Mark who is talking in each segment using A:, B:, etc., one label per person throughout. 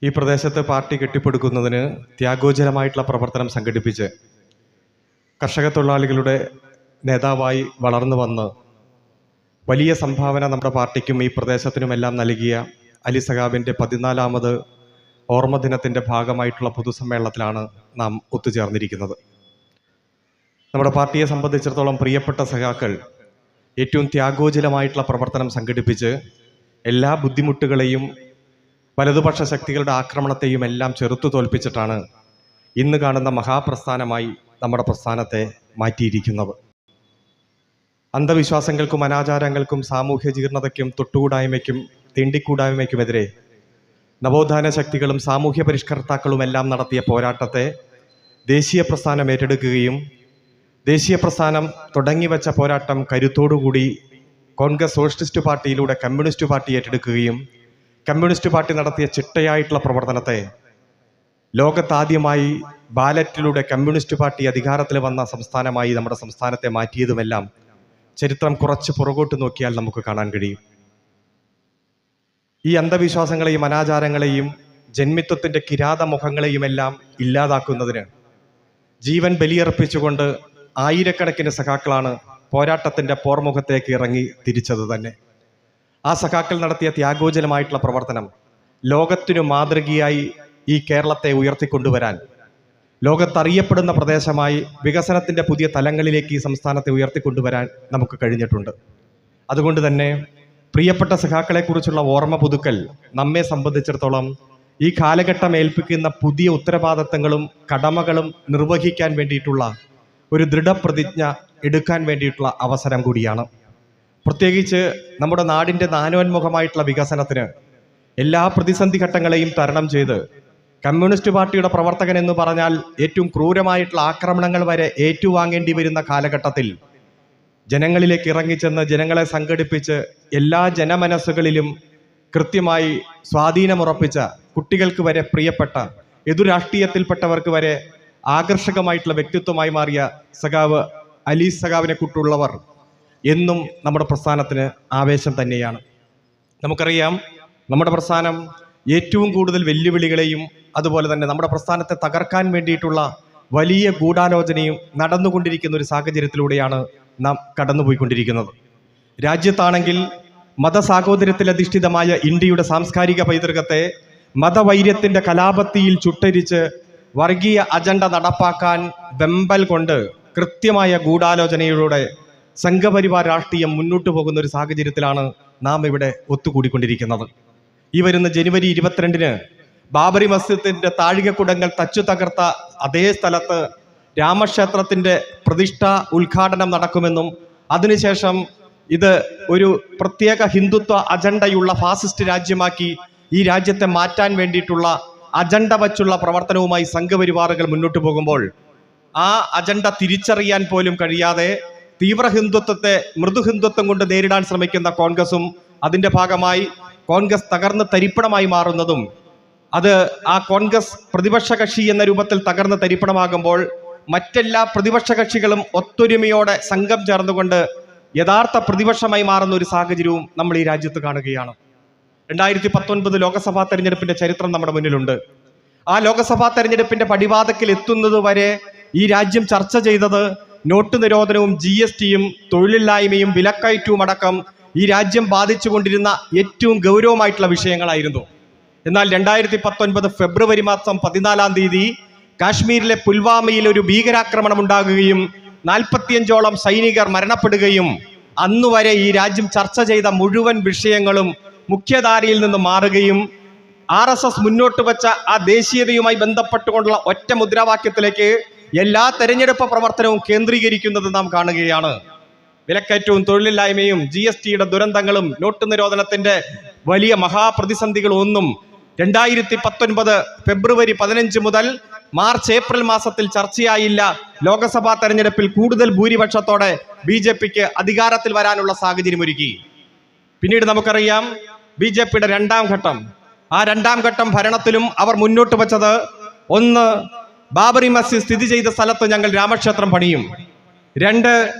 A: ഈ പ്രദേശത്ത് പാർട്ടി കെട്ടിപ്പടുക്കുന്നതിന് ത്യാഗോജനമായിട്ടുള്ള പ്രവർത്തനം സംഘടിപ്പിച്ച് കർഷക തൊഴിലാളികളുടെ നേതാവായി വളർന്നു വന്ന് വലിയ സംഭാവന നമ്മുടെ പാർട്ടിക്കും ഈ പ്രദേശത്തിനുമെല്ലാം നൽകിയ അലി സഖാബിൻ്റെ 14ാമത് ഓർമ്മ ദിനത്തിൻ്റെ ഭാഗമായിട്ടുള്ള പൊതുസമ്മേളനത്തിലാണ് നാം ഒത്തുചേർന്നിരിക്കുന്നത്. നമ്മുടെ പാർട്ടിയെ സംബന്ധിച്ചിടത്തോളം പ്രിയപ്പെട്ട സഖാക്കൾ ഏറ്റവും ത്യാഗോജലമായിട്ടുള്ള പ്രവർത്തനം സംഘടിപ്പിച്ച് എല്ലാ ബുദ്ധിമുട്ടുകളെയും വലതുപക്ഷ ശക്തികളുടെ ആക്രമണത്തെയും എല്ലാം ചെറുത്തു തോൽപ്പിച്ചിട്ടാണ് ഇന്ന് കാണുന്ന മഹാപ്രസ്ഥാനമായി നമ്മുടെ പ്രസ്ഥാനത്തെ മാറ്റിയിരിക്കുന്നത്. അന്ധവിശ്വാസങ്ങൾക്കും അനാചാരങ്ങൾക്കും സാമൂഹ്യ ജീർണതയ്ക്കും തൊട്ടുകൂടായ്മയ്ക്കും തീണ്ടിക്കൂടായ്മയ്ക്കുമെതിരെ നവോത്ഥാന ശക്തികളും സാമൂഹ്യ പരിഷ്കർത്താക്കളുമെല്ലാം നടത്തിയ പോരാട്ടത്തെ ദേശീയ പ്രസ്ഥാനം ഏറ്റെടുക്കുകയും ദേശീയ പ്രസ്ഥാനം തുടങ്ങിവെച്ച പോരാട്ടം കരുത്തോടുകൂടി കോൺഗ്രസ് സോഷ്യലിസ്റ്റ് പാർട്ടിയിലൂടെ കമ്മ്യൂണിസ്റ്റ് പാർട്ടി ഏറ്റെടുക്കുകയും കമ്മ്യൂണിസ്റ്റ് പാർട്ടി നടത്തിയ ചിട്ടയായിട്ടുള്ള പ്രവർത്തനത്തെ ലോകത്താദ്യമായി ബാലറ്റിലൂടെ കമ്മ്യൂണിസ്റ്റ് പാർട്ടി അധികാരത്തിൽ വന്ന സംസ്ഥാനമായി നമ്മുടെ സംസ്ഥാനത്തെ മാറ്റിയതുമെല്ലാം ചരിത്രം കുറച്ച് പുറകോട്ട് നോക്കിയാൽ നമുക്ക് കാണാൻ കഴിയും. ഈ അന്ധവിശ്വാസങ്ങളെയും അനാചാരങ്ങളെയും ജന്മിത്വത്തിൻ്റെ കിരാതമുഖങ്ങളെയുമെല്ലാം ഇല്ലാതാക്കുന്നതിന് ജീവൻ ബലിയർപ്പിച്ചുകൊണ്ട് ആയിരക്കണക്കിന് സഖാക്കളാണ് പോരാട്ടത്തിൻ്റെ പോർമുഖത്തേക്ക് ഇറങ്ങി തിരിച്ചത് തന്നെ. ആ സഖാക്കൾ നടത്തിയ ത്യാഗോജലമായിട്ടുള്ള പ്രവർത്തനം ലോകത്തിനു മാതൃകയായി ഈ കേരളത്തെ ഉയർത്തിക്കൊണ്ടുവരാൻ, ലോകത്തറിയപ്പെടുന്ന പ്രദേശമായി വികസനത്തിൻ്റെ പുതിയ തലങ്ങളിലേക്ക് ഈ സംസ്ഥാനത്തെ ഉയർത്തിക്കൊണ്ടുവരാൻ നമുക്ക് കഴിഞ്ഞിട്ടുണ്ട്. അതുകൊണ്ട് തന്നെ പ്രിയപ്പെട്ട സഖാക്കളെക്കുറിച്ചുള്ള ഓർമ്മ പുതുക്കൽ നമ്മെ സംബന്ധിച്ചിടത്തോളം ഈ കാലഘട്ടം ഏൽപ്പിക്കുന്ന പുതിയ ഉത്തരവാദിത്തങ്ങളും കടമകളും നിർവഹിക്കാൻ വേണ്ടിയിട്ടുള്ള ഒരു ദൃഢപ്രതിജ്ഞ എടുക്കാൻ വേണ്ടിയിട്ടുള്ള അവസരം കൂടിയാണ്. പ്രത്യേകിച്ച് നമ്മുടെ നാടിൻ്റെ നാനോന്മുഖമായിട്ടുള്ള വികസനത്തിന് എല്ലാ പ്രതിസന്ധി ഘട്ടങ്ങളെയും തരണം ചെയ്ത് കമ്മ്യൂണിസ്റ്റ് പാർട്ടിയുടെ പ്രവർത്തകൻ എന്ന് പറഞ്ഞാൽ ഏറ്റവും ക്രൂരമായിട്ടുള്ള ആക്രമണങ്ങൾ വരെ ഏറ്റുവാങ്ങേണ്ടി വരുന്ന കാലഘട്ടത്തിൽ ജനങ്ങളിലേക്ക് ഇറങ്ങിച്ചെന്ന് ജനങ്ങളെ സംഘടിപ്പിച്ച് എല്ലാ ജനമനസ്സുകളിലും കൃത്യമായി സ്വാധീനമുറപ്പിച്ച, കുട്ടികൾക്ക് വരെ പ്രിയപ്പെട്ട, എതിരാഷ്ട്രീയത്തിൽപ്പെട്ടവർക്ക് വരെ ആകർഷകമായിട്ടുള്ള വ്യക്തിത്വമായി മാറിയ സഖാവ് അലി സഖാവിനെ കൂട്ടുള്ളവർ എന്നും നമ്മുടെ പ്രസ്ഥാനത്തിന് ആവേശം തന്നെയാണ്. നമുക്കറിയാം, നമ്മുടെ പ്രസ്ഥാനം ഏറ്റവും കൂടുതൽ വെല്ലുവിളികളെയും അതുപോലെ തന്നെ നമ്മുടെ പ്രസ്ഥാനത്തെ തകർക്കാൻ വേണ്ടിയിട്ടുള്ള വലിയ ഗൂഢാലോചനയും നടന്നുകൊണ്ടിരിക്കുന്ന ഒരു സാഹചര്യത്തിലൂടെയാണ് നാം കടന്നുപോയിക്കൊണ്ടിരിക്കുന്നത്. രാജ്യത്താണെങ്കിൽ മതസാഹോദര്യത്തിലധിഷ്ഠിതമായ ഇന്ത്യയുടെ സാംസ്കാരിക പൈതൃകത്തെ മതവൈര്യത്തിൻ്റെ കലാപത്തിയിൽ ചുട്ടരിച്ച് വർഗീയ അജണ്ട നടപ്പാക്കാൻ വെമ്പൽ കൊണ്ട് കൃത്യമായ ഗൂഢാലോചനയിലൂടെ സംഘപരിവാർ രാഷ്ട്രീയം മുന്നോട്ട് പോകുന്ന ഒരു സാഹചര്യത്തിലാണ് നാം ഇവിടെ ഒത്തുകൂടിക്കൊണ്ടിരിക്കുന്നത്. ഈ വരുന്ന ജനുവരി 22-ന് ബാബറി മസ്ജിദിൻ്റെ താഴികക്കുടങ്ങൾ തച്ചു തകർത്ത അതേ സ്ഥലത്ത് രാമക്ഷേത്രത്തിൻ്റെ പ്രതിഷ്ഠ ഉദ്ഘാടനം നടക്കുമെന്നും അതിനുശേഷം ഇത് ഒരു പ്രത്യേക ഹിന്ദുത്വ അജണ്ടയുള്ള ഫാസിസ്റ്റ് രാജ്യമാക്കി ഈ രാജ്യത്തെ മാറ്റാൻ വേണ്ടിയിട്ടുള്ള അജണ്ട വച്ചുള്ള പ്രവർത്തനവുമായി സംഘപരിവാറുകൾ മുന്നോട്ട് പോകുമ്പോൾ ആ അജണ്ട തിരിച്ചറിയാൻ പോലും കഴിയാതെ തീവ്ര ഹിന്ദുത്വത്തെ മൃദു ഹിന്ദുത്വം കൊണ്ട് നേരിടാൻ ശ്രമിക്കുന്ന കോൺഗ്രസും അതിൻ്റെ ഭാഗമായി കോൺഗ്രസ് തകർന്ന് തരിപ്പണമായി മാറുന്നതും, അത് ആ കോൺഗ്രസ് പ്രതിപക്ഷ കക്ഷി എന്ന രൂപത്തിൽ തകർന്ന് തരിപ്പണമാകുമ്പോൾ മറ്റെല്ലാ പ്രതിപക്ഷ കക്ഷികളും ഒത്തൊരുമയോടെ സംഘം ചേർന്നുകൊണ്ട് യഥാർത്ഥ പ്രതിപക്ഷമായി മാറുന്ന ഒരു സാഹചര്യവും നമ്മൾ ഈ രാജ്യത്ത് കാണുകയാണ്. 2019 ലോക്സഭാ തെരഞ്ഞെടുപ്പിന്റെ ചരിത്രം നമ്മുടെ മുന്നിലുണ്ട്. ആ ലോക്സഭാ തെരഞ്ഞെടുപ്പിന്റെ പടിവാതിക്കൽ എത്തുന്നത് വരെ ഈ രാജ്യം ചർച്ച ചെയ്തത് നോട്ട് നിരോധനവും GSTയും തൊഴിലില്ലായ്മയും വിലക്കയറ്റവും അടക്കം ഈ രാജ്യം ബാധിച്ചുകൊണ്ടിരുന്ന ഏറ്റവും ഗൗരവമായിട്ടുള്ള വിഷയങ്ങളായിരുന്നു. എന്നാൽ 2019 ഫെബ്രുവരി മാസം 14-ാം തീയതി കാശ്മീരിലെ പുൽവാമയിൽ ഒരു ഭീകരാക്രമണം ഉണ്ടാകുകയും 45ഓളം സൈനികർ മരണപ്പെടുകയും അന്നുവരെ ഈ രാജ്യം ചർച്ച ചെയ്ത മുഴുവൻ വിഷയങ്ങളും മുഖ്യധാരയിൽ നിന്ന് മാറുകയും RSS മുന്നോട്ട് വെച്ച ആ ദേശീയതയുമായി ബന്ധപ്പെട്ടുകൊണ്ടുള്ള ഒറ്റ മുദ്രാവാക്യത്തിലേക്ക് എല്ലാ തെരഞ്ഞെടുപ്പ് പ്രവർത്തനവും കേന്ദ്രീകരിക്കുന്നത് നാം കാണുകയാണ്. വിലക്കയറ്റവും തൊഴിലില്ലായ്മയും GSTയുടെ ദുരന്തങ്ങളും നോട്ട് നിരോധനത്തിന്റെ വലിയ മഹാപ്രതിസന്ധികളും ഒന്നും 2019 ഫെബ്രുവരി 15 മുതൽ മാർച്ച് ഏപ്രിൽ മാസത്തിൽ ചർച്ചയായില്ല. ലോക്സഭാ തെരഞ്ഞെടുപ്പിൽ കൂടുതൽ ഭൂരിപക്ഷത്തോടെ BJPക്ക് അധികാരത്തിൽ വരാനുള്ള സാഹചര്യം ഒരുക്കി. പിന്നീട് നമുക്കറിയാം, BJPയുടെ രണ്ടാം ഘട്ടം, ആ രണ്ടാം ഘട്ടം ഭരണത്തിലും അവർ മുന്നോട്ട് വച്ചത്, 1, ബാബറി മസ്ജിദ് സ്ഥിതി ചെയ്ത സ്ഥലത്ത് ഞങ്ങൾ രാമക്ഷേത്രം പണിയും. 2,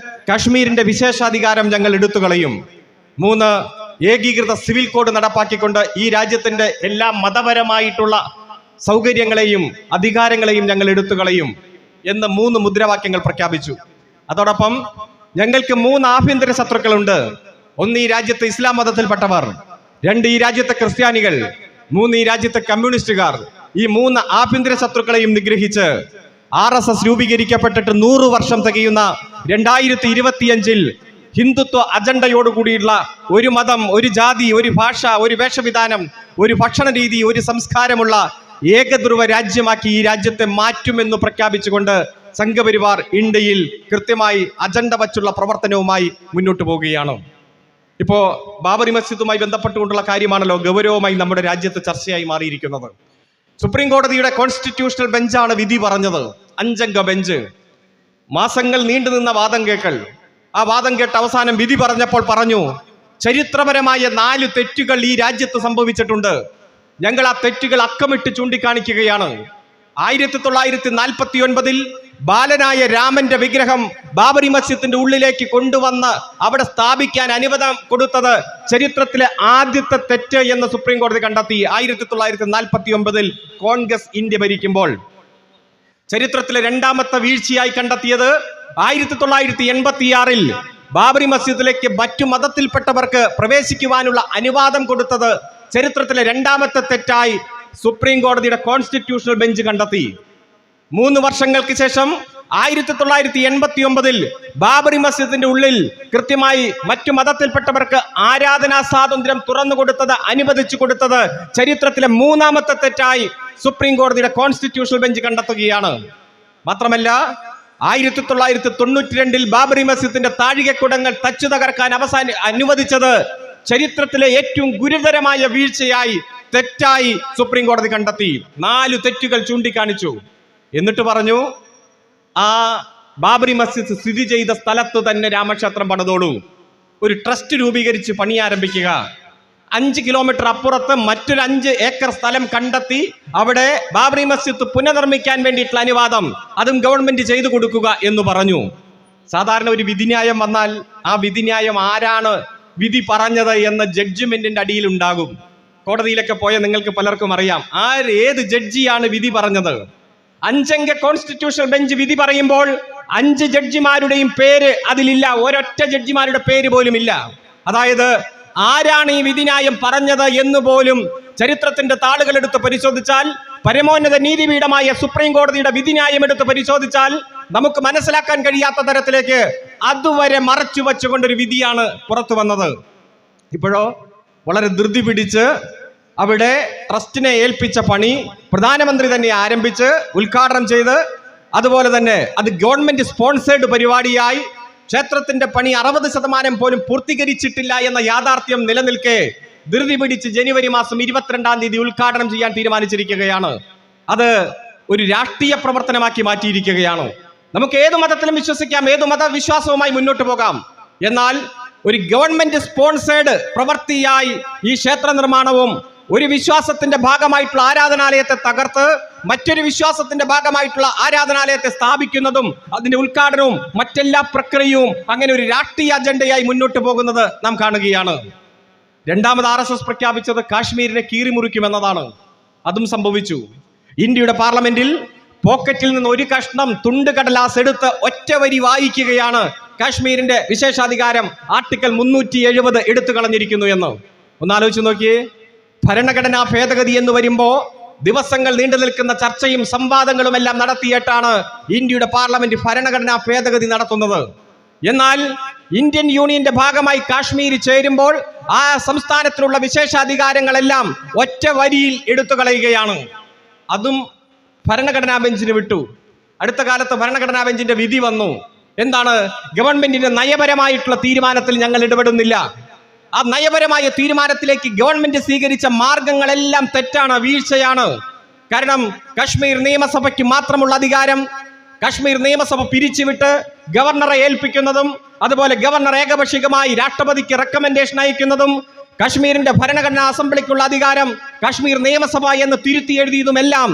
A: കാശ്മീരിന്റെ വിശേഷാധികാരം ഞങ്ങൾ എടുത്തുകളയും. 3, ഏകീകൃത സിവിൽ കോഡ് നടപ്പാക്കിക്കൊണ്ട് ഈ രാജ്യത്തിന്റെ എല്ലാ മതപരമായിട്ടുള്ള സൗകര്യങ്ങളെയും അധികാരങ്ങളെയും ഞങ്ങൾ എടുത്തു കളയും എന്ന് 3 മുദ്രാവാക്യങ്ങൾ പ്രഖ്യാപിച്ചു. അതോടൊപ്പം ഞങ്ങൾക്ക് 3 ആഭ്യന്തര ശത്രുക്കളുണ്ട്. 1 ഈ രാജ്യത്തെ ഇസ്ലാം മതത്തിൽപ്പെട്ടവർ, 2 ഈ രാജ്യത്തെ ക്രിസ്ത്യാനികൾ, 3 ഈ രാജ്യത്തെ കമ്മ്യൂണിസ്റ്റുകാർ. ഈ 3 ആഭ്യന്തര ശത്രുക്കളെയും നിഗ്രഹിച്ച് RSS രൂപീകരിക്കപ്പെട്ടിട്ട് 100 വർഷം തികയുന്ന 2025 ഹിന്ദുത്വ അജണ്ടയോടുകൂടിയുള്ള ഒരു മതം, ഒരു ജാതി, ഒരു ഭാഷ, ഒരു വേഷവിധാനം, ഒരു ഭക്ഷണ രീതി, ഒരു സംസ്കാരമുള്ള ഏകധ്രുവ രാജ്യമാക്കി ഈ രാജ്യത്തെ മാറ്റുമെന്ന് പ്രഖ്യാപിച്ചുകൊണ്ട് സംഘപരിവാർ ഇന്ത്യയിൽ കൃത്യമായി അജണ്ട വച്ചുള്ള പ്രവർത്തനവുമായി മുന്നോട്ട് പോവുകയാണ്. ഇപ്പോൾ ബാബറി മസ്ജിദുമായി ബന്ധപ്പെട്ടുകൊണ്ടുള്ള കാര്യമാണല്ലോ ഗൗരവമായി നമ്മുടെ രാജ്യത്ത് ചർച്ചയായി മാറിയിരിക്കുന്നത്. സുപ്രീം കോടതിയുടെ കോൺസ്റ്റിറ്റ്യൂഷണൽ ബെഞ്ചാണ് വിധി പറഞ്ഞത്. 5 അംഗ ബെഞ്ച്. മാസങ്ങൾ നീണ്ടുനിന്ന വാദം കേൾക്കൽ. ആ വാദം കേട്ട് അവസാനം വിധി പറഞ്ഞപ്പോൾ പറഞ്ഞു, ചരിത്രപരമായ 4 തെറ്റുകൾ ഈ രാജ്യത്ത് സംഭവിച്ചിട്ടുണ്ട്. ഞങ്ങൾ ആ തെറ്റുകൾ അക്കമിട്ട് ചൂണ്ടിക്കാണിക്കുകയാണ്. 1949 ബാലനായ രാമന്റെ വിഗ്രഹം ബാബറി മസ്ജിദിന്റെ ഉള്ളിലേക്ക് കൊണ്ടുവന്ന് അവിടെ സ്ഥാപിക്കാൻ അനുവാദം കൊടുത്തത് ചരിത്രത്തിലെ ആദ്യത്തെ തെറ്റ് എന്ന് സുപ്രീം കോടതി കണ്ടെത്തി. 1949 കോൺഗ്രസ് ഇന്ത്യ ഭരിക്കുമ്പോൾ. ചരിത്രത്തിലെ 2ാമത്തെ വീഴ്ചയായി കണ്ടെത്തിയത് 1986 ബാബറി മസ്ജിദിലേക്ക് മറ്റു മതത്തിൽപ്പെട്ടവർക്ക് പ്രവേശിക്കുവാനുള്ള അനുവാദം കൊടുത്തത് ചരിത്രത്തിലെ 2ാമത്തെ തെറ്റായി സുപ്രീം കോടതിയുടെ കോൺസ്റ്റിറ്റ്യൂഷണൽ ബെഞ്ച് കണ്ടെത്തി. 3 വർഷങ്ങൾക്ക് ശേഷം 1989 ബാബറി മസ്ജിദിന്റെ ഉള്ളിൽ കൃത്യമായി മറ്റു മതത്തിൽപ്പെട്ടവർക്ക് ആരാധനാ സ്വാതന്ത്ര്യം തുറന്നു കൊടുത്തത്, അനുവദിച്ചു കൊടുത്തത് ചരിത്രത്തിലെ 3ാമത്തെ തെറ്റായി സുപ്രീം കോടതിയുടെ കോൺസ്റ്റിറ്റ്യൂഷണൽ ബെഞ്ച് കണ്ടെത്തുകയാണ്. മാത്രമല്ല 1992 ബാബറി മസ്ജിദിന്റെ താഴികക്കുടങ്ങൾ തച്ചു തകർക്കാൻ അനുവദിച്ചത് ചരിത്രത്തിലെ ഏറ്റവും ഗുരുതരമായ വീഴ്ചയായി, തെറ്റായി സുപ്രീം കോടതി കണ്ടെത്തി. 4 തെറ്റുകൾ ചൂണ്ടിക്കാണിച്ചു. എന്നിട്ട് പറഞ്ഞു, ആ ബാബറി മസ്ജിദ് സ്ഥിതി ചെയ്ത സ്ഥലത്ത് തന്നെ രാമക്ഷേത്രം പണിതോളൂ. ഒരു ട്രസ്റ്റ് രൂപീകരിച്ച് പണി ആരംഭിക്കുക. 5 കിലോമീറ്റർ അപ്പുറത്ത് മറ്റൊരു 5 ഏക്കർ സ്ഥലം കണ്ടെത്തി അവിടെ ബാബറി മസ്ജിദ് പുനർനിർമ്മിക്കാൻ വേണ്ടിയിട്ടുള്ള അനുവാദം അതും ഗവൺമെന്റ് ചെയ്തു കൊടുക്കുക എന്ന് പറഞ്ഞു. സാധാരണ ഒരു വിധിന്യായം വന്നാൽ ആ വിധിന്യായം ആരാണ് വിധി പറഞ്ഞത് എന്ന ജഡ്ജ്മെന്റിന്റെ അടിയിൽ ഉണ്ടാകും. കോടതിയിലൊക്കെ പോയ നിങ്ങൾക്ക് പലർക്കും അറിയാം ഏത് ജഡ്ജിയാണ് വിധി പറഞ്ഞത്. 5 അംഗ കോൺസ്റ്റിറ്റ്യൂഷണൽ ബെഞ്ച് വിധി പറയുമ്പോൾ 5 ജഡ്ജിമാരുടെയും പേര് അതിലില്ല. ഒരൊറ്റ ജഡ്ജിമാരുടെ പേര് പോലും ഇല്ല. അതായത് ആരാണ് ഈ വിധിന്യായം പറഞ്ഞത് എന്ന് പോലും ചരിത്രത്തിന്റെ താളുകൾ എടുത്ത് പരിശോധിച്ചാൽ, പരമോന്നത നീതിപീഠമായ സുപ്രീം കോടതിയുടെ വിധിന്യായം എടുത്ത് പരിശോധിച്ചാൽ നമുക്ക് മനസ്സിലാക്കാൻ കഴിയാത്ത തരത്തിലേക്ക് അതുവരെ മറച്ചു വച്ചുകൊണ്ടൊരു വിധിയാണ് പുറത്തു വന്നത്. ഇപ്പോഴോ വളരെ ധൃതി പിടിച്ച് അവിടെ ട്രസ്റ്റിനെ ഏൽപ്പിച്ച പണി പ്രധാനമന്ത്രി തന്നെ ആരംഭിച്ച് ഉദ്ഘാടനം ചെയ്ത്, അതുപോലെ തന്നെ അത് ഗവൺമെന്റ് സ്പോൺസേഡ് പരിപാടിയായി ക്ഷേത്രത്തിന്റെ പണി 60% പോലും പൂർത്തീകരിച്ചിട്ടില്ല എന്ന യാഥാർത്ഥ്യം നിലനിൽക്കെ ധൃതി പിടിച്ച് ജനുവരി മാസം 22-ാം തീയതി ഉദ്ഘാടനം ചെയ്യാൻ തീരുമാനിച്ചിരിക്കുകയാണ്. അത് ഒരു രാഷ്ട്രീയ പ്രവർത്തനമാക്കി മാറ്റിയിരിക്കുകയാണ്. നമുക്ക് ഏത് മതത്തിലും വിശ്വസിക്കാം, ഏത് മതവിശ്വാസവുമായി മുന്നോട്ട് പോകാം. എന്നാൽ ഒരു ഗവൺമെന്റ് സ്പോൺസേഡ് പ്രവൃത്തിയായി ഈ ക്ഷേത്ര നിർമ്മാണവും ഒരു വിശ്വാസത്തിന്റെ ഭാഗമായിട്ടുള്ള ആരാധനാലയത്തെ തകർത്ത് മറ്റൊരു വിശ്വാസത്തിന്റെ ഭാഗമായിട്ടുള്ള ആരാധനാലയത്തെ സ്ഥാപിക്കുന്നതും അതിന്റെ ഉദ്ഘാടനവും മറ്റെല്ലാ പ്രക്രിയയും അങ്ങനെ ഒരു രാഷ്ട്രീയ അജണ്ടയായി മുന്നോട്ട് പോകുന്നത് നാം കാണുകയാണ്. 2ാമത് RSS പ്രഖ്യാപിച്ചത് കാശ്മീരിനെ കീറിമുറിക്കുമെന്നതാണ്. അതും സംഭവിച്ചു. ഇന്ത്യയുടെ പാർലമെന്റിൽ പോക്കറ്റിൽ നിന്ന് ഒരു കഷ്ണം തുണ്ട് കടലാസ് എടുത്ത് ഒറ്റ വരി വായിക്കുകയാണ് കാശ്മീരിന്റെ വിശേഷാധികാരം ആർട്ടിക്കിൾ 370 എടുത്തു കളഞ്ഞിരിക്കുന്നു എന്ന്. ഒന്നാലോചിച്ച് നോക്കിയേ. ഭരണഘടനാ ഭേദഗതി എന്ന് വരുമ്പോൾ ദിവസങ്ങൾ നീണ്ടു നിൽക്കുന്ന ചർച്ചയും സംവാദങ്ങളും എല്ലാം നടത്തിയിട്ടാണ് ഇന്ത്യയുടെ പാർലമെന്റ് ഭരണഘടനാ ഭേദഗതി നടത്തുന്നത്. എന്നാൽ ഇന്ത്യൻ യൂണിയന്റെ ഭാഗമായി കാശ്മീർ ചേരുമ്പോൾ ആ സംസ്ഥാനത്തിലുള്ള വിശേഷാധികാരങ്ങളെല്ലാം ഒറ്റ വരിയിൽ എടുത്തു കളയുകയാണ്. അതും ഭരണഘടനാ ബെഞ്ചിന് വിട്ടു. അടുത്ത കാലത്ത് ഭരണഘടനാ ബെഞ്ചിന്റെ വിധി വന്നു. എന്താണ്? ഗവൺമെന്റിന്റെ നയപരമായിട്ടുള്ള തീരുമാനത്തിൽ ഞങ്ങൾ ഇടപെടുന്നില്ല. ആ നയപരമായ തീരുമാനത്തിലേക്ക് ഗവൺമെന്റ് സ്വീകരിച്ച മാർഗങ്ങളെല്ലാം തെറ്റാണ്, വീഴ്ചയാണ്. കാരണം കാശ്മീർ നിയമസഭയ്ക്ക് മാത്രമുള്ള അധികാരം കാശ്മീർ നിയമസഭ പിരിച്ചുവിട്ട് ഗവർണറെ ഏൽപ്പിക്കുന്നതും, അതുപോലെ ഗവർണർ ഏകപക്ഷീയമായി രാഷ്ട്രപതിക്ക് റെക്കമെൻഡേഷൻ അയക്കുന്നതും, കാശ്മീരിന്റെ ഭരണഘടനാ അസംബ്ലിക്കുള്ള അധികാരം കാശ്മീർ നിയമസഭ എന്ന് തിരുത്തി എഴുതിയതുമെല്ലാം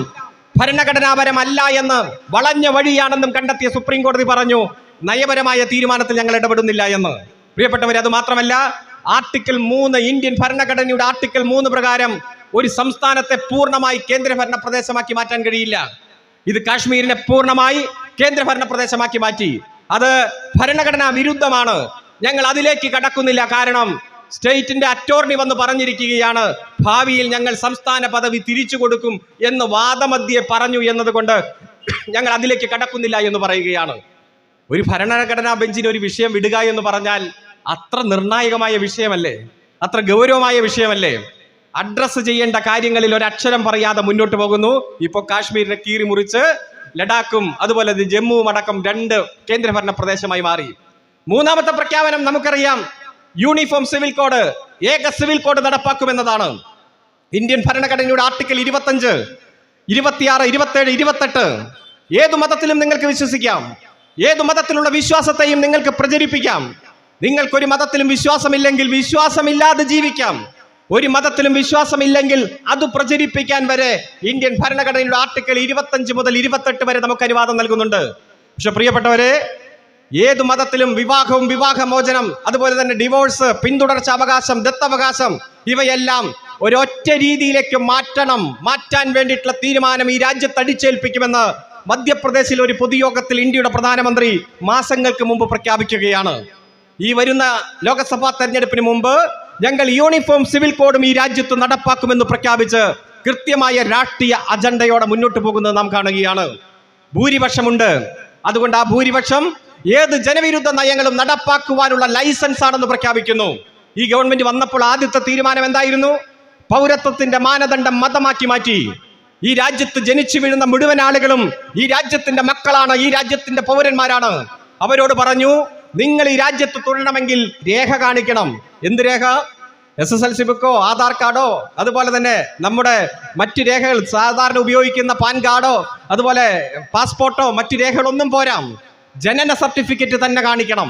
A: ഭരണഘടനാപരമല്ല എന്ന് വളഞ്ഞ വഴിയാണെന്നും കണ്ടെത്തിയ സുപ്രീം കോടതി പറഞ്ഞു നയപരമായ തീരുമാനത്തിൽ ഞങ്ങൾ ഇടപെടുന്നില്ല എന്ന്. പ്രിയപ്പെട്ടവരെ, അത് മാത്രമല്ല ആർട്ടിക്കിൾ 3 ഇന്ത്യൻ ഭരണഘടനയുടെ ആർട്ടിക്കിൾ 3 പ്രകാരം ഒരു സംസ്ഥാനത്തെ പൂർണ്ണമായി കേന്ദ്രഭരണ പ്രദേശമാക്കി മാറ്റാൻ കഴിയില്ല. ഇത് കാശ്മീരിനെ പൂർണ്ണമായി കേന്ദ്രഭരണ പ്രദേശമാക്കി മാറ്റി. അത് ഭരണഘടനാ വിരുദ്ധമാണ്. ഞങ്ങൾ അതിലേക്ക് കടക്കുന്നില്ല. കാരണം സ്റ്റേറ്റിന്റെ അറ്റോർണി വന്ന് പറഞ്ഞിരിക്കുകയാണ്, ഭാവിയിൽ ഞങ്ങൾ സംസ്ഥാന പദവി തിരിച്ചു കൊടുക്കും എന്ന് വാദമധ്യേ പറഞ്ഞു എന്നതുകൊണ്ട് ഞങ്ങൾ അതിലേക്ക് കടക്കുന്നില്ല എന്ന് പറയുകയാണ്. ഒരു ഭരണഘടനാ ബെഞ്ചിന് ഒരു വിഷയം വിടുക എന്ന് പറഞ്ഞാൽ അത്ര നിർണായകമായ വിഷയമല്ലേ, അത്ര ഗൗരവമായ വിഷയമല്ലേ? അഡ്രസ്സ് ചെയ്യേണ്ട കാര്യങ്ങളിൽ ഒരക്ഷരം പറയാതെ മുന്നോട്ട് പോകുന്നു. ഇപ്പോൾ കാശ്മീരിനെ കീറി മുറിച്ച് ലഡാക്കും അതുപോലെ ജമ്മുവും അടക്കം 2 കേന്ദ്രഭരണ പ്രദേശമായി മാറി. മൂന്നാമത്തെ പ്രഖ്യാപനം നമുക്കറിയാം, യൂണിഫോം സിവിൽ കോഡ്, ഏക സിവിൽ കോഡ് നടപ്പാക്കുമെന്നതാണ്. ഇന്ത്യൻ ഭരണഘടനയുടെ ആർട്ടിക്കിൾ 25, 26, 27, 28 ഏതു മതത്തിലും നിങ്ങൾക്ക് വിശ്വസിക്കാം, ഏതു മതത്തിലുള്ള വിശ്വാസത്തെയും നിങ്ങൾക്ക് പ്രചരിപ്പിക്കാം. നിങ്ങൾക്കൊരു മതത്തിലും വിശ്വാസമില്ലെങ്കിൽ വിശ്വാസമില്ലാതെ ജീവിക്കാം. ഒരു മതത്തിലും വിശ്വാസമില്ലെങ്കിൽ അത് പ്രചരിപ്പിക്കാൻ വരെ ഇന്ത്യൻ ഭരണഘടനയുടെ ആർട്ടിക്കിൾ 25 മുതൽ 28 വരെ നമുക്ക് അനുവാദം നൽകുന്നുണ്ട്. പക്ഷെ പ്രിയപ്പെട്ടവരെ, ഏതു മതത്തിലും വിവാഹവും വിവാഹമോചനം അതുപോലെ തന്നെ ഡിവോഴ്സ്, പിന്തുടർച്ച അവകാശം, ദത്തവകാശം ഇവയെല്ലാം ഒരൊറ്റ രീതിയിലേക്ക് മാറ്റാൻ വേണ്ടിയിട്ടുള്ള തീരുമാനം ഈ രാജ്യത്ത് അടിച്ചേൽപ്പിക്കുമെന്ന് മധ്യപ്രദേശിൽ ഒരു പൊതുയോഗത്തിൽ ഇന്ത്യയുടെ പ്രധാനമന്ത്രി മാസങ്ങൾക്ക് മുമ്പ് പ്രഖ്യാപിക്കുകയാണ്. ഈ വരുന്ന ലോക്സഭാ തെരഞ്ഞെടുപ്പിന് മുമ്പ് ഞങ്ങൾ യൂണിഫോം സിവിൽ കോഡും ഈ രാജ്യത്ത് നടപ്പാക്കുമെന്ന് പ്രഖ്യാപിച്ച് കൃത്യമായ രാഷ്ട്രീയ അജണ്ടയോടെ മുന്നോട്ട് പോകുന്നത് നാം കാണുകയാണ്. ഭൂരിപക്ഷമുണ്ട്. അതുകൊണ്ട് ആ ഭൂരിപക്ഷം ഏത് ജനവിരുദ്ധ നയങ്ങളും നടപ്പാക്കുവാനുള്ള ലൈസൻസ് ആണെന്ന് പ്രഖ്യാപിക്കുന്നു. ഈ ഗവൺമെന്റ് വന്നപ്പോൾ ആദ്യത്തെ തീരുമാനം എന്തായിരുന്നു? പൗരത്വത്തിന്റെ മാനദണ്ഡം മതമാക്കി മാറ്റി. ഈ രാജ്യത്ത് ജനിച്ചു വീഴുന്ന മുഴുവൻ ആളുകളും ഈ രാജ്യത്തിന്റെ മക്കളാണ്, ഈ രാജ്യത്തിന്റെ പൗരന്മാരാണ്. അവരോട് പറഞ്ഞു, നിങ്ങൾ ഈ രാജ്യത്ത് തുടരണമെങ്കിൽ രേഖ കാണിക്കണം. എന്ത് രേഖ? SSLC ബുക്കോ ആധാർ കാർഡോ അതുപോലെ തന്നെ നമ്മുടെ മറ്റു രേഖകൾ, സാധാരണ ഉപയോഗിക്കുന്ന പാൻ കാർഡോ അതുപോലെ പാസ്പോർട്ടോ മറ്റു രേഖകളൊന്നും പോരാ. ജനന സർട്ടിഫിക്കറ്റ് തന്നെ കാണിക്കണം.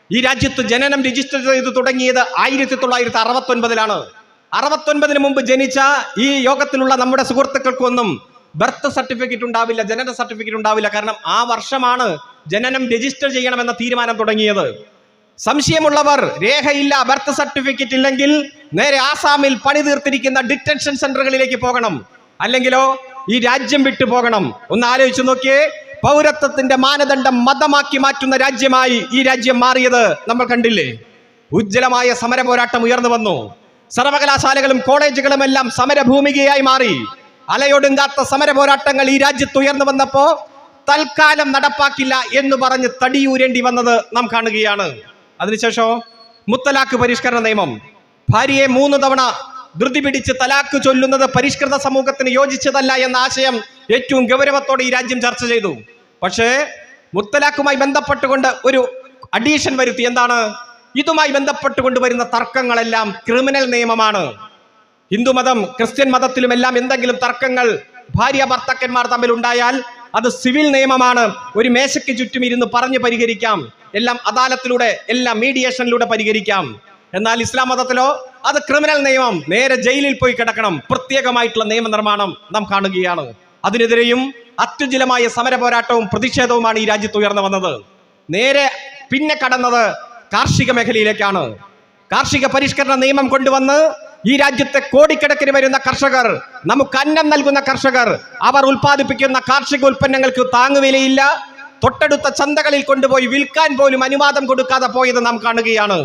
A: ഈ രാജ്യത്ത് ജനനം രജിസ്റ്റർ ചെയ്ത് തുടങ്ങിയത് 1969-ലാണ്. 69-ന് മുമ്പ് ജനിച്ച ഈ യോഗത്തിലുള്ള നമ്മുടെ സുഹൃത്തുക്കൾക്കൊന്നും ബർത്ത് സർട്ടിഫിക്കറ്റ് ഉണ്ടാവില്ല, ജനന സർട്ടിഫിക്കറ്റ് ഉണ്ടാവില്ല. കാരണം ആ വർഷമാണ് ജനനം രജിസ്റ്റർ ചെയ്യണമെന്ന തീരുമാനം തുടങ്ങിയത്. സംശയമുള്ളവർ, രേഖയില്ല, ബർത്ത് സർട്ടിഫിക്കറ്റ് ഇല്ലെങ്കിൽ നേരെ ആസാമിൽ പണി തീർത്തിരിക്കുന്ന ഡിറ്റൻഷൻ സെന്ററുകളിലേക്ക് പോകണം, അല്ലെങ്കിലോ ഈ രാജ്യം വിട്ടു പോകണം. ഒന്ന് ആലോചിച്ച് നോക്കിയേ, പൗരത്വത്തിന്റെ മാനദണ്ഡം മതമാക്കി മാറ്റുന്ന രാജ്യമായി ഈ രാജ്യം മാറിയത് നമ്മൾ കണ്ടില്ലേ? ഉജ്ജ്വലമായ സമര പോരാട്ടം ഉയർന്നു വന്നു. സർവകലാശാലകളും കോളേജുകളും എല്ലാം സമരഭൂമികയായി മാറി. അലയൊടുങ്ങാത്ത സമര പോരാട്ടങ്ങൾ ഈ രാജ്യത്ത് ഉയർന്നു വന്നപ്പോ തൽക്കാലം നടപ്പാക്കില്ല എന്ന് പറഞ്ഞ് തടിയൂരേണ്ടി വന്നത് നാം കാണുകയാണ്. അതിനുശേഷം മുത്തലാഖ് പരിഷ്കരണ നിയമം, ഭാര്യയെ 3 തവണ ധൃതി പിടിച്ച് തലാഖ് ചൊല്ലുന്നത് പരിഷ്കൃത സമൂഹത്തിന് യോജിച്ചതല്ല എന്ന ആശയം ഏറ്റവും ഗൗരവത്തോടെ ഈ രാജ്യം ചർച്ച ചെയ്തു. പക്ഷേ മുത്തലാഖുമായി ബന്ധപ്പെട്ടുകൊണ്ട് ഒരു അഡീഷൻ വരുത്തി. എന്താണ്? ഇതുമായി ബന്ധപ്പെട്ടുകൊണ്ട് വരുന്ന തർക്കങ്ങളെല്ലാം ക്രിമിനൽ നിയമമാണ്. ഹിന്ദുമതം, ക്രിസ്ത്യൻ മതത്തിലുമെല്ലാം എന്തെങ്കിലും തർക്കങ്ങൾ ഭാര്യ ഭർത്താക്കന്മാർ തമ്മിൽ ഉണ്ടായാൽ അത് സിവിൽ നിയമമാണ്. ഒരു മേശയ്ക്ക് ചുറ്റും ഇരുന്ന് പറഞ്ഞ് പരിഹരിക്കാം. എല്ലാം അദാലത്തിലൂടെ, എല്ലാം മീഡിയേഷനിലൂടെ പരിഹരിക്കാം. എന്നാൽ ഇസ്ലാം മതത്തിലോ അത് ക്രിമിനൽ നിയമം, നേരെ ജയിലിൽ പോയി കിടക്കണം. പ്രത്യേകമായിട്ടുള്ള നിയമനിർമ്മാണം നാം കാണുകയാണ്. അതിനെതിരെയും അത്യുജ്വലമായ സമര പോരാട്ടവും പ്രതിഷേധവുമാണ് ഈ രാജ്യത്ത് ഉയർന്നു വന്നത്. നേരെ പിന്നെ കടന്നത് കാർഷിക മേഖലയിലേക്കാണ്. കാർഷിക പരിഷ്കരണ നിയമം കൊണ്ടുവന്ന് ഈ രാജ്യത്തെ കോടിക്കണക്കിന് വരുന്ന കർഷകർ, നമുക്ക് അന്നം നൽകുന്ന കർഷകർ, അവർ ഉൽപ്പാദിപ്പിക്കുന്ന കാർഷിക ഉൽപ്പന്നങ്ങൾക്ക് താങ്ങുവിലയില്ല. തൊട്ടടുത്ത ചന്തകളിൽ കൊണ്ടുപോയി വിൽക്കാൻ പോലും അനുവാദം കൊടുക്കാതെ പോയത് നാം കാണുകയാണ്.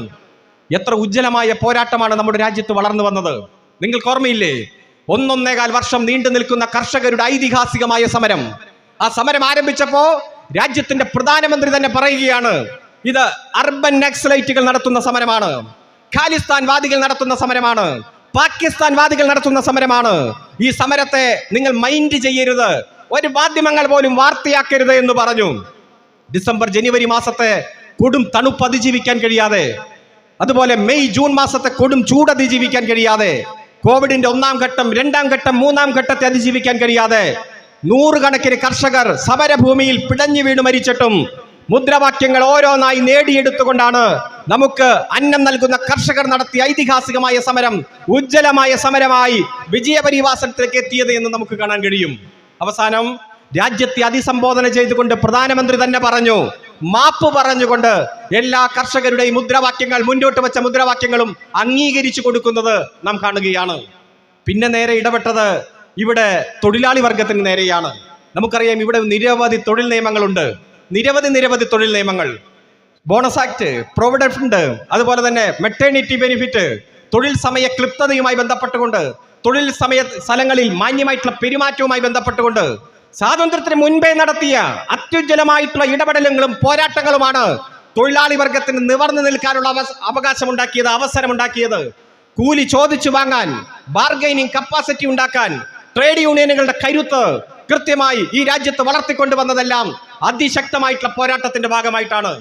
A: എത്ര ഉജ്ജ്വലമായ പോരാട്ടമാണ് നമ്മുടെ രാജ്യത്ത് വളർന്നു വന്നത്. നിങ്ങൾക്ക് ഓർമ്മയില്ലേ? 1.25 വർഷം നീണ്ടു നിൽക്കുന്ന കർഷകരുടെ ഐതിഹാസികമായ സമരം. ആ സമരം ആരംഭിച്ചപ്പോ രാജ്യത്തിന്റെ പ്രധാനമന്ത്രി തന്നെ പറയുകയാണ്, ഇത് അർബൻ നക്സലൈറ്റുകൾ നടത്തുന്ന സമരമാണ്, ഖാലിസ്ഥാൻ വാദികൾ നടത്തുന്ന സമരമാണ്, പാകിസ്ഥാൻ വാദികൾ നടത്തുന്ന സമരമാണ്. ഈ സമരത്തെ നിങ്ങൾ മൈൻഡ് ചെയ്യരുത്, ഒരു മാധ്യമങ്ങൾ പോലും വാർത്തയാക്കരുത് എന്ന് പറഞ്ഞു. ഡിസംബർ ജനുവരി മാസത്തെ കൊടും തണുപ്പ് അതിജീവിക്കാൻ കഴിയാതെ, അതുപോലെ മെയ് ജൂൺ മാസത്തെ കൊടും ചൂട് അതിജീവിക്കാൻ കഴിയാതെ, കോവിഡിന്റെ 1ാം ഘട്ടം, 2ാം ഘട്ടം, 3ാം ഘട്ടത്തെ അതിജീവിക്കാൻ കഴിയാതെ നൂറുകണക്കിന് കർഷകർ സമരഭൂമിയിൽ പിടഞ്ഞു വീണ് മരിച്ചിട്ടും മുദ്രാവാക്യങ്ങൾ ഓരോന്നായി നേടിയെടുത്തുകൊണ്ടാണ് നമുക്ക് അന്നം നൽകുന്ന കർഷകർ നടത്തിയ ഐതിഹാസികമായ സമരം ഉജ്ജ്വലമായ സമരമായി വിജയപരിവാസത്തിലേക്ക് എത്തിയത് എന്ന് നമുക്ക് കാണാൻ കഴിയും. അവസാനം രാജ്യത്തെ അഭിസംബോധന ചെയ്തുകൊണ്ട് പ്രധാനമന്ത്രി തന്നെ പറഞ്ഞു, മാപ്പ് പറഞ്ഞുകൊണ്ട് എല്ലാ കർഷകരുടെയും മുദ്രാവാക്യങ്ങൾ, മുന്നോട്ട് വെച്ച മുദ്രാവാക്യങ്ങളും അംഗീകരിച്ചു കൊടുക്കുന്നത് നാം കാണുകയാണ്. പിന്നെ നേരെ ഇടപെട്ടത് ഇവിടെ തൊഴിലാളി വർഗത്തിന് നേരെയാണ്. നമുക്കറിയാം, ഇവിടെ നിരവധി തൊഴിൽ നിയമങ്ങളുണ്ട്, നിരവധി തൊഴിൽ നിയമങ്ങൾ. ബോണസ് ആക്ട്, പ്രൊവിഡന്റ് ഫണ്ട്, അതുപോലെ തന്നെ മെറ്റേണിറ്റി ബെനിഫിറ്റ്, തൊഴിൽ സമയ ക്ലിപ്തതയുമായി ബന്ധപ്പെട്ടുകൊണ്ട്, തൊഴിൽ സമയ സ്ഥലങ്ങളിൽ മാന്യമായിട്ടുള്ള പെരുമാറ്റവുമായി ബന്ധപ്പെട്ടുകൊണ്ട് സ്വാതന്ത്ര്യത്തിന് മുൻപേ നടത്തിയ അത്യുജ്വലമായിട്ടുള്ള ഇടപെടലുകളും പോരാട്ടങ്ങളുമാണ് തൊഴിലാളി വർഗത്തിന് നിവർന്നു നിൽക്കാനുള്ള അവകാശമുണ്ടാക്കിയത്, അവസരമുണ്ടാക്കിയത്. കൂലി ചോദിച്ചു വാങ്ങാൻ, ബാർഗൈനിങ് കപ്പാസിറ്റി ഉണ്ടാക്കാൻ ട്രേഡ് യൂണിയനുകളുടെ കരുത്ത് കൃത്യമായി ഈ രാജ്യത്ത് വളർത്തിക്കൊണ്ടുവന്നതെല്ലാം അതിശക്തമായിട്ടുള്ള പോരാട്ടത്തിന്റെ ഭാഗമായിട്ടാണ്.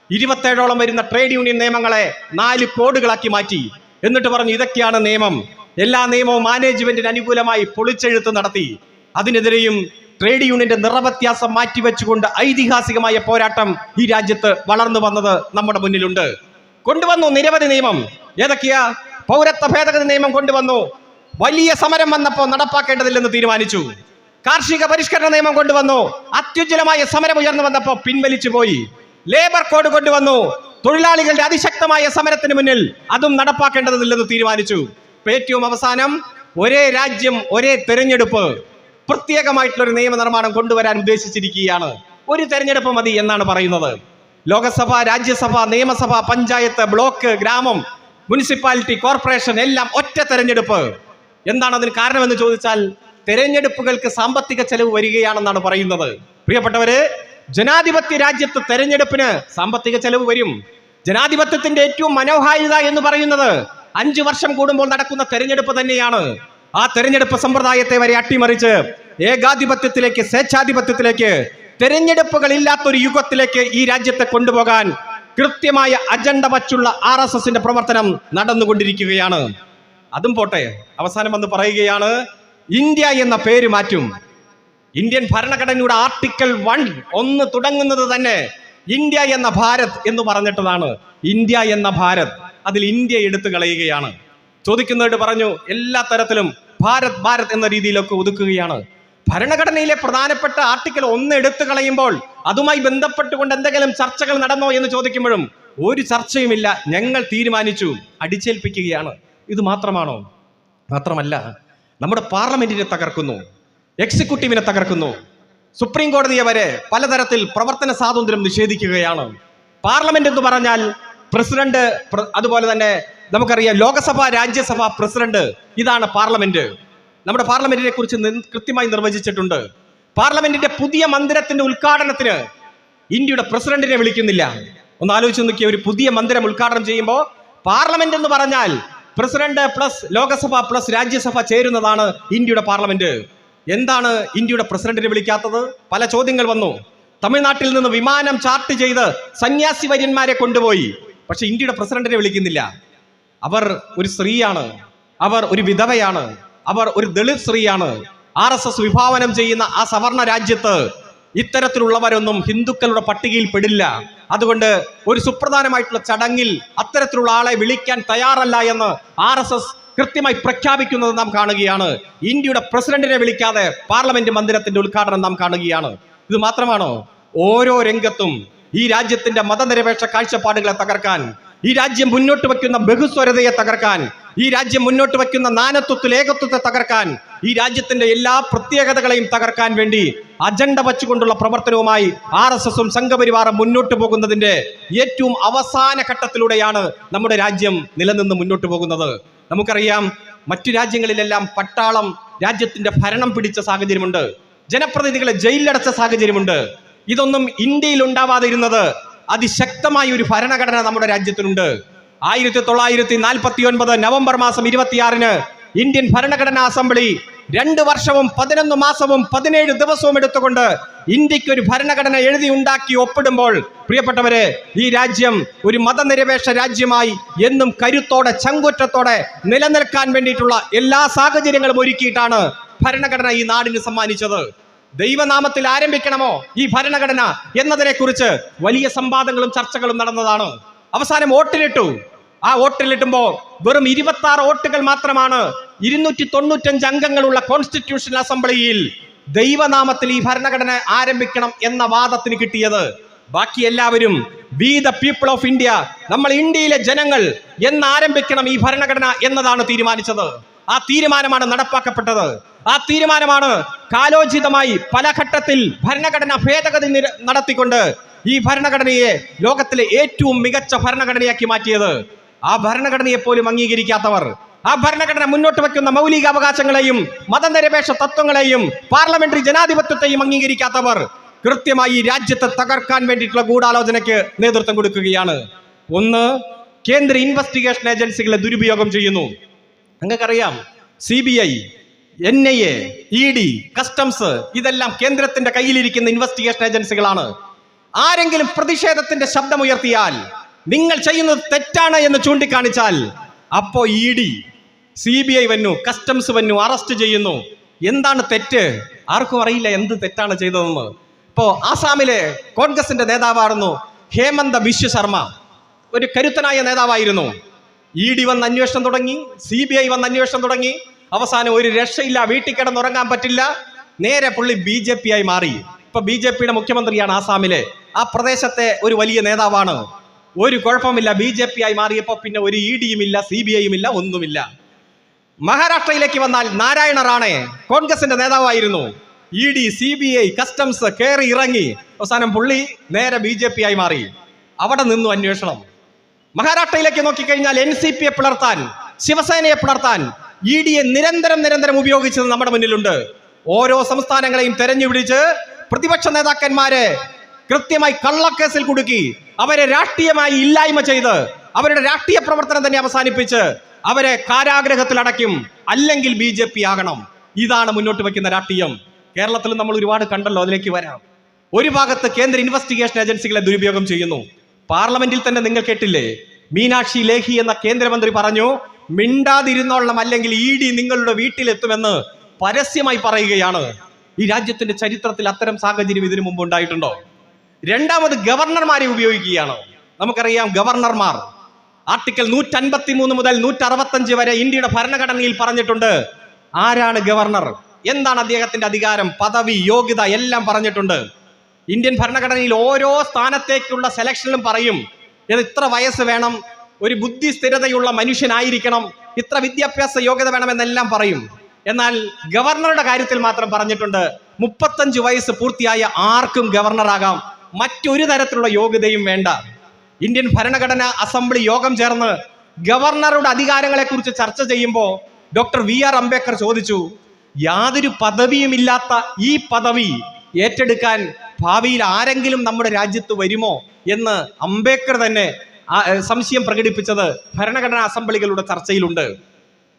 A: 27ഓളം വരുന്ന ട്രേഡ് യൂണിയൻ നിയമങ്ങളെ 4 കോഡുകളാക്കി മാറ്റി. എന്നിട്ട് പറഞ്ഞു ഇതൊക്കെയാണ് നിയമം. എല്ലാ നിയമവും മാനേജ്മെന്റിന് അനുകൂലമായി പൊളിച്ചെഴുത്ത് നടത്തി. അതിനെതിരെയും ട്രേഡ് യൂണിയന്റെ നിറവ്യത്യാസം മാറ്റിവെച്ചുകൊണ്ട് ഐതിഹാസികമായ പോരാട്ടം ഈ രാജ്യത്ത് വളർന്നു വന്നത് നമ്മുടെ മുന്നിലുണ്ട്. കൊണ്ടുവന്നു നിരവധി നിയമം. ഏതൊക്കെയാ? പൗരത്വ ഭേദഗതി നിയമം കൊണ്ടുവന്നു. വലിയ സമരം വന്നപ്പോൾ നടപ്പാക്കേണ്ടതില്ലെന്ന് തീരുമാനിച്ചു. കാർഷിക പരിഷ്കരണ നിയമം കൊണ്ടുവന്നു. അത്യുജ്വലമായ സമരം ഉയർന്നു വന്നപ്പോൾ പിൻവലിച്ചു പോയി. ലേബർ കോഡ് കൊണ്ടുവന്നു. തൊഴിലാളികളുടെ അതിശക്തമായ സമരത്തിന് മുന്നിൽ അതും നടപ്പാക്കേണ്ടതില്ലെന്ന് തീരുമാനിച്ചു. ഏറ്റവും അവസാനം ഒരേ രാജ്യം ഒരേ തെരഞ്ഞെടുപ്പ്, പ്രത്യേകമായിട്ടുള്ള ഒരു നിയമനിർമ്മാണം കൊണ്ടുവരാൻ ഉദ്ദേശിച്ചിരിക്കുകയാണ്. ഒരു തെരഞ്ഞെടുപ്പ് മതി എന്നാണ് പറയുന്നത്. ലോകസഭ, രാജ്യസഭ, നിയമസഭ, പഞ്ചായത്ത്, ബ്ലോക്ക്, ഗ്രാമം, മുനിസിപ്പാലിറ്റി, കോർപ്പറേഷൻ എല്ലാം ഒറ്റ തെരഞ്ഞെടുപ്പ്. എന്താണ് അതിന് കാരണമെന്ന് ചോദിച്ചാൽ തെരഞ്ഞെടുപ്പുകൾക്ക് സാമ്പത്തിക ചെലവ് വരികയാണെന്നാണ് പറയുന്നത്. പ്രിയപ്പെട്ടവരെ, ജനാധിപത്യ രാജ്യത്ത് തെരഞ്ഞെടുപ്പിന് സാമ്പത്തിക ചെലവ് വരും. ജനാധിപത്യത്തിന്റെ ഏറ്റവും മനോഹാരിത എന്ന് പറയുന്നത് 5 വർഷം കൂടുമ്പോൾ നടക്കുന്ന തെരഞ്ഞെടുപ്പ് തന്നെയാണ്. ആ തെരഞ്ഞെടുപ്പ് സമ്പ്രദായത്തെ വരെ അട്ടിമറിച്ച് ഏകാധിപത്യത്തിലേക്ക്, സ്വേച്ഛാധിപത്യത്തിലേക്ക്, തെരഞ്ഞെടുപ്പുകൾ ഇല്ലാത്തൊരു യുഗത്തിലേക്ക് ഈ രാജ്യത്തെ കൊണ്ടുപോകാൻ കൃത്യമായ അജണ്ട വച്ചുള്ള RSSന്റെ പ്രവർത്തനം നടന്നുകൊണ്ടിരിക്കുകയാണ്. അതും പോട്ടെ, അവസാനം വന്ന് പറയുകയാണ് ഇന്ത്യ എന്ന പേര് മാറ്റും. ഇന്ത്യൻ ഭരണഘടനയുടെ ആർട്ടിക്കിൾ 1 തുടങ്ങുന്നത് തന്നെ ഇന്ത്യ എന്ന ഭാരത് എന്ന് പറഞ്ഞിട്ടതാണ്. ഇന്ത്യ എന്ന ഭാരത്, അതിൽ ഇന്ത്യ എടുത്തു കളയുകയാണ്. ചോദിക്കുന്നതായിട്ട് പറഞ്ഞു എല്ലാ തരത്തിലും ഭാരത് ഭാരത് എന്ന രീതിയിലൊക്കെ ഒതുക്കുകയാണ്. ഭരണഘടനയിലെ പ്രധാനപ്പെട്ട ആർട്ടിക്കിൾ 1 എടുത്തു കളയുമ്പോൾ അതുമായി ബന്ധപ്പെട്ടുകൊണ്ട് എന്തെങ്കിലും ചർച്ചകൾ നടന്നോ എന്ന് ചോദിക്കുമ്പോഴും ഒരു ചർച്ചയുമില്ല, ഞങ്ങൾ തീരുമാനിച്ചു, അടിച്ചേൽപ്പിക്കുകയാണ്. ഇത് മാത്രമാണോ? മാത്രമല്ല, നമ്മുടെ പാർലമെന്റിനെ തകർക്കുന്നു, എക്സിക്യൂട്ടീവിനെ തകർക്കുന്നു, സുപ്രീം കോടതിയെ വരെ പലതരത്തിൽ പ്രവർത്തന സ്വാതന്ത്ര്യം നിഷേധിക്കുകയാണ്. പാർലമെന്റ് എന്ന് പറഞ്ഞാൽ പ്രസിഡന്റ്, അതുപോലെ തന്നെ നമുക്കറിയാം ലോകസഭ, രാജ്യസഭ, പ്രസിഡന്റ്, ഇതാണ് പാർലമെന്റ്. നമ്മുടെ പാർലമെന്റിനെ കുറിച്ച് കൃത്യമായി നിർവചിച്ചിട്ടുണ്ട്. പാർലമെന്റിന്റെ പുതിയ മന്ദിരത്തിന്റെ ഉദ്ഘാടനത്തിന് ഇന്ത്യയുടെ പ്രസിഡന്റിനെ വിളിക്കുന്നില്ല. ഒന്ന് ആലോചിച്ച് നോക്കിയ, ഒരു പുതിയ മന്ദിരം ഉദ്ഘാടനം ചെയ്യുമ്പോൾ പാർലമെന്റ് എന്ന് പറഞ്ഞാൽ president plus Lok Sabha plus Rajya Sabha ചേരുന്നതാണ് ഇന്ത്യയുടെ പാർലമെന്റ്. എന്താണ് ഇന്ത്യയുടെ പ്രസിഡന്റിനെ വിളിക്കാത്തത്? പല ചോദ്യങ്ങൾ വന്നു. തമിഴ്നാട്ടിൽ നിന്ന് വിമാനം ചാർട്ട് ചെയ്ത് സന്യാസി വര്യന്മാരെ കൊണ്ടുപോയി. പക്ഷെ ഇന്ത്യയുടെ പ്രസിഡന്റിനെ വിളിക്കുന്നില്ല. അവർ ഒരു സ്ത്രീയാണ്, അവർ ഒരു വിധവയാണ്, അവർ ഒരു ദളിത് സ്ത്രീയാണ്. RSS വിഭാവനം ചെയ്യുന്ന ആ സവർണ രാജ്യത്ത് ഇത്തരത്തിലുള്ളവരൊന്നും ഹിന്ദുക്കളുടെ പട്ടികയിൽ പെടില്ല. അതുകൊണ്ട് ഒരു സുപ്രധാനമായിട്ടുള്ള ചടങ്ങിൽ അത്തരത്തിലുള്ള ആളെ വിളിക്കാൻ തയ്യാറല്ല എന്ന് RSS കൃത്യമായി പ്രഖ്യാപിക്കുന്നത് നാം കാണുകയാണ്. ഇന്ത്യയുടെ പ്രസിഡന്റിനെ വിളിക്കാതെ പാർലമെന്റ് മന്ദിരത്തിന്റെ ഉദ്ഘാടനം നാം കാണുകയാണ്. ഇത് മാത്രമാണോ? ഓരോ രംഗത്തും ഈ രാജ്യത്തിന്റെ മതനിരപേക്ഷ കാഴ്ചപ്പാടുകളെ തകർക്കാൻ, ഈ രാജ്യം മുന്നോട്ട് വയ്ക്കുന്ന ബഹുസ്വരതയെ തകർക്കാൻ, ഈ രാജ്യം മുന്നോട്ട് വയ്ക്കുന്ന നാനത്വത്തിൽ ഏകത്വത്തെ തകർക്കാൻ, ഈ രാജ്യത്തിന്റെ എല്ലാ പ്രത്യേകതകളെയും തകർക്കാൻ വേണ്ടി അജണ്ട വച്ചുകൊണ്ടുള്ള പ്രവർത്തനവുമായി RSSും സംഘപരിവാറും മുന്നോട്ട് പോകുന്നതിന്റെ ഏറ്റവും അവസാന ഘട്ടത്തിലൂടെയാണ് നമ്മുടെ രാജ്യം നിലനിന്ന് മുന്നോട്ട് പോകുന്നത്. നമുക്കറിയാം, മറ്റു രാജ്യങ്ങളിലെല്ലാം പട്ടാളം രാജ്യത്തിന്റെ ഭരണം പിടിച്ച സാഹചര്യമുണ്ട്, ജനപ്രതിനിധികളെ ജയിലിലടച്ച സാഹചര്യമുണ്ട്. ഇതൊന്നും ഇന്ത്യയിൽ ഉണ്ടാവാതെ ഇരുന്നത് അതിശക്തമായ ഒരു ഭരണഘടന നമ്മുടെ രാജ്യത്തിനുണ്ട്. 1949 നവംബർ മാസം 26-ന് ഇന്ത്യൻ ഭരണഘടനാ അസംബ്ലി 2 വർഷവും 11 മാസവും 17 ദിവസവും എടുത്തുകൊണ്ട് ഇന്ത്യക്ക് ഒരു ഭരണഘടന എഴുതി ഉണ്ടാക്കി ഒപ്പിടുമ്പോൾ, പ്രിയപ്പെട്ടവരെ, ഈ രാജ്യം ഒരു മതനിരപേക്ഷ രാജ്യമായി എന്നും കരുത്തോടെ, ചങ്കൂറ്റത്തോടെ നിലനിൽക്കാൻ വേണ്ടിയിട്ടുള്ള എല്ലാ സാഹചര്യങ്ങളും ഒരുക്കിയിട്ടാണ് ഭരണഘടന ഈ നാടിന് സമ്മാനിച്ചത്. ദൈവനാമത്തിൽ ആരംഭിക്കണമോ ഈ ഭരണഘടന എന്നതിനെ കുറിച്ച് വലിയ സംവാദങ്ങളും ചർച്ചകളും നടന്നതാണ്. അവസാനം വോട്ടിലിട്ടു. ആ വോട്ടിലിട്ടുമ്പോൾ വെറും 26 വോട്ടുകൾ മാത്രമാണ് 295 അംഗങ്ങളുള്ള കോൺസ്റ്റിറ്റ്യൂഷണൽ അസംബ്ലിയിൽ ദൈവനാമത്തിൽ ഈ ഭരണഘടന ആരംഭിക്കണം എന്ന വാദത്തിന് കിട്ടിയത്. ബാക്കി എല്ലാവരും we the people of India, നമ്മൾ ഇന്ത്യയിലെ ജനങ്ങൾ എന്ന് ആരംഭിക്കണം ഈ ഭരണഘടന എന്നതാണ് തീരുമാനിച്ചത്. ആ തീരുമാനമാണ് നടപ്പാക്കപ്പെട്ടത്. ആ തീരുമാനമാണ് കാലോചിതമായി പല ഘട്ടത്തിൽ ഭരണഘടന ഭേദഗതി നടത്തിക്കൊണ്ട് ഈ ഭരണഘടനയെ ലോകത്തിലെ ഏറ്റവും മികച്ച ഭരണഘടനയാക്കി മാറ്റിയത്. ആ ഭരണഘടനയെ പോലും അംഗീകരിക്കാത്തവർ, ആ ഭരണഘടന മുന്നോട്ട് വെക്കുന്ന മൗലിക അവകാശങ്ങളെയും മതനിരപേക്ഷ തത്വങ്ങളെയും പാർലമെന്ററി ജനാധിപത്യത്തെയും അംഗീകരിക്കാത്തവർ കൃത്യമായി രാജ്യത്തെ തകർക്കാൻ വേണ്ടിയിട്ടുള്ള ഗൂഢാലോചനയ്ക്ക് നേതൃത്വം കൊടുക്കുകയാണ്. ഒന്ന്, കേന്ദ്ര ഇൻവെസ്റ്റിഗേഷൻ ഏജൻസികളെ ദുരുപയോഗം ചെയ്യുന്നു. നിങ്ങൾക്കറിയാം, CBI, NIA, ED, കസ്റ്റംസ് ഇതെല്ലാം കേന്ദ്രത്തിന്റെ കയ്യിലിരിക്കുന്ന ഇൻവെസ്റ്റിഗേഷൻ ഏജൻസികളാണ്. ആരെങ്കിലും പ്രതിഷേധത്തിന്റെ ശബ്ദമുയർത്തിയാൽ, നിങ്ങൾ ചെയ്യുന്നത് തെറ്റാണ് എന്ന് ചൂണ്ടിക്കാണിച്ചാൽ, അപ്പോ ED, CBI വന്നു, കസ്റ്റംസ് വന്നു, അറസ്റ്റ് ചെയ്യുന്നു. എന്താണ് തെറ്റ്? ആർക്കും അറിയില്ല എന്ത് തെറ്റാണ് ചെയ്തതെന്ന്. ഇപ്പോ ആസാമിലെ കോൺഗ്രസിന്റെ നേതാവായിരുന്നു ഹേമന്ത ബിശ്വ ശർമ്മ. ഒരു കരുത്തനായ നേതാവായിരുന്നു. ED വന്ന് അന്വേഷണം തുടങ്ങി, CBI വന്ന് അന്വേഷണം തുടങ്ങി. അവസാനം ഒരു രക്ഷയില്ല, വീട്ടിൽ കിടന്നുറങ്ങാൻ പറ്റില്ല, നേരെ പുള്ളി BJP ആയി മാറി. ഇപ്പൊ BJPയുടെ മുഖ്യമന്ത്രിയാണ് ആസാമിലെ. ആ പ്രദേശത്തെ ഒരു വലിയ നേതാവാണ്. ഒരു കുഴപ്പമില്ല, BJP ആയി മാറിയപ്പോ പിന്നെ ഒരു EDയും ഇല്ല, CBIയും ഇല്ല, ഒന്നുമില്ല. മഹാരാഷ്ട്രയിലേക്ക് വന്നാൽ നാരായണ റാണെ കോൺഗ്രസിന്റെ നേതാവായിരുന്നു. ED, CBI, കസ്റ്റംസ് കയറി ഇറങ്ങി. അവസാനം പുള്ളി നേരെ BJP ആയി മാറി. അവിടെ നിന്നു അന്വേഷണം. മഹാരാഷ്ട്രയിലേക്ക് നോക്കിക്കഴിഞ്ഞാൽ NCPയെ പിളർത്താൻ, ശിവസേനയെ പിളർത്താൻ EDയെ നിരന്തരം ഉപയോഗിച്ചത് നമ്മുടെ മുന്നിലുണ്ട്. ഓരോ സംസ്ഥാനങ്ങളെയും തെരഞ്ഞുപിടിച്ച് പ്രതിപക്ഷ നേതാക്കന്മാരെ കൃത്യമായി കള്ളക്കേസിൽ കുടുക്കി, അവരെ രാഷ്ട്രീയമായി ഇല്ലായ്മ ചെയ്ത്, അവരുടെ രാഷ്ട്രീയ പ്രവർത്തനം തന്നെ അവസാനിപ്പിച്ച് അവരെ കാരാഗ്രഹത്തിൽ അടയ്ക്കും, അല്ലെങ്കിൽ BJP ആകണം. ഇതാണ് മുന്നോട്ട് വയ്ക്കുന്ന രാഷ്ട്രീയം. കേരളത്തിൽ നമ്മൾ ഒരുപാട് കണ്ടല്ലോ, അതിലേക്ക് വരാം. ഒരു ഭാഗത്ത് കേന്ദ്ര ഇൻവെസ്റ്റിഗേഷൻ ഏജൻസികളെ ദുരുപയോഗം ചെയ്യുന്നു. പാർലമെന്റിൽ തന്നെ നിങ്ങൾ കേട്ടില്ലേ, മീനാക്ഷി ലേഖി എന്ന കേന്ദ്രമന്ത്രി പറഞ്ഞു, മിണ്ടാതിരുന്നോളണം, അല്ലെങ്കിൽ ED നിങ്ങളുടെ വീട്ടിലെത്തുമെന്ന് പരസ്യമായി പറയുകയാണ്. ഈ രാജ്യത്തിന്റെ ചരിത്രത്തിൽ അത്തരം സാഹചര്യം ഇതിനു മുമ്പ് ഉണ്ടായിട്ടുണ്ടോ? രണ്ടാമത് ഗവർണർമാരെ ഉപയോഗിക്കുകയാണ്. നമുക്കറിയാം, ഗവർണർമാർ ആർട്ടിക്കിൾ 153 മുതൽ 165 വരെ ഇന്ത്യയുടെ ഭരണഘടനയിൽ പറഞ്ഞിട്ടുണ്ട്. ആരാണ് ഗവർണർ, എന്താണ് അദ്ദേഹത്തിന്റെ അധികാരം, പദവി, യോഗ്യത എല്ലാം പറഞ്ഞിട്ടുണ്ട്. ഇന്ത്യൻ ഭരണഘടനയിൽ ഓരോ സ്ഥാനത്തേക്കുള്ള സെലക്ഷനിലും പറയും, ഇത്ര വയസ്സ് വേണം, ഒരു ബുദ്ധി സ്ഥിരതയുള്ള മനുഷ്യനായിരിക്കണം, ഇത്ര വിദ്യാഭ്യാസ യോഗ്യത വേണമെന്നെല്ലാം പറയും. എന്നാൽ ഗവർണറുടെ കാര്യത്തിൽ മാത്രം പറഞ്ഞിട്ടുണ്ട് 35 വയസ്സ് പൂർത്തിയായ ആർക്കും ഗവർണറാകാം, മറ്റൊരു തരത്തിലുള്ള യോഗ്യതയും വേണ്ട. ഇന്ത്യൻ ഭരണഘടനാ അസംബ്ലി യോഗം ചേർന്ന് ഗവർണറുടെ അധികാരങ്ങളെ കുറിച്ച് ചർച്ച ചെയ്യുമ്പോൾ ഡോക്ടർ VR അംബേദ്കർ ചോദിച്ചു, യാതൊരു പദവിയുമില്ലാത്ത ഈ പദവി ഏറ്റെടുക്കാൻ ഭാവിയിൽ ആരെങ്കിലും നമ്മുടെ രാജ്യത്ത് വരുമോ എന്ന് അംബേദ്കർ തന്നെ സംശയം പ്രകടിപ്പിച്ചത് ഭരണഘടനാ അസംബ്ലികളുടെ ചർച്ചയിലുണ്ട്.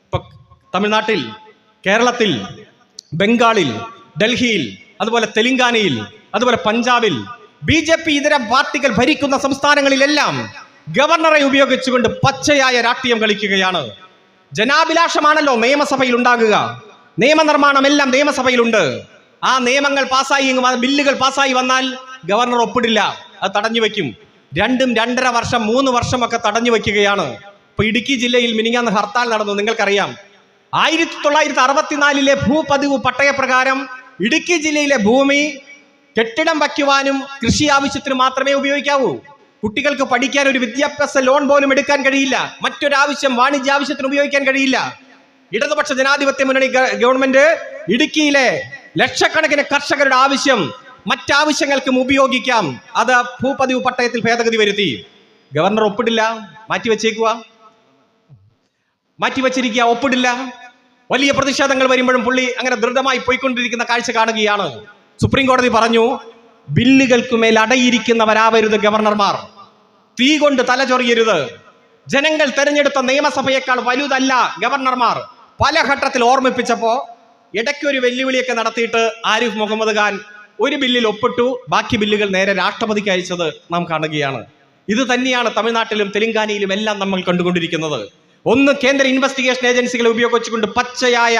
A: ഇപ്പൊ തമിഴ്നാട്ടിൽ, കേരളത്തിൽ, ബംഗാളിൽ, ഡൽഹിയിൽ, അതുപോലെ തെലങ്കാനയിൽ, അതുപോലെ പഞ്ചാബിൽ BJP ഇതര പാർട്ടികൾ ഭരിക്കുന്ന സംസ്ഥാനങ്ങളിലെല്ലാം ഗവർണറെ ഉപയോഗിച്ചുകൊണ്ട് പച്ചയായ രാഷ്ട്രീയം കളിക്കുകയാണ്. ജനാഭിലാഷമാണല്ലോ നിയമസഭയിൽ ഉണ്ടാകുക. നിയമനിർമ്മാണം എല്ലാം നിയമസഭയിലുണ്ട്. ആ നിയമങ്ങൾ പാസ്സായി, ബില്ലുകൾ പാസ്സായി വന്നാൽ ഗവർണർ ഒപ്പിടില്ല, അത് തടഞ്ഞു വെക്കും. 2, 2.5 വർഷം, 3 വർഷമൊക്കെ തടഞ്ഞു വെക്കുകയാണ്. ഇപ്പൊ ഇടുക്കി ജില്ലയിൽ മിനിങ്ങാന്ന് ഹർത്താൽ നടന്നു, നിങ്ങൾക്കറിയാം. 1964 ഭൂപതിവ് പട്ടയപ്രകാരം ഇടുക്കി ജില്ലയിലെ ഭൂമി കെട്ടിടം വയ്ക്കുവാനും കൃഷി ആവശ്യത്തിന് മാത്രമേ ഉപയോഗിക്കാവൂ. കുട്ടികൾക്ക് പഠിക്കാൻ ഒരു വിദ്യാഭ്യാസ ലോൺ പോലും എടുക്കാൻ കഴിയില്ല, മറ്റൊരാവശ്യം വാണിജ്യ ആവശ്യത്തിന് ഉപയോഗിക്കാൻ കഴിയില്ല. ഇടതുപക്ഷ ജനാധിപത്യ മുന്നണി ഗവൺമെന്റ് ഇടുക്കിയിലെ ലക്ഷക്കണക്കിന് കർഷകരുടെ ആവശ്യം മറ്റാവശ്യങ്ങൾക്കും ഉപയോഗിക്കാം, അത് ഭൂപതിവ് പട്ടയത്തിൽ ഭേദഗതി വരുത്തി. ഗവർണർ ഒപ്പിടില്ല, മാറ്റിവെച്ചിരിക്കുക, ഒപ്പിടില്ല. വലിയ പ്രതിഷേധങ്ങൾ വരുമ്പോഴും പുള്ളി അങ്ങനെ ദൃഢമായി പോയിക്കൊണ്ടിരിക്കുന്ന കാഴ്ച കാണുകയാണ്. സുപ്രീം കോടതി പറഞ്ഞു, ബില്ലുകൾക്കുമേൽ അടയിരിക്കുന്നവരാവരുത് ഗവർണർമാർ, തീ കൊണ്ട് തലചൊറിയരുത്. ജനങ്ങൾ തെരഞ്ഞെടുത്ത നിയമസഭയേക്കാൾ വലുതല്ല ഗവർണർമാർ. പല ഘട്ടത്തിൽ ഓർമ്മിപ്പിച്ചപ്പോ ഇടയ്ക്കൊരു വെല്ലുവിളിയൊക്കെ നടത്തിയിട്ട് ആരിഫ് മുഹമ്മദ് ഖാൻ ഒരു ബില്ലിൽ ഒപ്പിട്ടു, ബാക്കി ബില്ലുകൾ നേരെ രാഷ്ട്രപതിക്ക് അയച്ചത് നാം കാണുകയാണ്. ഇത് തന്നെയാണ് തമിഴ്നാട്ടിലും തെലങ്കാനയിലും എല്ലാം നമ്മൾ കണ്ടുകൊണ്ടിരിക്കുന്നത്. ഒന്ന്, കേന്ദ്ര ഇൻവെസ്റ്റിഗേഷൻ ഏജൻസികളെ ഉപയോഗിച്ചുകൊണ്ട് പച്ചയായ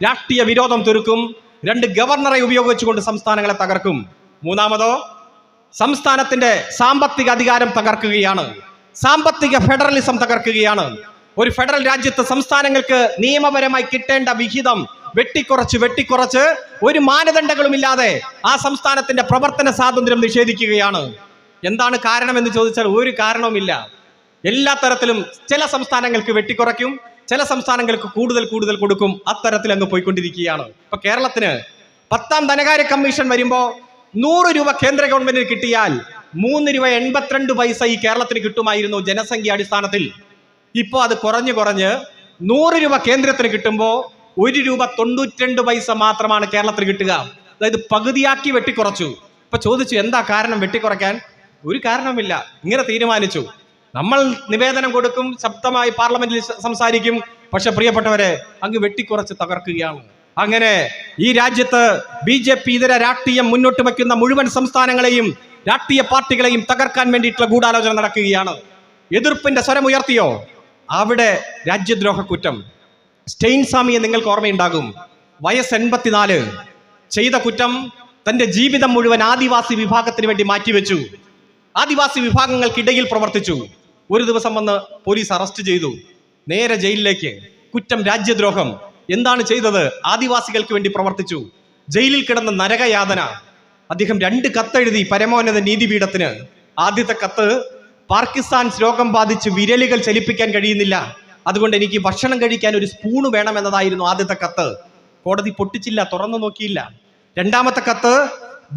A: രാഷ്ട്രീയ വിരോധം തീർക്കും. 2, ഗവർണറെ ഉപയോഗിച്ചുകൊണ്ട് സംസ്ഥാനങ്ങളെ തകർക്കും. മൂന്നാമതോ, സംസ്ഥാനത്തിന്റെ സാമ്പത്തിക അധികാരം തകർക്കുകയാണ്, സാമ്പത്തിക ഫെഡറലിസം തകർക്കുകയാണ്. ഒരു ഫെഡറൽ രാജ്യത്ത് സംസ്ഥാനങ്ങൾക്ക് നിയമപരമായി കിട്ടേണ്ട വിഹിതം വെട്ടിക്കുറച്ച് ഒരു മാനദണ്ഡങ്ങളുമില്ലാതെ ആ സംസ്ഥാനത്തിന്റെ പ്രവർത്തന സ്വാതന്ത്ര്യം നിഷേധിക്കുകയാണ്. എന്താണ് കാരണമെന്ന് ചോദിച്ചാൽ ഒരു കാരണവുമില്ല. എല്ലാ തരത്തിലും ചില സംസ്ഥാനങ്ങൾക്ക് വെട്ടിക്കുറയ്ക്കും, ചില സംസ്ഥാനങ്ങൾക്ക് കൂടുതൽ കൊടുക്കും. അത്തരത്തിൽ അങ്ങ് പോയിക്കൊണ്ടിരിക്കുകയാണ്. ഇപ്പൊ കേരളത്തിന് 10ാം ധനകാര്യ കമ്മീഷൻ വരുമ്പോ 100 രൂപ കേന്ദ്ര ഗവൺമെന്റിന് കിട്ടിയാൽ 3 രൂപ 82 പൈസ ഈ കേരളത്തിന് കിട്ടുമായിരുന്നു ജനസംഖ്യ അടിസ്ഥാനത്തിൽ. ഇപ്പോ അത് കുറഞ്ഞ് 100 രൂപ കേന്ദ്രത്തിന് കിട്ടുമ്പോ 1 രൂപ 92 പൈസ മാത്രമാണ് കേരളത്തിന് കിട്ടുക. അതായത് പകുതിയാക്കി വെട്ടിക്കുറച്ചു. ഇപ്പൊ ചോദിച്ചു എന്താ കാരണം വെട്ടിക്കുറയ്ക്കാൻ? ഒരു കാരണമില്ല, ഇങ്ങനെ തീരുമാനിച്ചു. നമ്മൾ നിവേദനം കൊടുക്കും, ശബ്ദമായി പാർലമെന്റിൽ സംസാരിക്കും, പക്ഷെ പ്രിയപ്പെട്ടവരെ അങ്ങ് വെട്ടിക്കുറച്ച് തകർക്കുകയാണ്. അങ്ങനെ ഈ രാജ്യത്ത് BJP ഇതര രാഷ്ട്രീയം മുന്നോട്ട് വയ്ക്കുന്ന മുഴുവൻ സംസ്ഥാനങ്ങളെയും രാഷ്ട്രീയ പാർട്ടികളെയും തകർക്കാൻ വേണ്ടിയിട്ടുള്ള ഗൂഢാലോചന നടക്കുകയാണ്. എതിർപ്പിന്റെ സ്വരമുയർത്തിയോ അവിടെ രാജ്യദ്രോഹ കുറ്റം. സ്റ്റെയിൻസ്വാമിയെ നിങ്ങൾക്ക് ഓർമ്മയുണ്ടാകും. വയസ്സ് 84, ചെയ്ത കുറ്റം തന്റെ ജീവിതം മുഴുവൻ ആദിവാസി വിഭാഗത്തിന് വേണ്ടി മാറ്റിവെച്ചു. ആദിവാസി വിഭാഗങ്ങൾക്കിടയിൽ പ്രവർത്തിച്ചു. ഒരു ദിവസം വന്ന് പോലീസ് അറസ്റ്റ് ചെയ്തു, നേരെ ജയിലിലേക്ക്. കുറ്റം രാജ്യദ്രോഹം. എന്താണ് ചെയ്തത്? ആദിവാസികൾക്ക് വേണ്ടി പ്രവർത്തിച്ചു. ജയിലിൽ കിടന്ന നരകയാതന. അദ്ദേഹം 2 കത്തെഴുതി പരമോന്നത നീതിപീഠത്തിന്. ആദ്യത്തെ കത്ത്, പാർക്കിൻസൺസ് രോഗം ബാധിച്ച് വിരലുകൾ ചലിപ്പിക്കാൻ കഴിയുന്നില്ല, അതുകൊണ്ട് എനിക്ക് ഭക്ഷണം കഴിക്കാൻ ഒരു സ്പൂണ് വേണമെന്നതായിരുന്നു ആദ്യത്തെ കത്ത്. കോടതി പൊട്ടിച്ചില്ല, തുറന്നു നോക്കിയില്ല. രണ്ടാമത്തെ കത്ത്,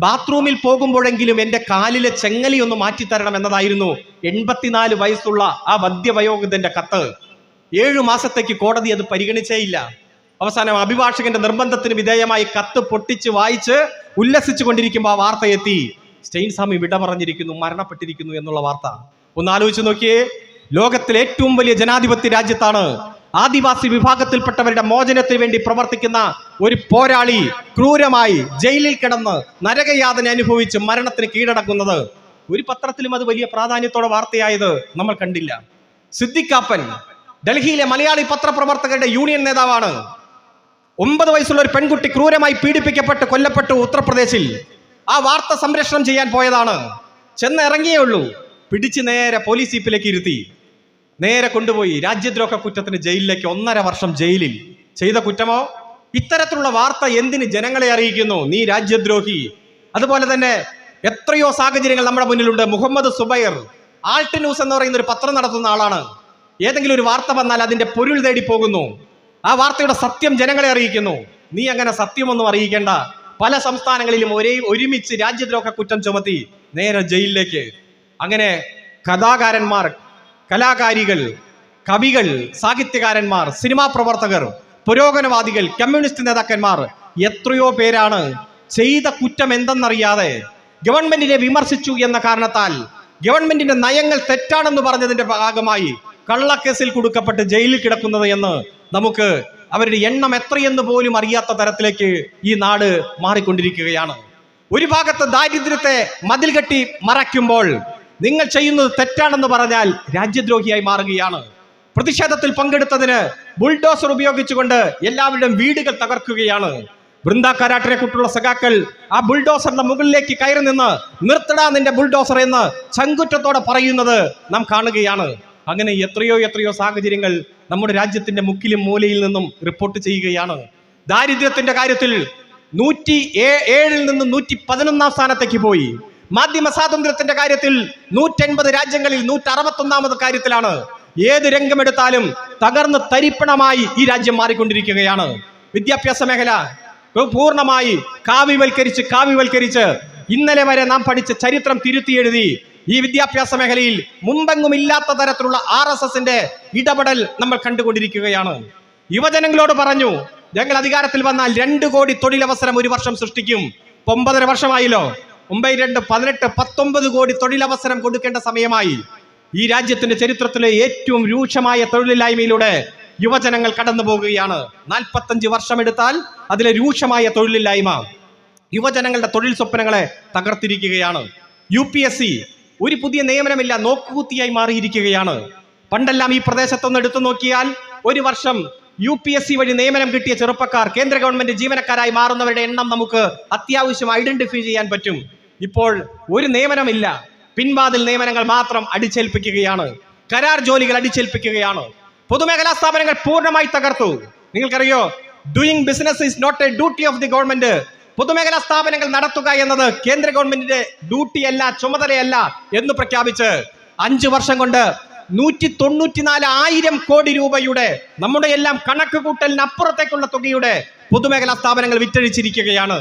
A: ബാത്റൂമിൽ പോകുമ്പോഴെങ്കിലും എൻ്റെ കാലിലെ ചെങ്ങലി ഒന്ന് മാറ്റിത്തരണം എന്നതായിരുന്നു 84 വയസ്സുള്ള ആ വദ്യവയോധികന്റെ കത്ത്. 7 മാസത്തേക്ക് കോടതി അത് പരിഗണിച്ചേയില്ല. അവസാനം അഭിഭാഷകന്റെ നിർബന്ധത്തിന് വിധേയമായി കത്ത് പൊട്ടിച്ച് വായിച്ച് ഉല്ലസിച്ചു കൊണ്ടിരിക്കുമ്പോൾ ആ വാർത്ത എത്തി. സ്റ്റെയിൻസ്വാമി വിട പറഞ്ഞിരിക്കുന്നു, മരണപ്പെട്ടിരിക്കുന്നു എന്നുള്ള വാർത്ത. ഒന്ന് ആലോചിച്ച് നോക്കിയേ. ലോകത്തിലെ ഏറ്റവും വലിയ ജനാധിപത്യ രാജ്യത്താണ് ആദിവാസി വിഭാഗത്തിൽപ്പെട്ടവരുടെ മോചനത്തിന് വേണ്ടി പ്രവർത്തിക്കുന്ന ഒരു പോരാളി ക്രൂരമായി ജയിലിൽ കിടന്ന് നരകയാതന അനുഭവിച്ച് മരണത്തിന് കീഴടക്കുന്നത്. ഒരു പത്രത്തിലും അത് വലിയ പ്രാധാന്യത്തോടെ വാർത്തയായത് നമ്മൾ കണ്ടില്ല. സിദ്ദിഖാപ്പൻ ഡൽഹിയിലെ മലയാളി പത്രപ്രവർത്തകരുടെ യൂണിയൻ നേതാവാണ്. 9 വയസ്സുള്ള ഒരു പെൺകുട്ടി ക്രൂരമായി പീഡിപ്പിക്കപ്പെട്ട് കൊല്ലപ്പെട്ടു ഉത്തർപ്രദേശിൽ. ആ വാർത്ത സംരക്ഷണം ചെയ്യാൻ പോയതാണ്. ചെന്നിറങ്ങിയേ ഉള്ളൂ, പിടിച്ച് നേരെ പോലീസ് ജീപ്പിലേക്ക് ഇരുത്തി, നേരെ കൊണ്ടുപോയി രാജ്യദ്രോഹ കുറ്റത്തിന് ജയിലിലേക്ക്. 1.5 വർഷം ജയിലിൽ. ചെയ്ത കുറ്റമോ? ഇത്തരത്തിലുള്ള വാർത്ത എന്തിന് ജനങ്ങളെ അറിയിക്കുന്നു? നീ രാജ്യദ്രോഹി. അതുപോലെ തന്നെ എത്രയോ സാഹചര്യങ്ങൾ നമ്മുടെ മുന്നിലുണ്ട്. മുഹമ്മദ് സുബൈർ ആൾട്ട് ന്യൂസ് എന്ന് പറയുന്ന ഒരു പത്രം നടത്തുന്ന ആളാണ്. ഏതെങ്കിലും ഒരു വാർത്ത വന്നാൽ അതിന്റെ പൊരുൾ തേടി പോകുന്നു. ആ വാർത്തയുടെ സത്യം ജനങ്ങളെ അറിയിക്കുന്നു. നീ അങ്ങനെ സത്യമൊന്നും അറിയിക്കേണ്ട. പല സംസ്ഥാനങ്ങളിലും ഒരുമിച്ച് രാജ്യദ്രോഹ കുറ്റം ചുമത്തി നേരെ ജയിലിലേക്ക്. അങ്ങനെ കഥാകാരന്മാർ, കലാകാരികൾ, കവികൾ, സാഹിത്യകാരന്മാർ, സിനിമാ പ്രവർത്തകർ, പുരോഗമനവാദികൾ, കമ്മ്യൂണിസ്റ്റ് നേതാക്കന്മാർ, എത്രയോ പേരാണ് ചെയ്ത കുറ്റം എന്തെന്നറിയാതെ ഗവൺമെന്റിനെ വിമർശിച്ചു എന്ന കാരണത്താൽ, ഗവൺമെന്റിന്റെ നയങ്ങൾ തെറ്റാണെന്ന് പറഞ്ഞതിന്റെ ഭാഗമായി കള്ളക്കേസിൽ കൊടുക്കപ്പെട്ട് ജയിലിൽ കിടക്കുന്നത് എന്ന് നമുക്ക് അവരുടെ എണ്ണം എത്രയെന്ന് പോലും അറിയാത്ത തരത്തിലേക്ക് ഈ നാട് മാറിക്കൊണ്ടിരിക്കുകയാണ്. ഒരു ഭാഗത്ത് ദാരിദ്ര്യത്തെ മതിൽ കെട്ടി മറയ്ക്കുമ്പോൾ നിങ്ങൾ ചെയ്യുന്നത് തെറ്റാണെന്ന് പറഞ്ഞാൽ രാജ്യദ്രോഹിയായി മാറുകയാണ്. പ്രതിഷേധത്തിൽ പങ്കെടുത്തതിന് ബുൾഡോസർ ഉപയോഗിച്ചുകൊണ്ട് എല്ലാവരുടെയും വീടുകൾ തകർക്കുകയാണ്. വൃന്ദ കാരാട്ടിനെ കുറിച്ചുള്ള സഖാക്കൾ ആ ബുൾഡോസറിന്റെ മുകളിലേക്ക് കയറി നിന്ന് നിർത്തടാ നിന്റെ ബുൾഡോസർ എന്ന് ചങ്കുറ്റത്തോടെ പറയുന്നത് നാം കാണുകയാണ്. അങ്ങനെ എത്രയോ സാഹചര്യങ്ങൾ നമ്മുടെ രാജ്യത്തിന്റെ മുക്കിലും മൂലയിൽ നിന്നും റിപ്പോർട്ട് ചെയ്യുകയാണ്. ദാരിദ്ര്യത്തിന്റെ കാര്യത്തിൽ 107 നിന്ന് 111 സ്ഥാനത്തേക്ക് പോയി. മാധ്യമ സ്വാതന്ത്ര്യത്തിന്റെ കാര്യത്തിൽ 180 രാജ്യങ്ങളിൽ 161 കാര്യത്തിലാണ്. ഏത് രംഗമെടുത്താലും തകർന്ന് തരിപ്പണമായി ഈ രാജ്യം മാറിക്കൊണ്ടിരിക്കുകയാണ്. വിദ്യാഭ്യാസ മേഖല പൂർണ്ണമായി കാവ്യവൽക്കരിച്ച് ഇന്നലെ വരെ നാം പഠിച്ച ചരിത്രം തിരുത്തി എഴുതി. ഈ വിദ്യാഭ്യാസ മേഖലയിൽ മുമ്പെങ്ങും ഇല്ലാത്ത തരത്തിലുള്ള RSSന്റെ ഇടപെടൽ നമ്മൾ കണ്ടുകൊണ്ടിരിക്കുകയാണ്. യുവജനങ്ങളോട് പറഞ്ഞു, ഞങ്ങൾ അധികാരത്തിൽ വന്നാൽ 2 കോടി തൊഴിലവസരം ഒരു വർഷം സൃഷ്ടിക്കും. 9.5 വർഷമായല്ലോ. 9, 2, 18, 19 കോടി തൊഴിലവസരം കൊടുക്കേണ്ട സമയമായി. ഈ രാജ്യത്തിന്റെ ചരിത്രത്തിലെ ഏറ്റവും രൂക്ഷമായ തൊഴിലില്ലായ്മയിലൂടെ യുവജനങ്ങൾ കടന്നു പോകുകയാണ്. 45 വർഷമെടുത്താൽ അതിലെ രൂക്ഷമായ തൊഴിലില്ലായ്മ യുവജനങ്ങളുടെ തൊഴിൽ സ്വപ്നങ്ങളെ തകർത്തിരിക്കുകയാണ്. UPSC ഒരു പുതിയ നിയമനമില്ല, നോക്കുകുത്തിയായി മാറിയിരിക്കുകയാണ്. പണ്ടെല്ലാം ഈ പ്രദേശത്തൊന്ന് എടുത്തു നോക്കിയാൽ ഒരു വർഷം UPSC വഴി നിയമനം കിട്ടിയ ചെറുപ്പക്കാർ കേന്ദ്ര ഗവൺമെന്റ് ജീവനക്കാരായി മാറുന്നവരുടെ എണ്ണം നമുക്ക് അത്യാവശ്യം ഐഡന്റിഫൈ ചെയ്യാൻ പറ്റും. ഇപ്പോൾ ഒരു നിയമനമില്ല, പിൻവാതിൽ നിയമനങ്ങൾ മാത്രം അടിച്ചേൽപ്പിക്കുകയാണ്. കരാർ ജോലികൾ അടിച്ചേൽപ്പിക്കുകയാണ്. പൊതുമേഖലാ സ്ഥാപനങ്ങൾ പൂർണ്ണമായി തകർത്തു. നിങ്ങൾക്കറിയോ, doing business is not a duty of the government. പൊതുമേഖലാ സ്ഥാപനങ്ങൾ നടത്തുക എന്നത് കേന്ദ്ര ഗവൺമെന്റിന്റെ ഡ്യൂട്ടിയല്ല, ചുമതലയല്ല എന്ന് പ്രഖ്യാപിച്ച് 5 വർഷം കൊണ്ട് 194,000 കോടി രൂപയുടെ നമ്മുടെ എല്ലാം കണക്ക് കൂട്ടലിന് അപ്പുറത്തേക്കുള്ള തുകയുടെ പൊതുമേഖലാ സ്ഥാപനങ്ങൾ വിറ്റഴിച്ചിരിക്കുകയാണ്.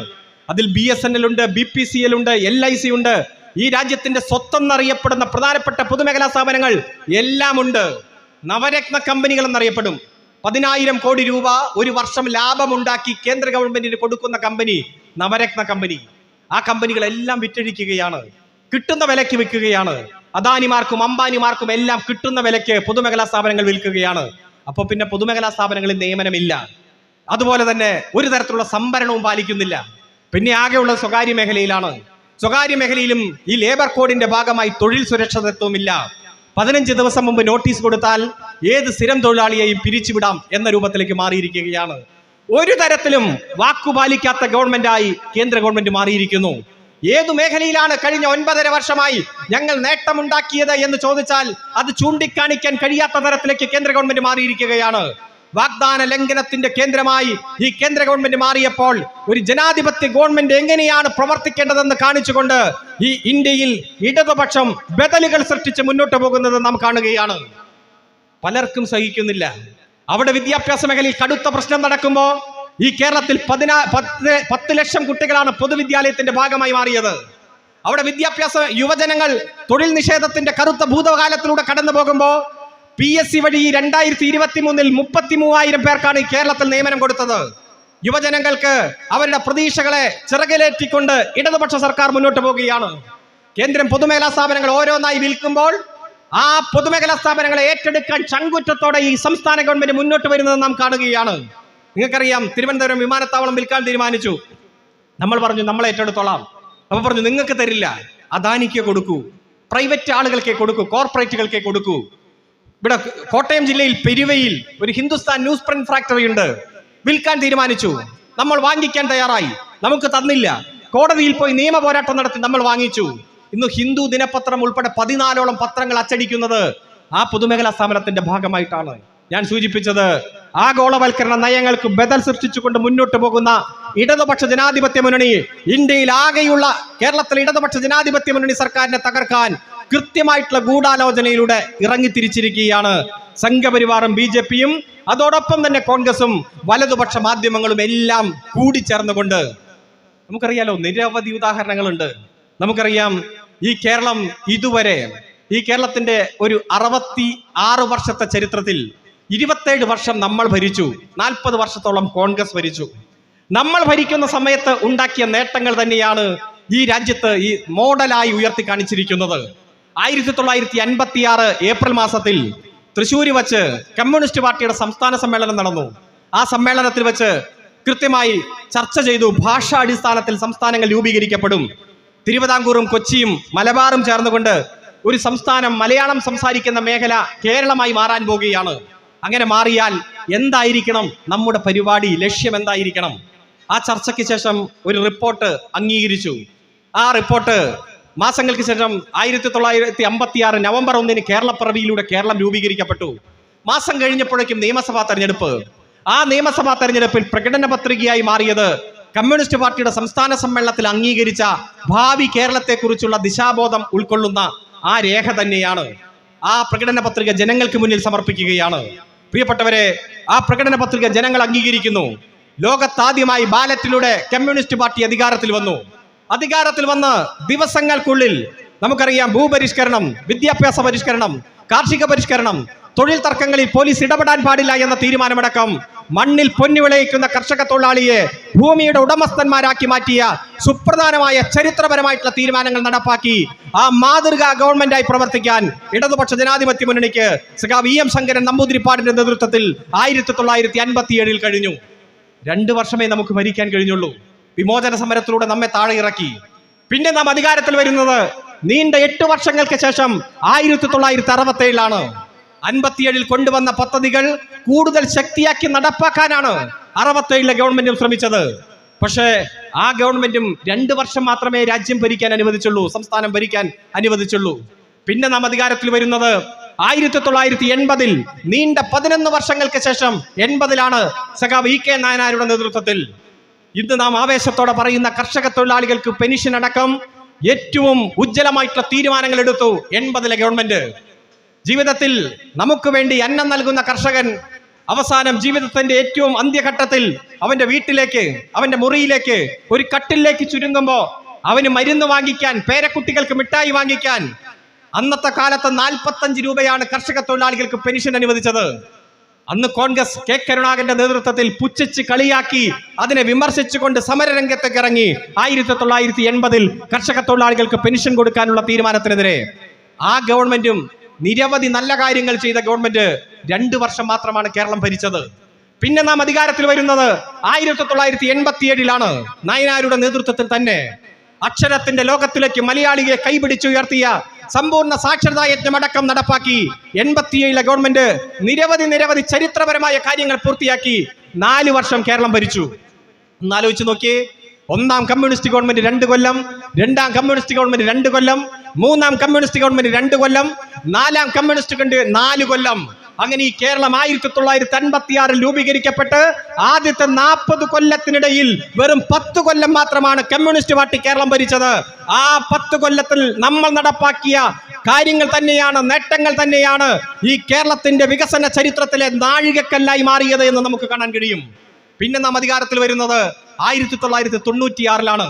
A: അതിൽ BSNL ഉണ്ട്, BPCL ഉണ്ട്, LIC ഉണ്ട്. ഈ രാജ്യത്തിന്റെ സ്വത്തെന്നറിയപ്പെടുന്ന പ്രധാനപ്പെട്ട പൊതുമേഖലാ സ്ഥാപനങ്ങൾ എല്ലാം ഉണ്ട്. നവരത്ന കമ്പനികൾ എന്നറിയപ്പെടും. 10,000 കോടി രൂപ ഒരു വർഷം ലാഭമുണ്ടാക്കി കേന്ദ്ര ഗവൺമെന്റിന് കൊടുക്കുന്ന കമ്പനി നവരത്ന കമ്പനി. ആ കമ്പനികളെല്ലാം വിറ്റഴിക്കുകയാണ്, കിട്ടുന്ന വിലയ്ക്ക് വിൽക്കുകയാണ്. അദാനിമാർക്കും അംബാനിമാർക്കും എല്ലാം കിട്ടുന്ന വിലയ്ക്ക് പൊതുമേഖലാ സ്ഥാപനങ്ങൾ വിൽക്കുകയാണ്. അപ്പോൾ പിന്നെ പൊതുമേഖലാ സ്ഥാപനങ്ങളിൽ നിയമനമില്ല, അതുപോലെ തന്നെ ഒരു തരത്തിലുള്ള സംഭരണവും പാലിക്കുന്നില്ല. പിന്നെ ആകെയുള്ളത് സ്വകാര്യ മേഖലയിലാണ്. സ്വകാര്യ മേഖലയിലും ഈ ലേബർ കോഡിന്റെ ഭാഗമായി തൊഴിൽ സുരക്ഷിതത്വമില്ല. 15 ദിവസം മുമ്പ് നോട്ടീസ് കൊടുത്താൽ ഏത് സ്ഥിരം തൊഴിലാളിയെയും പിരിച്ചുവിടാം എന്ന രൂപത്തിലേക്ക് മാറിയിരിക്കുകയാണ്. ഒരു തരത്തിലും വാക്കുപാലിക്കാത്ത ഗവൺമെന്റായി കേന്ദ്ര ഗവൺമെന്റ് മാറിയിരിക്കുന്നു. ഏതു മേഖലയിലാണ് കഴിഞ്ഞ 9.5 വർഷമായി ഞങ്ങൾ നേട്ടമുണ്ടാക്കിയത് എന്ന് ചോദിച്ചാൽ അത് ചൂണ്ടിക്കാണിക്കാൻ കഴിയാത്ത തരത്തിലേക്ക് കേന്ദ്ര ഗവൺമെന്റ് മാറിയിരിക്കുകയാണ്. വാഗ്ദാന ലംഘനത്തിന്റെ കേന്ദ്രമായി ഈ കേന്ദ്ര ഗവൺമെന്റ് മാറിയപ്പോൾ ഒരു ജനാധിപത്യ ഗവൺമെന്റ് എങ്ങനെയാണ് പ്രവർത്തിക്കേണ്ടതെന്ന് കാണിച്ചുകൊണ്ട് ഈ ഇന്ത്യയിൽ ഇടതുപക്ഷം ബദലുകൾ സൃഷ്ടിച്ച് മുന്നോട്ട് പോകുന്നത് നാം കാണുകയാണ്. പലർക്കും സഹിക്കുന്നില്ല. അവിടെ വിദ്യാഭ്യാസ മേഖലയിൽ കടുത്ത പ്രശ്നം നടക്കുമ്പോൾ ഈ കേരളത്തിൽ 10 ലക്ഷം കുട്ടികളാണ് പൊതുവിദ്യാലയത്തിന്റെ ഭാഗമായി മാറിയത്. അവിടെ വിദ്യാഭ്യാസ യുവജനങ്ങൾ തൊഴിൽ നിഷേധത്തിന്റെ കറുത്ത ഭൂതകാലത്തിലൂടെ കടന്നു പോകുമ്പോൾ PSC വഴി 2023 33,000 പേർക്കാണ് ഈ കേരളത്തിൽ നിയമനം കൊടുത്തത്. യുവജനങ്ങൾക്ക് അവരുടെ പ്രതീക്ഷകളെ ചിറകിലേറ്റിക്കൊണ്ട് ഇടതുപക്ഷ സർക്കാർ മുന്നോട്ട് പോവുകയാണ്. കേന്ദ്രം പൊതുമേഖലാ സ്ഥാപനങ്ങൾ ഓരോന്നായി വിൽക്കുമ്പോൾ ആ പൊതുമേഖലാ സ്ഥാപനങ്ങളെ ഏറ്റെടുക്കാൻ ചങ്കുറ്റത്തോടെ ഈ സംസ്ഥാന ഗവൺമെന്റ് മുന്നോട്ട് വരുന്നത് നാം കാണുകയാണ്. നിങ്ങൾക്കറിയാം, തിരുവനന്തപുരം വിമാനത്താവളം വിൽക്കാൻ തീരുമാനിച്ചു. നമ്മൾ പറഞ്ഞു നമ്മൾ ഏറ്റെടുത്തോളാം. അപ്പൊ പറഞ്ഞു നിങ്ങൾക്ക് തരില്ല, അദാനിക്ക് കൊടുക്കൂ, പ്രൈവറ്റ് ആളുകൾക്കേ കൊടുക്കൂ, കോർപ്പറേറ്റുകൾക്കേ കൊടുക്കൂ. ഇവിടെ കോട്ടയം ജില്ലയിൽ പെരുവയിൽ ഒരു ഹിന്ദുസ്ഥാൻ ന്യൂസ് പ്രിന്റ് ഫാക്ടറി ഉണ്ട്. വിൽക്കാൻ തീരുമാനിച്ചു. നമ്മൾ വാങ്ങിക്കാൻ തയ്യാറായി, നമുക്ക് തന്നില്ല. കോടതിയിൽ പോയി നിയമ പോരാട്ടം നടത്തി നമ്മൾ വാങ്ങിച്ചു. ഇന്ന് ഹിന്ദു ദിനപത്രം ഉൾപ്പെടെ 14ഓളം പത്രങ്ങൾ അച്ചടിക്കുന്നത് ആ പൊതുമേഖലാ സ്ഥാപനത്തിന്റെ ഭാഗമായിട്ടാണ്. ഞാൻ സൂചിപ്പിച്ചത് ആഗോളവൽക്കരണ നയങ്ങൾക്ക് ബദൽ സൃഷ്ടിച്ചുകൊണ്ട് മുന്നോട്ട് പോകുന്ന ഇടതുപക്ഷ ജനാധിപത്യ മുന്നണി, ഇന്ത്യയിൽ ആകെയുള്ള കേരളത്തിലെ ഇടതുപക്ഷ ജനാധിപത്യ മുന്നണി സർക്കാരിനെ തകർക്കാൻ കൃത്യമായിട്ടുള്ള ഗൂഢാലോചനയിലൂടെ ഇറങ്ങിത്തിരിച്ചിരിക്കുകയാണ് സംഘപരിവാറും BJPയും അതോടൊപ്പം തന്നെ കോൺഗ്രസും വലതുപക്ഷ മാധ്യമങ്ങളും എല്ലാം കൂടിച്ചേർന്നുകൊണ്ട്. നമുക്കറിയാലോ, നിരവധി ഉദാഹരണങ്ങളുണ്ട്. നമുക്കറിയാം, ഈ കേരളം ഇതുവരെ ഈ കേരളത്തിന്റെ ഒരു 66 വർഷത്തെ ചരിത്രത്തിൽ 27 വർഷം നമ്മൾ ഭരിച്ചു, 40 വർഷത്തോളം കോൺഗ്രസ് ഭരിച്ചു. നമ്മൾ ഭരിക്കുന്ന സമയത്ത് ഉണ്ടാക്കിയ നേട്ടങ്ങൾ തന്നെയാണ് ഈ രാജ്യത്ത് ഈ മോഡലായി ഉയർത്തി കാണിച്ചിരിക്കുന്നത്. 1956 ഏപ്രിൽ മാസത്തിൽ തൃശ്ശൂര് വച്ച് കമ്മ്യൂണിസ്റ്റ് പാർട്ടിയുടെ സംസ്ഥാന സമ്മേളനം നടന്നു. ആ സമ്മേളനത്തിൽ വെച്ച് കൃത്യമായി ചർച്ച ചെയ്തു, ഭാഷാടിസ്ഥാനത്തിൽ സംസ്ഥാനങ്ങൾ രൂപീകരിക്കപ്പെടും. തിരുവിതാംകൂറും കൊച്ചിയും മലബാറും ചേർന്നുകൊണ്ട് ഒരു സംസ്ഥാനം, മലയാളം സംസാരിക്കുന്ന മേഖല കേരളമായി മാറാൻ പോകുകയാണ്. അങ്ങനെ മാറിയാൽ എന്തായിരിക്കണം നമ്മുടെ പരിപാടി, ലക്ഷ്യം എന്തായിരിക്കണം? ആ ചർച്ചയ്ക്ക് ശേഷം ഒരു റിപ്പോർട്ട് അംഗീകരിച്ചു. ആ റിപ്പോർട്ട് മാസങ്ങൾക്ക് ശേഷം 1956 നവംബർ 1 കേരളപ്പിറവിയിലൂടെ കേരളം രൂപീകരിക്കപ്പെട്ടു. മാസം കഴിഞ്ഞപ്പോഴേക്കും നിയമസഭാ തെരഞ്ഞെടുപ്പ്. ആ നിയമസഭാ തെരഞ്ഞെടുപ്പിൽ പ്രകടന പത്രികയായി മാറിയത് കമ്മ്യൂണിസ്റ്റ് പാർട്ടിയുടെ സംസ്ഥാന സമ്മേളനത്തിൽ അംഗീകരിച്ച ഭാവി കേരളത്തെക്കുറിച്ചുള്ള ദിശാബോധം ഉൾക്കൊള്ളുന്ന ആ രേഖ തന്നെയാണ്. ആ പ്രകടന പത്രിക ജനങ്ങൾക്ക് മുന്നിൽ സമർപ്പിക്കുകയാണ്. പ്രിയപ്പെട്ടവരെ, ആ പ്രകടന പത്രിക ജനങ്ങൾ അംഗീകരിക്കുന്നു. ലോകത്താദ്യമായി ബാലറ്റിലൂടെ കമ്മ്യൂണിസ്റ്റ് പാർട്ടി അധികാരത്തിൽ വന്നു. അധികാരത്തിൽ വന്ന് ദിവസങ്ങൾക്കുള്ളിൽ നമുക്കറിയാം, ഭൂപരിഷ്കരണം, വിദ്യാഭ്യാസ പരിഷ്കരണം, കാർഷിക പരിഷ്കരണം, തൊഴിൽ തർക്കങ്ങളിൽ പോലീസ് ഇടപെടാൻ പാടില്ല എന്ന തീരുമാനമടക്കം മണ്ണിൽ പൊന്നു വിളയിക്കുന്ന കർഷക തൊഴിലാളിയെ ഭൂമിയുടെ ഉടമസ്ഥന്മാരാക്കി മാറ്റിയ സുപ്രധാനമായ ചരിത്രപരമായിട്ടുള്ള തീരുമാനങ്ങൾ നടപ്പാക്കി ആ മാതൃകാ ഗവൺമെന്റായി പ്രവർത്തിക്കാൻ ഇടതുപക്ഷ ജനാധിപത്യ മുന്നണിക്ക് സഖാവ് EM ശങ്കരൻ നമ്പൂതിരിപ്പാടിന്റെ നേതൃത്വത്തിൽ 1957 കഴിഞ്ഞു. 2 വർഷമേ നമുക്ക് ഭരിക്കാൻ കഴിഞ്ഞുള്ളൂ. വിമോചന സമരത്തിലൂടെ നമ്മെ താഴെ ഇറക്കി. പിന്നെ നാം അധികാരത്തിൽ വരുന്നത് നീണ്ട 8 വർഷങ്ങൾക്ക് ശേഷം 1967 57 കൊണ്ടുവന്ന പദ്ധതികൾ കൂടുതൽ ശക്തിയാക്കി നടപ്പാക്കാനാണ് 67 ഗവൺമെന്റും ശ്രമിച്ചത്. പക്ഷേ ആ ഗവൺമെന്റും 2 വർഷം മാത്രമേ രാജ്യം ഭരിക്കാൻ അനുവദിച്ചുള്ളൂ, സംസ്ഥാനം ഭരിക്കാൻ അനുവദിച്ചുള്ളൂ. പിന്നെ നാം അധികാരത്തിൽ വരുന്നത് 1980 നീണ്ട 11 വർഷങ്ങൾക്ക് ശേഷം 80 സഖാവ് EK നായനാരുടെ നേതൃത്വത്തിൽ ഇന്ന് നാം ആവേശത്തോടെ പറയുന്ന കർഷക തൊഴിലാളികൾക്ക് പെൻഷൻ അടക്കം ഏറ്റവും ഉജ്ജ്വലമായിട്ടുള്ള തീരുമാനങ്ങൾ എടുത്തു 80-ലെ ഗവൺമെന്റ്. ജീവിതത്തിൽ നമുക്ക് വേണ്ടി അന്നം നൽകുന്ന കർഷകൻ അവസാനം ജീവിതത്തിന്റെ ഏറ്റവും അന്ത്യഘട്ടത്തിൽ അവന്റെ വീട്ടിലേക്ക്, അവന്റെ മുറിയിലേക്ക്, ഒരു കട്ടിലേക്ക് ചുരുങ്ങുമ്പോ അവന് മരുന്ന് വാങ്ങിക്കാൻ, പേരക്കുട്ടികൾക്ക് മിഠായി വാങ്ങിക്കാൻ അന്നത്തെ കാലത്ത് 45 രൂപയാണ് കർഷക തൊഴിലാളികൾക്ക് പെൻഷൻ അനുവദിച്ചത്. അന്ന് കോൺഗ്രസ് കെ കരുണാകരന്റെ നേതൃത്വത്തിൽ പുച്ഛിച്ച് കളിയാക്കി അതിനെ വിമർശിച്ചുകൊണ്ട് സമരരംഗത്തേക്ക് ഇറങ്ങി 1980-ൽ കർഷക തൊഴിലാളികൾക്ക് പെൻഷൻ കൊടുക്കാനുള്ള തീരുമാനത്തിനെതിരെ. ആ ഗവൺമെന്റും നിരവധി നല്ല കാര്യങ്ങൾ ചെയ്ത ഗവൺമെന്റ് 2 വർഷം മാത്രമാണ് കേരളം ഭരിച്ചത്. പിന്നെ നാം അധികാരത്തിൽ വരുന്നത് 1987-ലാണ്. നായനാരുടെ നേതൃത്വത്തിൽ തന്നെ അക്ഷരത്തിന്റെ ലോകത്തിലേക്ക് മലയാളിയെ കൈപിടിച്ചുയർത്തിയ സമ്പൂർണ്ണ സാക്ഷരതാ യജ്ഞമടക്കം നടപ്പാക്കി 87-ലെ ഗവൺമെന്റ് നിരവധി ചരിത്രപരമായ കാര്യങ്ങൾ പൂർത്തിയാക്കി 4 വർഷം കേരളം ഭരിച്ചു. ഒന്നാലോചിച്ച് നോക്കിയേ. ഒന്നാം കമ്മ്യൂണിസ്റ്റ് ഗവൺമെന്റ് 2 കൊല്ലം, രണ്ടാം കമ്മ്യൂണിസ്റ്റ് ഗവൺമെന്റ് 2 കൊല്ലം, മൂന്നാം കമ്മ്യൂണിസ്റ്റ് ഗവൺമെന്റ് 2 കൊല്ലം, നാലാം കമ്മ്യൂണിസ്റ്റ് ഗവൺമെന്റ് 4 കൊല്ലം. അങ്ങനെ ഈ കേരളം 1956-ൽ രൂപീകരിക്കപ്പെട്ട് ആദ്യത്തെ 40 കൊല്ലത്തിനിടയിൽ വെറും 10 കൊല്ലം മാത്രമാണ് കമ്മ്യൂണിസ്റ്റ് പാർട്ടി കേരളം ഭരിച്ചത്. ആ 10 കൊല്ലത്തിൽ നമ്മൾ നടപ്പാക്കിയ കാര്യങ്ങൾ തന്നെയാണ്, നേട്ടങ്ങൾ തന്നെയാണ് ഈ കേരളത്തിന്റെ വികസന ചരിത്രത്തിലെ നാഴികക്കല്ലായി മാറിയത് എന്ന് നമുക്ക് കാണാൻ കഴിയും. പിന്നെ നാം അധികാരത്തിൽ വരുന്നത് 1996-ലാണ്.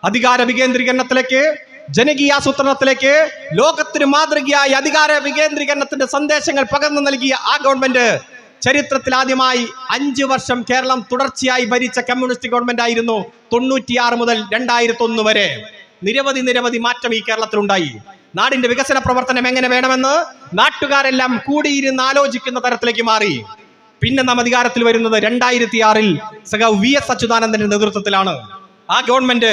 A: അധികാര വികേന്ദ്രീകരണത്തിലേക്ക്, ജനകീയാസൂത്രണത്തിലേക്ക്, ലോകത്തിന് മാതൃകയായ അധികാര വികേന്ദ്രീകരണത്തിന്റെ സന്ദേശങ്ങൾ പകർന്നു നൽകിയ ആ ഗവൺമെന്റ് ചരിത്രത്തിൽ ആദ്യമായി 5 വർഷം കേരളം തുടർച്ചയായി ഭരിച്ച കമ്മ്യൂണിസ്റ്റ് ഗവൺമെന്റ് ആയിരുന്നു 96 മുതൽ 2001 വരെ. നിരവധി മാറ്റം ഈ കേരളത്തിലുണ്ടായി. നാടിന്റെ വികസന പ്രവർത്തനം എങ്ങനെ വേണമെന്ന് നാട്ടുകാരെല്ലാം കൂടിയിരുന്ന് ആലോചിക്കുന്ന തരത്തിലേക്ക് മാറി. പിന്നെ നാം അധികാരത്തിൽ വരുന്നത് 2006-ൽ സഖാവ് VS അച്യുതാനന്ദന്റെ നേതൃത്വത്തിലാണ്. ആ ഗവൺമെന്റ്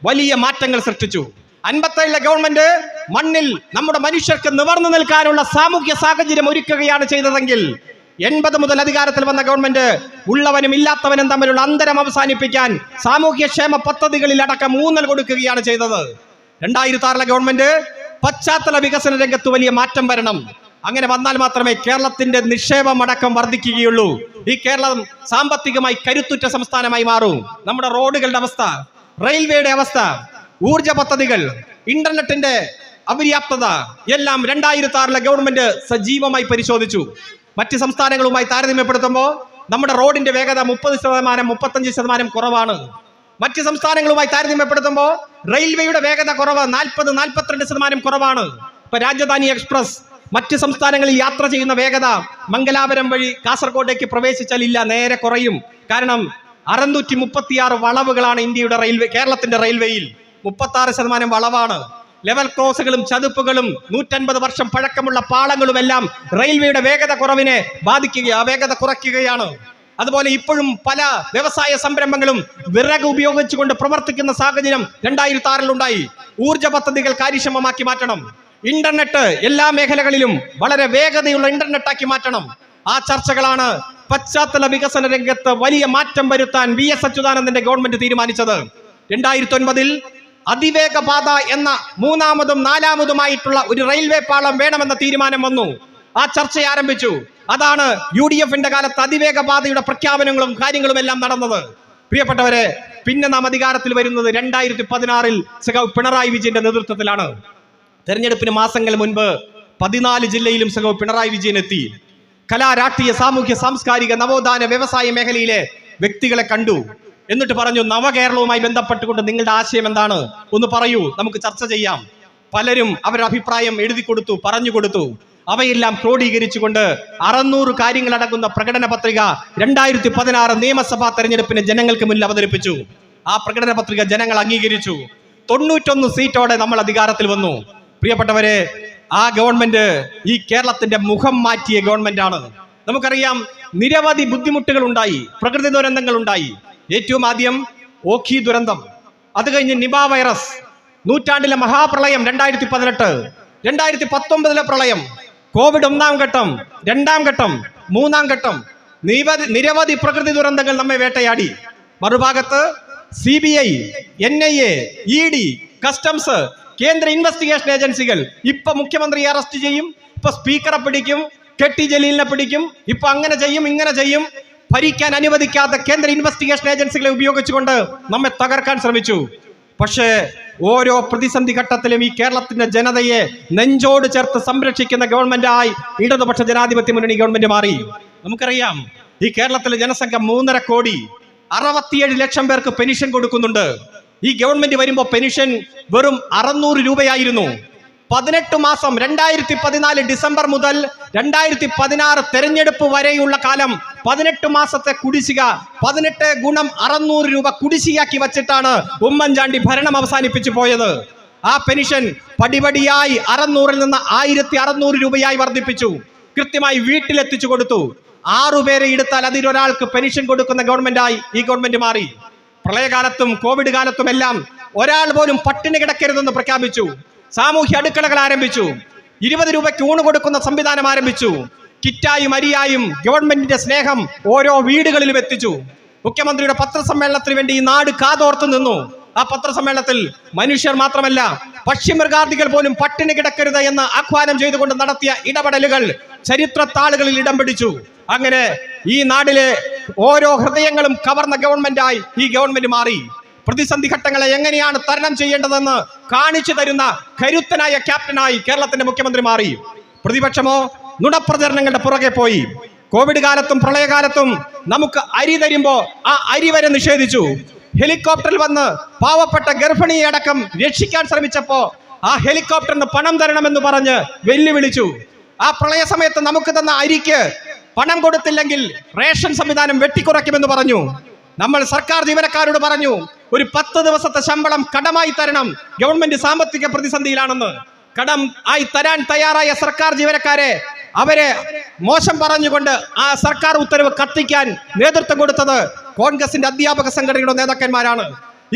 A: വലിയ മാറ്റങ്ങൾ സൃഷ്ടിച്ചു. 57-ലെ ഗവൺമെന്റ് മണ്ണിൽ നമ്മുടെ മനുഷ്യർക്ക് നിവർന്നു നിൽക്കാനുള്ള സാമൂഹ്യ സാഹചര്യം ഒരുക്കുകയാണ് ചെയ്തതെങ്കിൽ 80 മുതൽ അധികാരത്തിൽ വന്ന ഗവൺമെന്റ് ഉള്ളവനും ഇല്ലാത്തവനും തമ്മിലുള്ള അന്തരം അവസാനിപ്പിക്കാൻ സാമൂഹ്യക്ഷേമ പദ്ധതികളിൽ അടക്കം ഊന്നൽ കൊടുക്കുകയാണ് ചെയ്തത്. 2006-ലെ ഗവൺമെന്റ് പശ്ചാത്തല വികസന രംഗത്ത് വലിയ മാറ്റം വരണം. അങ്ങനെ വന്നാൽ മാത്രമേ കേരളത്തിന്റെ നിക്ഷേപം അടക്കം വർദ്ധിക്കുകയുള്ളൂ. ഈ കേരളം സാമ്പത്തികമായി കരുത്തുറ്റ സംസ്ഥാനമായി മാറും. നമ്മുടെ റോഡുകളുടെ അവസ്ഥ, റെയിൽവേയുടെ അവസ്ഥ, ഊർജ പദ്ധതികൾ, ഇന്റർനെറ്റിന്റെ അപര്യാപ്തത എല്ലാം 2006-ലെ ഗവൺമെന്റ് സജീവമായി പരിശോധിച്ചു. മറ്റ് സംസ്ഥാനങ്ങളുമായി താരതമ്യപ്പെടുത്തുമ്പോൾ നമ്മുടെ റോഡിന്റെ വേഗത 30%, 35% കുറവാണ്. മറ്റ് സംസ്ഥാനങ്ങളുമായി താരതമ്യപ്പെടുത്തുമ്പോൾ റെയിൽവേയുടെ വേഗത കുറവ് 40-42% കുറവാണ്. ഇപ്പൊ രാജധാനി എക്സ്പ്രസ് മറ്റ് സംസ്ഥാനങ്ങളിൽ യാത്ര ചെയ്യുന്ന വേഗത മംഗലാപുരം വഴി കാസർഗോഡേക്ക് പ്രവേശിച്ചാൽ ഇല്ല, നേരെ കുറയും. കാരണം 636 വളവുകളാണ് ഇന്ത്യയുടെ റെയിൽവേ, കേരളത്തിന്റെ റെയിൽവേയിൽ 36% വളവാണ്. ലെവൽ ക്രോസുകളും ചതുപ്പുകളും 150 വർഷം പഴക്കമുള്ള പാളങ്ങളും എല്ലാം റെയിൽവേയുടെ വേഗത കുറവിനെ വേഗത കുറയ്ക്കുകയാണ്. അതുപോലെ ഇപ്പോഴും പല വ്യവസായ സംരംഭങ്ങളും വിറക് ഉപയോഗിച്ചുകൊണ്ട് പ്രവർത്തിക്കുന്ന സാഹചര്യം 2006-ൽ ഉണ്ടായി. ഊർജ പദ്ധതികൾ കാര്യക്ഷമമാക്കി മാറ്റണം. ഇന്റർനെറ്റ് എല്ലാ മേഖലകളിലും വളരെ വേഗതയുള്ള ഇന്റർനെറ്റ് ആക്കി മാറ്റണം. ആ ചർച്ചകളാണ് പശ്ചാത്തല വികസന രംഗത്ത് വലിയ മാറ്റം വരുത്താൻ VS അച്യുതാനന്ദന്റെ ഗവൺമെന്റ് തീരുമാനിച്ചത്. 2009-ൽ അതിവേഗ പാത എന്ന 3ാമതും 4ാമതുമായിട്ടുള്ള ഒരു റെയിൽവേ പാളം വേണമെന്ന തീരുമാനം വന്നു. ആ ചർച്ച ആരംഭിച്ചു. അതാണ് UDF-ന്റെ കാലത്ത് അതിവേഗ പാതയുടെ പ്രഖ്യാപനങ്ങളും കാര്യങ്ങളും എല്ലാം നടന്നത്. പ്രിയപ്പെട്ടവരെ, പിന്നെ നാം അധികാരത്തിൽ വരുന്നത് 2016-ൽ സഖാവ് പിണറായി വിജയന്റെ നേതൃത്വത്തിലാണ്. തെരഞ്ഞെടുപ്പിന് മാസങ്ങൾ മുൻപ് 14 ജില്ലയിലും സഖാവ് പിണറായി വിജയൻ എത്തി. കലാ, രാഷ്ട്രീയ, സാമൂഹ്യ, സാംസ്കാരിക, നവോത്ഥാന, വ്യവസായ മേഖലയിലെ വ്യക്തികളെ കണ്ടു. എന്നിട്ട് പറഞ്ഞു, നവകേരളവുമായി ബന്ധപ്പെട്ടുകൊണ്ട് നിങ്ങളുടെ ആശയം എന്താണ് ഒന്ന് പറയൂ, നമുക്ക് ചർച്ച ചെയ്യാം. പലരും അവരുടെ അഭിപ്രായം എഴുതി കൊടുത്തു, പറഞ്ഞു കൊടുത്തു. അവയെല്ലാം ക്രോഡീകരിച്ചുകൊണ്ട് 600 കാര്യങ്ങൾ അടങ്ങുന്ന പ്രകടന പത്രിക 2016 നിയമസഭാ തെരഞ്ഞെടുപ്പിന് ജനങ്ങൾക്ക് മുന്നിൽ അവതരിപ്പിച്ചു. ആ പ്രകടന പത്രിക ജനങ്ങൾ അംഗീകരിച്ചു. 91 സീറ്റോടെ നമ്മൾ അധികാരത്തിൽ വന്നു. പ്രിയപ്പെട്ടവരെ, ആ ഗവൺമെന്റ് ഈ കേരളത്തിന്റെ മുഖം മാറ്റിയ ഗവൺമെന്റ് ആണ്. നമുക്കറിയാം, നിരവധി ബുദ്ധിമുട്ടുകൾ ഉണ്ടായി, പ്രകൃതി ദുരന്തങ്ങൾ ഉണ്ടായി. ഏറ്റവും ആദ്യം ഓഖി ദുരന്തം, അത് കഴിഞ്ഞ് നിപ വൈറസ്, നൂറ്റാണ്ടിലെ മഹാപ്രളയം 2018, 2019-ലെ പ്രളയം, കോവിഡ് 1ാം ഘട്ടം, 2ാം ഘട്ടം, 3ാം ഘട്ടം, നിരവധി പ്രകൃതി ദുരന്തങ്ങൾ നമ്മെ വേട്ടയാടി. മറുഭാഗത്ത് CBI, NIA, ED, കസ്റ്റംസ്, കേന്ദ്ര ഇൻവെസ്റ്റിഗേഷൻ ഏജൻസികൾ. ഇപ്പൊ മുഖ്യമന്ത്രിയെ അറസ്റ്റ് ചെയ്യും, ഇപ്പൊ സ്പീക്കറെ പിടിക്കും, കെട്ടി ജലീലിനെ പിടിക്കും, ഇപ്പൊ അങ്ങനെ ചെയ്യും, ഇങ്ങനെ ചെയ്യും. ഭരിക്കാൻ അനുവദിക്കാത്ത കേന്ദ്ര ഇൻവെസ്റ്റിഗേഷൻ ഏജൻസികളെ ഉപയോഗിച്ചുകൊണ്ട് നമ്മെ തകർക്കാൻ ശ്രമിച്ചു. പക്ഷേ ഓരോ പ്രതിസന്ധി ഘട്ടത്തിലും ഈ കേരളത്തിന്റെ ജനതയെ നെഞ്ചോട് ചേർത്ത് സംരക്ഷിക്കുന്ന ഗവൺമെന്റായി ഇടതുപക്ഷ ജനാധിപത്യ മുന്നണി ഗവൺമെന്റ് മാറി. നമുക്കറിയാം, ഈ കേരളത്തിലെ ജനസംഖ്യ 3.5 കോടി, 67 ലക്ഷം പേർക്ക് പെൻഷൻ കൊടുക്കുന്നുണ്ട്. ഈ ഗവൺമെന്റ് വരുമ്പോൾ പെൻഷൻ വെറും 600 രൂപയായിരുന്നു. 18 മാസം 2014 ഡിസംബർ മുതൽ 2016 തെരഞ്ഞെടുപ്പ് വരെയുള്ള കാലം 18 മാസത്തെ കുടിശ്ശിക 18 ഗുണം 600 രൂപ കുടിശ്ശികയാക്കി വച്ചിട്ടാണ് ഉമ്മൻചാണ്ടി ഭരണം അവസാനിപ്പിച്ചു പോയത്. ആ പെൻഷൻ പടിപടിയായി 600-ൽ നിന്ന് 1600 രൂപയായി വർദ്ധിപ്പിച്ചു. കൃത്യമായി വീട്ടിലെത്തിച്ചു കൊടുത്തു. 6 പേരെ എടുത്താൽ അതിലൊരാൾക്ക് പെൻഷൻ കൊടുക്കുന്ന ഗവൺമെന്റായി ഈ ഗവൺമെന്റ് മാറി. പ്രളയകാലത്തും കോവിഡ് കാലത്തും എല്ലാം ഒരാൾ പോലും പട്ടിണി കിടക്കരുതെന്ന് പ്രഖ്യാപിച്ചു. സാമൂഹ്യ അടുക്കളകൾ ആരംഭിച്ചു. 20 രൂപയ്ക്ക് ഊണ് കൊടുക്കുന്ന സംവിധാനം ആരംഭിച്ചു. കിറ്റായും അരിയായും ഗവൺമെന്റിന്റെ സ്നേഹം ഓരോ വീടുകളിലും എത്തിച്ചു. മുഖ്യമന്ത്രിയുടെ പത്രസമ്മേളനത്തിന് വേണ്ടി ഈ നാട് കാതോർത്തു നിന്നു. ആ പത്രസമ്മേളനത്തിൽ മനുഷ്യർ മാത്രമല്ല, പക്ഷിമൃഗാദികൾ പോലും പട്ടിണി കിടക്കരുത് എന്ന് ആഹ്വാനം ചെയ്തുകൊണ്ട് നടത്തിയ ഇടപെടലുകൾ ചരിത്ര താളുകളിൽ ഇടം പിടിച്ചു. അങ്ങനെ ഈ നാടിലെ ഓരോ ഹൃദയങ്ങളും കവർന്ന ഗവൺമെന്റായി ഈ ഗവൺമെന്റ് മാറി. പ്രതിസന്ധി ഘട്ടങ്ങളെ എങ്ങനെയാണ് തരണം ചെയ്യേണ്ടതെന്ന് കാണിച്ചു തരുന്ന കരുത്തനായ ക്യാപ്റ്റനായി കേരളത്തിന്റെ മുഖ്യമന്ത്രി മാറി. പ്രതിപക്ഷമോ നുണപ്രചരണങ്ങളുടെ പുറകെ പോയി. കോവിഡ് കാലത്തും പ്രളയകാലത്തും നമുക്ക് അരി തരുമ്പോ ആ അരി വരെ നിഷേധിച്ചു. ഹെലികോപ്റ്ററിൽ വന്ന് പാവപ്പെട്ട ഗർഭിണിയെ അടക്കം രക്ഷിക്കാൻ ശ്രമിച്ചപ്പോ ആ ഹെലികോപ്റ്ററിന് പണം തരണമെന്ന് പറഞ്ഞ് വെല്ലുവിളിച്ചു. ആ പ്രളയ സമയത്ത് നമുക്ക് തന്ന അരിക്ക് പണം കൊടുത്തില്ലെങ്കിൽ റേഷൻ സംവിധാനം വെട്ടിക്കുറയ്ക്കുമെന്ന് പറഞ്ഞു. നമ്മൾ സർക്കാർ ജീവനക്കാരോട് പറഞ്ഞു, ഒരു 10 ദിവസത്തെ ശമ്പളം കടമായി തരണം, ഗവൺമെന്റ് സാമ്പത്തിക പ്രതിസന്ധിയിലാണെന്ന്. കടം ആയി തരാൻ തയ്യാറായ സർക്കാർ ജീവനക്കാരെ അവരെ മോശം പറഞ്ഞുകൊണ്ട് ആ സർക്കാർ ഉത്തരവ് കത്തിക്കാൻ നേതൃത്വം കൊടുത്തത് കോൺഗ്രസിന്റെ അധ്യാപക സംഘടനയുടെ നേതാക്കന്മാരാണ്.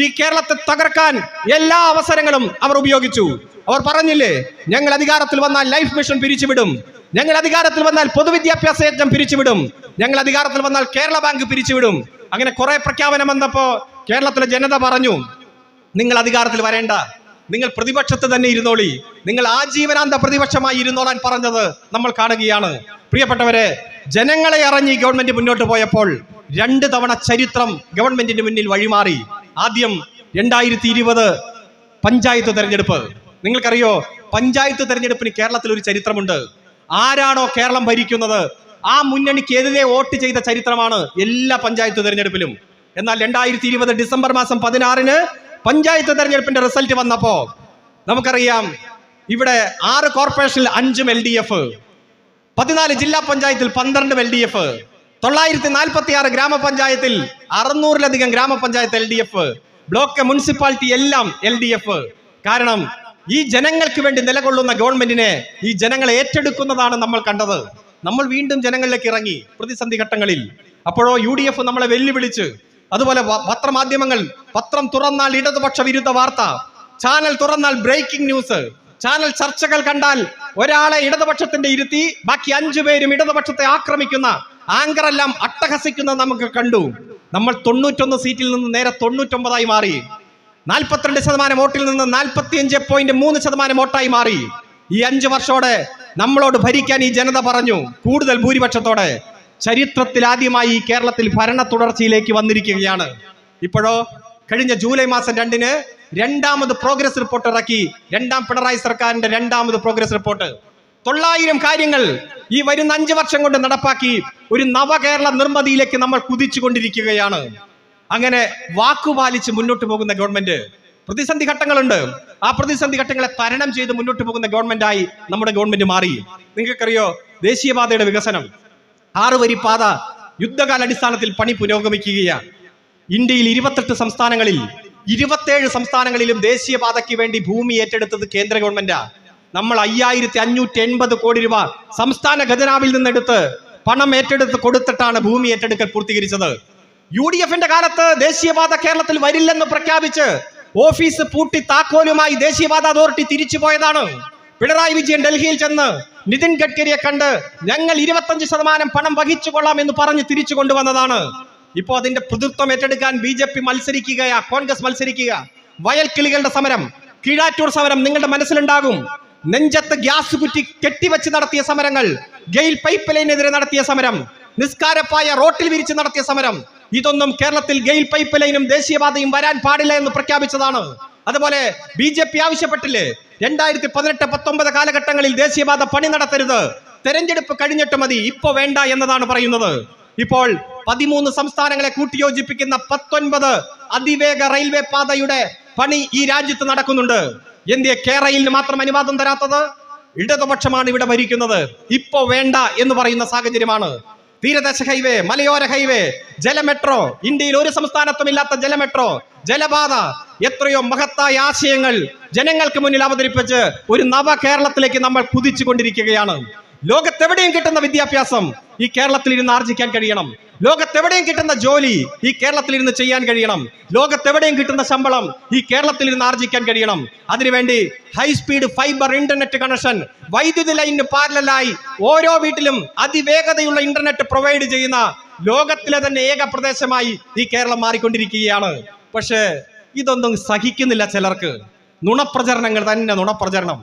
A: ഈ കേരളത്തെ തകർക്കാൻ എല്ലാ അവസരങ്ങളും അവർ ഉപയോഗിച്ചു. അവർ പറഞ്ഞില്ലേ, ഞങ്ങൾ അധികാരത്തിൽ വന്നാൽ ലൈഫ് മിഷൻ പിരിച്ചുവിടും, ഞങ്ങൾ അധികാരത്തിൽ വന്നാൽ പൊതുവിദ്യാഭ്യാസ യജ്ഞം പിരിച്ചുവിടും, ഞങ്ങൾ അധികാരത്തിൽ വന്നാൽ കേരള ബാങ്ക് പിരിച്ചുവിടും. അങ്ങനെ കുറെ പ്രഖ്യാപനം വന്നപ്പോ കേരളത്തിലെ ജനത പറഞ്ഞു, നിങ്ങൾ അധികാരത്തിൽ വരേണ്ട, നിങ്ങൾ പ്രതിപക്ഷത്ത് തന്നെ ഇരുന്നോളി, നിങ്ങൾ ആജീവനാന്ത പ്രതിപക്ഷമായി ഇരുന്നോളാൻ പറഞ്ഞത് നമ്മൾ കാണുകയാണ്. പ്രിയപ്പെട്ടവരെ, ജനങ്ങളെ അറിഞ്ഞ് ഈ ഗവൺമെന്റ് മുന്നോട്ട് പോയപ്പോൾ 2 തവണ ചരിത്രം ഗവൺമെന്റിന് മുന്നിൽ വഴിമാറി. ആദ്യം 2020 പഞ്ചായത്ത് തെരഞ്ഞെടുപ്പ്. നിങ്ങൾക്കറിയോ, പഞ്ചായത്ത് തെരഞ്ഞെടുപ്പിന് കേരളത്തിൽ ഒരു ചരിത്രമുണ്ട്. ആരാണോ കേരളം ഭരിക്കുന്നത് ആ മുന്നണിക്ക് എതിരെ വോട്ട് ചെയ്ത ചരിത്രമാണ് എല്ലാ പഞ്ചായത്ത് തെരഞ്ഞെടുപ്പിലും. എന്നാൽ 2020 ഡിസംബർ മാസം 16-ന് പഞ്ചായത്ത് തെരഞ്ഞെടുപ്പിന്റെ റിസൾട്ട് വന്നപ്പോ നമുക്കറിയാം, ഇവിടെ 6 കോർപ്പറേഷനിൽ 5 LDF, 14 ജില്ലാ പഞ്ചായത്തിൽ 12 LDF, 946 ഗ്രാമപഞ്ചായത്തിൽ 600-ലധികം ഗ്രാമപഞ്ചായത്ത് LDF, ബ്ലോക്ക് മുനിസിപ്പാലിറ്റി എല്ലാം LDF. കാരണം ഈ ജനങ്ങൾക്ക് വേണ്ടി നിലകൊള്ളുന്ന ഗവൺമെന്റിനെ ഈ ജനങ്ങളെ ഏറ്റെടുക്കുന്നതാണ് നമ്മൾ കണ്ടത്. നമ്മൾ വീണ്ടും ജനങ്ങളിലേക്ക് ഇറങ്ങി പ്രതിസന്ധി ഘട്ടങ്ങളിൽ. അപ്പോഴോ UDF നമ്മളെ വെല്ലുവിളിച്ച്. അതുപോലെ പത്രമാധ്യമങ്ങൾ, പത്രം തുറന്നാൽ ഇടതുപക്ഷ വിരുദ്ധ വാർത്ത, ചാനൽ തുറന്നാൽ ബ്രേക്കിംഗ് ന്യൂസ്, ചാനൽ ചർച്ചകൾ കണ്ടാൽ ഒരാളെ ഇടതുപക്ഷത്തിന്റെ ഇരുത്തി ബാക്കി 5 പേരും ഇടതുപക്ഷത്തെ ആക്രമിക്കുന്ന ആങ്കറെല്ലാം അട്ടഹസിക്കുന്നത് നമുക്ക് കണ്ടു. നമ്മൾ 91 സീറ്റിൽ നിന്ന് നേരെ 99-ആയി മാറി. 42% വോട്ടിൽ നിന്ന് 45.3% വോട്ടായി മാറി. ഈ 5 വർഷോടെ നമ്മളോട് ഭരിക്കാൻ ഈ ജനത പറഞ്ഞു, കൂടുതൽ ഭൂരിപക്ഷത്തോടെ. ചരിത്രത്തിൽ ആദ്യമായി ഈ കേരളത്തിൽ ഭരണ തുടർച്ചയിലേക്ക് വന്നിരിക്കുകയാണ്. ഇപ്പോഴോ കഴിഞ്ഞ ജൂലൈ മാസം 2-ന് 2ാമത് പ്രോഗ്രസ് റിപ്പോർട്ട് ഇറക്കി. 2ാം പിണറായി സർക്കാരിന്റെ 2ാമത് പ്രോഗ്രസ് റിപ്പോർട്ട്. 900 കാര്യങ്ങൾ ഈ വരുന്ന 5 വർഷം കൊണ്ട് നടപ്പാക്കി ഒരു നവകേരള നിർമ്മിതിയിലേക്ക് നമ്മൾ കുതിച്ചു കൊണ്ടിരിക്കുകയാണ്. അങ്ങനെ വാക്കുപാലിച്ച് മുന്നോട്ട് പോകുന്ന ഗവൺമെന്റ്. പ്രതിസന്ധി ഘട്ടങ്ങളുണ്ട്. ആ പ്രതിസന്ധി ഘട്ടങ്ങളെ തരണം ചെയ്ത് മുന്നോട്ട് പോകുന്ന ഗവൺമെന്റായി നമ്മുടെ ഗവൺമെന്റ് മാറി. നിങ്ങൾക്കറിയോ, ദേശീയപാതയുടെ വികസനം, 6 വരി പാത യുദ്ധകാല അടിസ്ഥാനത്തിൽ പണി പുരോഗമിക്കുകയാണ്. ഇന്ത്യയിൽ 28 സംസ്ഥാനങ്ങളിൽ 27 സംസ്ഥാനങ്ങളിലും ദേശീയപാതയ്ക്ക് വേണ്ടി ഭൂമി ഏറ്റെടുത്തത് കേന്ദ്ര ഗവൺമെന്റാ. നമ്മൾ 5580 കോടി രൂപ സംസ്ഥാന ഖജനാവിൽ നിന്നെടുത്ത് പണം ഏറ്റെടുത്ത് കൊടുത്തിട്ടാണ് ഭൂമി ഏറ്റെടുക്കൽ പൂർത്തീകരിച്ചത്. UDFന്റെ കാലത്ത് ദേശീയപാത കേരളത്തിൽ വരില്ലെന്ന് പ്രഖ്യാപിച്ച് ഓഫീസ് പൂട്ടി താക്കോലുമായി ദേശീയപാത അതോറിറ്റി തിരിച്ചു പോയതാണ്. പിണറായി വിജയൻ ഡൽഹിയിൽ ചെന്ന് നിതിൻ ഗഡ്കരിയെ കണ്ട് ഞങ്ങൾ 25% പണം വഹിച്ചു കൊള്ളാം എന്ന് പറഞ്ഞ് തിരിച്ചു കൊണ്ടുവന്നതാണ്. ഇപ്പോ അതിന്റെ പ്രതിത്വം ഏറ്റെടുക്കാൻ BJP മത്സരിക്കുകയാ, കോൺഗ്രസ് മത്സരിക്കുക. വയൽക്കിളികളുടെ സമരം, കീഴാറ്റൂർ സമരം നിങ്ങളുടെ മനസ്സിലുണ്ടാകും. നെഞ്ചത്ത് ഗ്യാസ് കുറ്റി കെട്ടിവെച്ച് നടത്തിയ സമരങ്ങൾ, ഗെയിൽ പൈപ്പ് ലൈനെതിരെ നടത്തിയ സമരം, നിസ്കാരപ്പായ റോട്ടിൽ വിരിച്ച് നടത്തിയ സമരം. ഇതൊന്നും കേരളത്തിൽ ഗെയിൽ പൈപ്പ് ലൈനും ദേശീയപാതയും വരാൻ പാടില്ല എന്ന് പ്രഖ്യാപിച്ചതാണ്. അതുപോലെ BJP ആവശ്യപ്പെട്ടില്ലേ 2018-19 കാലഘട്ടങ്ങളിൽ ദേശീയപാത പണി നടത്തരുത്, തെരഞ്ഞെടുപ്പ് കഴിഞ്ഞിട്ട് മതി, ഇപ്പോ വേണ്ട എന്നതാണ് പറയുന്നത്. ഇപ്പോൾ 13 സംസ്ഥാനങ്ങളെ കൂട്ടിയോജിപ്പിക്കുന്ന 19 അതിവേഗ റെയിൽവേ പാതയുടെ പണി ഈ രാജ്യത്ത് നടക്കുന്നുണ്ട്. എന്തേ കേരളയിൽ മാത്രം അനുവാദം തരാത്തത്? ഇടതുപക്ഷമാണ് ഇവിടെ ഭരിക്കുന്നത്. ഇപ്പോ വേണ്ട എന്ന് പറയുന്ന സാഹചര്യമാണ്. തീരദേശ ഹൈവേ, മലയോര ഹൈവേ, ജലമെട്രോ, ഇന്ത്യയിൽ ഒരു സംസ്ഥാനത്തും ഇല്ലാത്ത ജലമെട്രോ, ജലപാത, എത്രയോ മഹത്തായ ആശയങ്ങൾ ജനങ്ങൾക്ക് മുന്നിൽ അവതരിപ്പിച്ച് ഒരു നവ കേരളത്തിലേക്ക് നമ്മൾ കുതിച്ചുകൊണ്ടിരിക്കുകയാണ്. ലോകത്തെവിടെയും കിട്ടുന്ന വിദ്യാഭ്യാസം ഈ കേരളത്തിൽ ഇരുന്ന് ആർജിക്കാൻ കഴിയണം. ലോകത്തെവിടെയും കിട്ടുന്ന ജോലി ഈ കേരളത്തിൽ ഇരുന്ന് ചെയ്യാൻ കഴിയണം. ലോകത്തെവിടെയും കിട്ടുന്ന ശമ്പളം ഈ കേരളത്തിൽ ഇരുന്ന് ആർജിക്കാൻ കഴിയണം. അതിനുവേണ്ടി ഹൈസ്പീഡ് ഫൈബർ ഇന്റർനെറ്റ് കണക്ഷൻ, വൈദ്യുതി ലൈനിന് പാരലായി ഓരോ വീട്ടിലും അതിവേഗതയുള്ള ഇന്റർനെറ്റ് പ്രൊവൈഡ് ചെയ്യുന്ന ലോകത്തിലെ തന്നെ ഏക പ്രദേശമായി ഈ കേരളം മാറിക്കൊണ്ടിരിക്കുകയാണ്. പക്ഷേ ഇതൊന്നും സഹിക്കുന്നില്ല ചിലർക്ക്. നുണപ്രചരണങ്ങൾ തന്നെ നുണപ്രചരണം.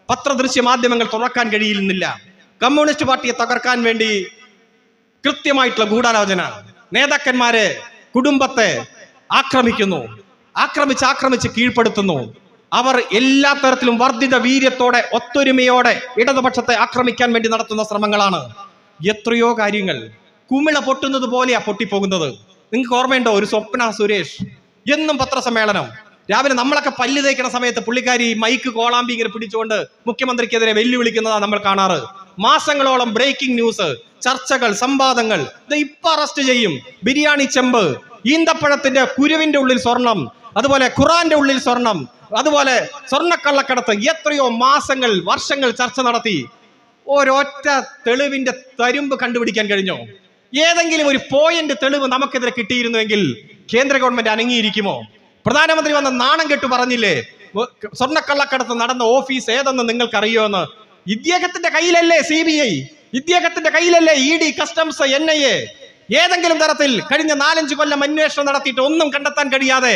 A: പത്രദൃശ്യ മാധ്യമങ്ങൾ തുറക്കാൻ കഴിയുന്നില്ല. കമ്മ്യൂണിസ്റ്റ് പാർട്ടിയെ തകർക്കാൻ വേണ്ടി കൃത്യമായിട്ടുള്ള ഗൂഢാലോചന. നേതാക്കന്മാരെ, കുടുംബത്തെ ആക്രമിക്കുന്നു, ആക്രമിച്ച് കീഴ്പ്പെടുത്തുന്നു. അവർ എല്ലാ തരത്തിലും വർദ്ധിത വീര്യത്തോടെ ഒത്തൊരുമയോടെ ഇടതുപക്ഷത്തെ ആക്രമിക്കാൻ വേണ്ടി നടത്തുന്ന ശ്രമങ്ങളാണ്. എത്രയോ കാര്യങ്ങൾ കുമിള പൊട്ടുന്നത് പോലെയാ പൊട്ടിപ്പോകുന്നത്. നിങ്ങൾക്ക് ഓർമ്മയുണ്ടോ ഒരു സ്വപ്ന സുരേഷ് എന്നും പത്രസമ്മേളനം? രാവിലെ നമ്മളൊക്കെ പല്ല് തേക്കുന്ന സമയത്ത് പുള്ളിക്കാരി മൈക്ക് കോളാമ്പി ഇങ്ങനെ പിടിച്ചുകൊണ്ട് മുഖ്യമന്ത്രിക്കെതിരെ വെല്ലുവിളിക്കുന്നതാണ് നമ്മൾ കാണാറ്. മാസങ്ങളോളം ബ്രേക്കിംഗ് ന്യൂസ്, ചർച്ചകൾ, സംവാദങ്ങൾ. ഇപ്പൊ അറസ്റ്റ് ചെയ്യും. ബിരിയാണി ചെമ്പ്, ഈന്തപ്പഴത്തിന്റെ കുരുവിന്റെ ഉള്ളിൽ സ്വർണം, അതുപോലെ ഖുറാന്റെ ഉള്ളിൽ സ്വർണം, അതുപോലെ സ്വർണ്ണക്കള്ളക്കടത്ത്. എത്രയോ മാസങ്ങൾ, വർഷങ്ങൾ ചർച്ച നടത്തി. ഒരൊറ്റ തെളിവിന്റെ തരുമ്പ് കണ്ടുപിടിക്കാൻ കഴിഞ്ഞോ? ഏതെങ്കിലും ഒരു പോയിന്റ് തെളിവ് നമുക്കെതിരെ കിട്ടിയിരുന്നുവെങ്കിൽ കേന്ദ്ര ഗവൺമെന്റ് അനങ്ങിയിരിക്കുമോ? പ്രധാനമന്ത്രി വന്ന നാണം കെട്ടു പറഞ്ഞില്ലേ സ്വർണ്ണക്കള്ളക്കടത്ത് നടന്ന ഓഫീസ് ഏതെന്ന് നിങ്ങൾക്കറിയോ എന്ന്? ഇദ്ദേഹത്തിന്റെ കയ്യിലല്ലേ CBI, ഇദ്ദേഹത്തിന്റെ കയ്യിലല്ലേ ED, കസ്റ്റംസ്, NIA? ഏതെങ്കിലും തരത്തിൽ കഴിഞ്ഞ 4-5 കൊല്ലം അന്വേഷണം നടത്തിയിട്ട് ഒന്നും കണ്ടെത്താൻ കഴിയാതെ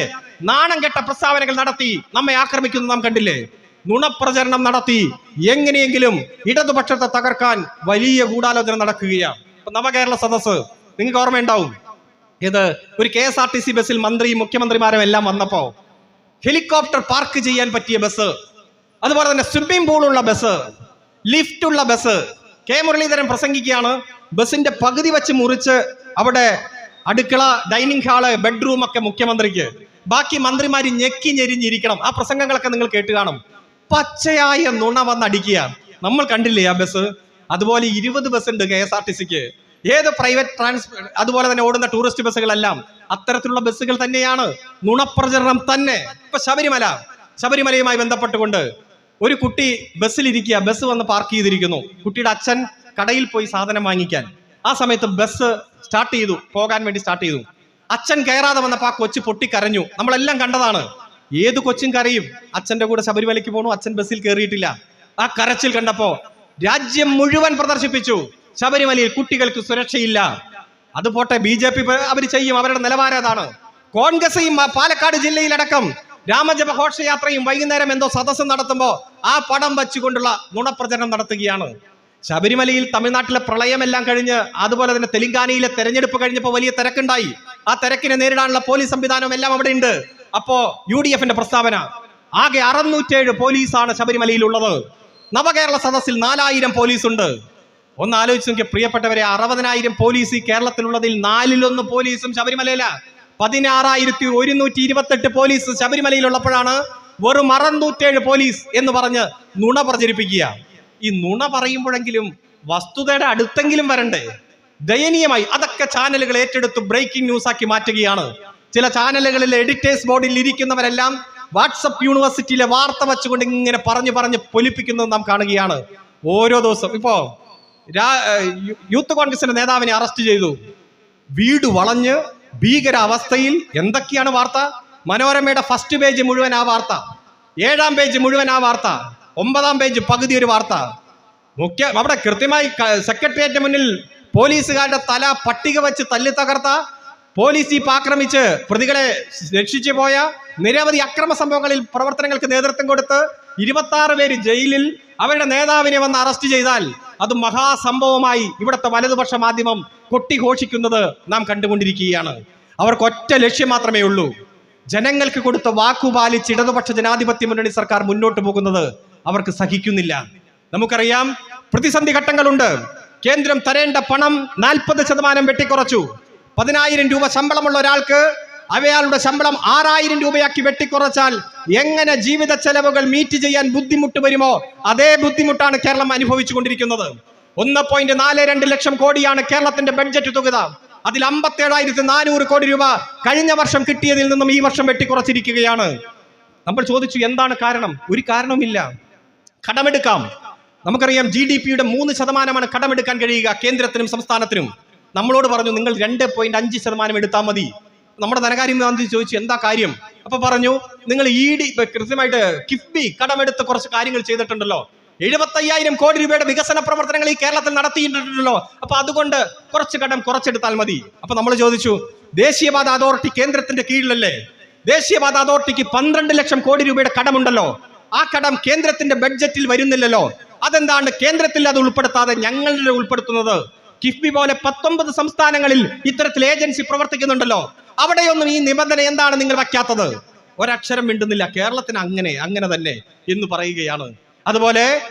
A: നാണം കെട്ട പ്രസ്താവനകൾ നടത്തി നമ്മെ ആക്രമിക്കുന്നത് നാം കണ്ടില്ലേ? നുണപ്രചരണം നടത്തി എങ്ങനെയെങ്കിലും ഇടതുപക്ഷത്തെ തകർക്കാൻ വലിയ ഗൂഢാലോചന നടക്കുകയാണ്. നവകേരള സദസ്സ് നിങ്ങൾക്ക് ഓർമ്മയുണ്ടാവും. ഇത് ഒരു KSRTC ബസ്സിൽ മന്ത്രിയും മുഖ്യമന്ത്രിമാരും എല്ലാം വന്നപ്പോ ഹെലികോപ്റ്റർ പാർക്ക് ചെയ്യാൻ പറ്റിയ ബസ്, അതുപോലെ തന്നെ സ്വിമ്മിംഗ് പൂളുള്ള ബസ്, ലിഫ്റ്റ് ഉള്ള ബസ്. K മുരളീധരൻ പ്രസംഗിക്കുകയാണ്. ബസിന്റെ പകുതി വെച്ച് മുറിച്ച് അവിടെ അടുക്കള, ഡൈനിങ് ഹാള്, ബെഡ്റൂം ഒക്കെ മുഖ്യമന്ത്രിക്ക്, ബാക്കി മന്ത്രിമാര് ഞെക്കി ഞെരിഞ്ഞിരിക്കണം. ആ പ്രസംഗങ്ങളൊക്കെ നിങ്ങൾ കേട്ട് കാണും. പച്ചയായ നുണ വന്നടിക്കുക. നമ്മൾ കണ്ടില്ലേ ആ ബസ്? അതുപോലെ 20 ബസ് ഉണ്ട് KSRTCക്ക്. ഏത് പ്രൈവറ്റ് അതുപോലെ തന്നെ ഓടുന്ന ടൂറിസ്റ്റ് ബസ്സുകളെല്ലാം അത്തരത്തിലുള്ള ബസ്സുകൾ തന്നെയാണ്. നുണപ്രചരണം തന്നെ. ഇപ്പൊ ശബരിമലയുമായി ബന്ധപ്പെട്ടുകൊണ്ട് ഒരു കുട്ടി ബസ്സിലിരിക്കുക, ബസ് വന്ന് പാർക്ക് ചെയ്തിരിക്കുന്നു. കുട്ടിയുടെ അച്ഛൻ കടയിൽ പോയി സാധനം വാങ്ങിക്കാൻ. ആ സമയത്ത് ബസ് പോകാൻ വേണ്ടി സ്റ്റാർട്ട് ചെയ്തു. അച്ഛൻ കയറാതെ വന്നപ്പോൾ ആ കൊച്ചു പൊട്ടിക്കരഞ്ഞു. നമ്മളെല്ലാം കണ്ടതാണ്. ഏത് കൊച്ചും കരയും. അച്ഛന്റെ കൂടെ ശബരിമലയ്ക്ക് പോകണു, അച്ഛൻ ബസ്സിൽ കയറിയിട്ടില്ല. ആ കരച്ചിൽ കണ്ടപ്പോ രാജ്യം മുഴുവൻ പ്രദർശിപ്പിച്ചു ശബരിമലയിൽ കുട്ടികൾക്ക് സുരക്ഷയില്ല. അത് പോട്ടെ, BJP അവർ ചെയ്യും, അവരുടെ നിലവാരം അതാണ്. കോൺഗ്രസ് പാലക്കാട് ജില്ലയിലടക്കം രാമജപ ഘോഷയാത്രയും വൈകുന്നേരം എന്തോ സദസ്സ് നടത്തുമ്പോൾ ആ പടം വച്ചുകൊണ്ടുള്ള നുണപ്രചരണം നടത്തുകയാണ്. ശബരിമലയിൽ തമിഴ്നാട്ടിലെ പ്രളയമെല്ലാം കഴിഞ്ഞ്, അതുപോലെ തന്നെ തെലങ്കാനയിലെ തെരഞ്ഞെടുപ്പ് കഴിഞ്ഞപ്പോൾ വലിയ തിരക്കുണ്ടായി. ആ തിരക്കിനെ നേരിടാനുള്ള പോലീസ് സംവിധാനം എല്ലാം അവിടെ ഉണ്ട്. അപ്പോ UDFന്റെ പ്രസ്താവന, ആകെ 607 പോലീസാണ് ശബരിമലയിലുള്ളത്. നവകേരള സദസ്സിൽ 4000 പോലീസ് ഉണ്ട്. ഒന്ന് ആലോചിച്ച് നോക്കിയ പ്രിയപ്പെട്ടവരെ, 60,000 പോലീസ് ഈ കേരളത്തിലുള്ളതിൽ 4/1 പോലീസും ശബരിമലയില. 16,128 പോലീസ് ശബരിമലയിലുള്ളപ്പോഴാണ് വെറും 607 പോലീസ് എന്ന് പറഞ്ഞ് നുണ പ്രചരിപ്പിക്കുക. ഈ നുണ പറയുമ്പോഴെങ്കിലും വസ്തുതയുടെ അടുത്തെങ്കിലും വരണ്ടേ? ദയനീയമായി അതൊക്കെ ചാനലുകൾ ഏറ്റെടുത്ത് ബ്രേക്കിംഗ് ന്യൂസ് ആക്കി മാറ്റുകയാണ്. ചില ചാനലുകളിലെ എഡിറ്റേഴ്സ് ബോർഡിൽ ഇരിക്കുന്നവരെല്ലാം വാട്സപ്പ് യൂണിവേഴ്സിറ്റിയിലെ വാർത്ത വെച്ചുകൊണ്ട് ഇങ്ങനെ പറഞ്ഞ് പൊലിപ്പിക്കുന്നത് നാം കാണുകയാണ് ഓരോ ദിവസം. ഇപ്പോ യൂത്ത് കോൺഗ്രസിന്റെ നേതാവിനെ അറസ്റ്റ് ചെയ്തു. വീട് വളഞ്ഞ് ഭീകരാവസ്ഥയിൽ. എന്തൊക്കെയാണ് വാർത്ത? മനോരമയുടെ ഫസ്റ്റ് പേജ് മുഴുവൻ ആ വാർത്ത, 7ാം പേജ് മുഴുവൻ ആ വാർത്ത, 9ാം പേജ് പകുതി ഒരു വാർത്ത. അവിടെ കൃത്യമായി സെക്രട്ടേറിയറ്റിന് മുന്നിൽ പോലീസുകാരുടെ തല പട്ടിക വെച്ച് തല്ലി തകർത്ത, പോലീസ് ജീപ്പ് ആക്രമിച്ച് പ്രതികളെ രക്ഷിച്ചു പോയ, നിരവധി അക്രമ സംഭവങ്ങളിൽ പ്രവർത്തനങ്ങൾക്ക് നേതൃത്വം കൊടുത്ത് 26 പേര് ജയിലിൽ അവരുടെ നേതാവിനെ വന്ന് അറസ്റ്റ് ചെയ്താൽ അത് മഹാസംഭവമായി ഇവിടുത്തെ വലതുപക്ഷ മാധ്യമം കൊട്ടിഘോഷിക്കുന്നത് നാം കണ്ടുകൊണ്ടിരിക്കുകയാണ്. അവർക്ക് ഒറ്റ ലക്ഷ്യം മാത്രമേ ഉള്ളൂ. ജനങ്ങൾക്ക് കൊടുത്ത വാക്കുപാലിച്ച് ഇടതുപക്ഷ ജനാധിപത്യ മുന്നണി സർക്കാർ മുന്നോട്ട് പോകുന്നത് അവർക്ക് സഹിക്കുന്നില്ല. നമുക്കറിയാം, പ്രതിസന്ധി ഘട്ടങ്ങളുണ്ട്. കേന്ദ്രം തരേണ്ട പണം 40% വെട്ടിക്കുറച്ചു. 10,000 രൂപ ശമ്പളമുള്ള ഒരാൾക്ക് അയാളുടെ ശമ്പളം 6,000 രൂപയാക്കി വെട്ടിക്കുറച്ചാൽ എങ്ങനെ ജീവിത ചെലവുകൾ മീറ്റ് ചെയ്യാൻ ബുദ്ധിമുട്ട് വരുമോ അതേ ബുദ്ധിമുട്ടാണ് കേരളം അനുഭവിച്ചു കൊണ്ടിരിക്കുന്നത്. 1.42 ലക്ഷം കോടിയാണ് കേരളത്തിന്റെ ബഡ്ജറ്റ് തുക. അതിൽ 57,400 കോടി രൂപ കഴിഞ്ഞ വർഷം കിട്ടിയതിൽ നിന്നും ഈ വർഷം വെട്ടിക്കുറച്ചിരിക്കുകയാണ്. നമ്മൾ ചോദിച്ചു, എന്താണ് കാരണം? ഒരു കാരണവുമില്ല. കടമെടുക്കാം. നമുക്കറിയാം, GDP-യുടെ 3% കടമെടുക്കാൻ കഴിയുക കേന്ദ്രത്തിനും സംസ്ഥാനത്തിനും. നമ്മളോട് പറഞ്ഞു, നിങ്ങൾ 2.5% എടുത്താൽ മതി. നമ്മുടെ ധനകാര്യ മന്ത്രി ചോദിച്ചു, എന്താ കാര്യം? അപ്പൊ പറഞ്ഞു, നിങ്ങൾ കൃത്യമായിട്ട് കിഫ്ബി കടമെടുത്ത് കുറച്ച് കാര്യങ്ങൾ ചെയ്തിട്ടുണ്ടല്ലോ. 75,000 കോടി രൂപയുടെ വികസന പ്രവർത്തനങ്ങൾ ഈ കേരളത്തിൽ നടത്തിയിട്ടുണ്ടല്ലോ. അപ്പൊ അതുകൊണ്ട് കുറച്ച് കടം കുറച്ചെടുത്താൽ മതി. അപ്പൊ നമ്മൾ ചോദിച്ചു, ദേശീയപാത അതോറിറ്റി കേന്ദ്രത്തിന്റെ കീഴിലല്ലേ? ദേശീയപാത അതോറിറ്റിക്ക് 12 ലക്ഷം കോടി രൂപയുടെ കടമുണ്ടല്ലോ. ആ കടം കേന്ദ്രത്തിന്റെ ബഡ്ജറ്റിൽ വരുന്നില്ലല്ലോ. അതെന്താണ് കേന്ദ്രത്തിൽ അത് ഉൾപ്പെടുത്താതെ ഞങ്ങളുടെ ഉൾപ്പെടുത്തുന്നത്? കിഫ്ബി പോലെ 19 സംസ്ഥാനങ്ങളിൽ ഇത്തരത്തിൽ ഏജൻസി പ്രവർത്തിക്കുന്നുണ്ടല്ലോ. അവിടെയൊന്നും ഈ നിബന്ധന എന്താണ് നിങ്ങൾ വയ്ക്കാത്തത്? ഒരക്ഷരം മിണ്ടുന്നില്ല. കേരളത്തിന് അങ്ങനെ തന്നെ എന്ന് പറയുകയാണ്. അതുപോലെ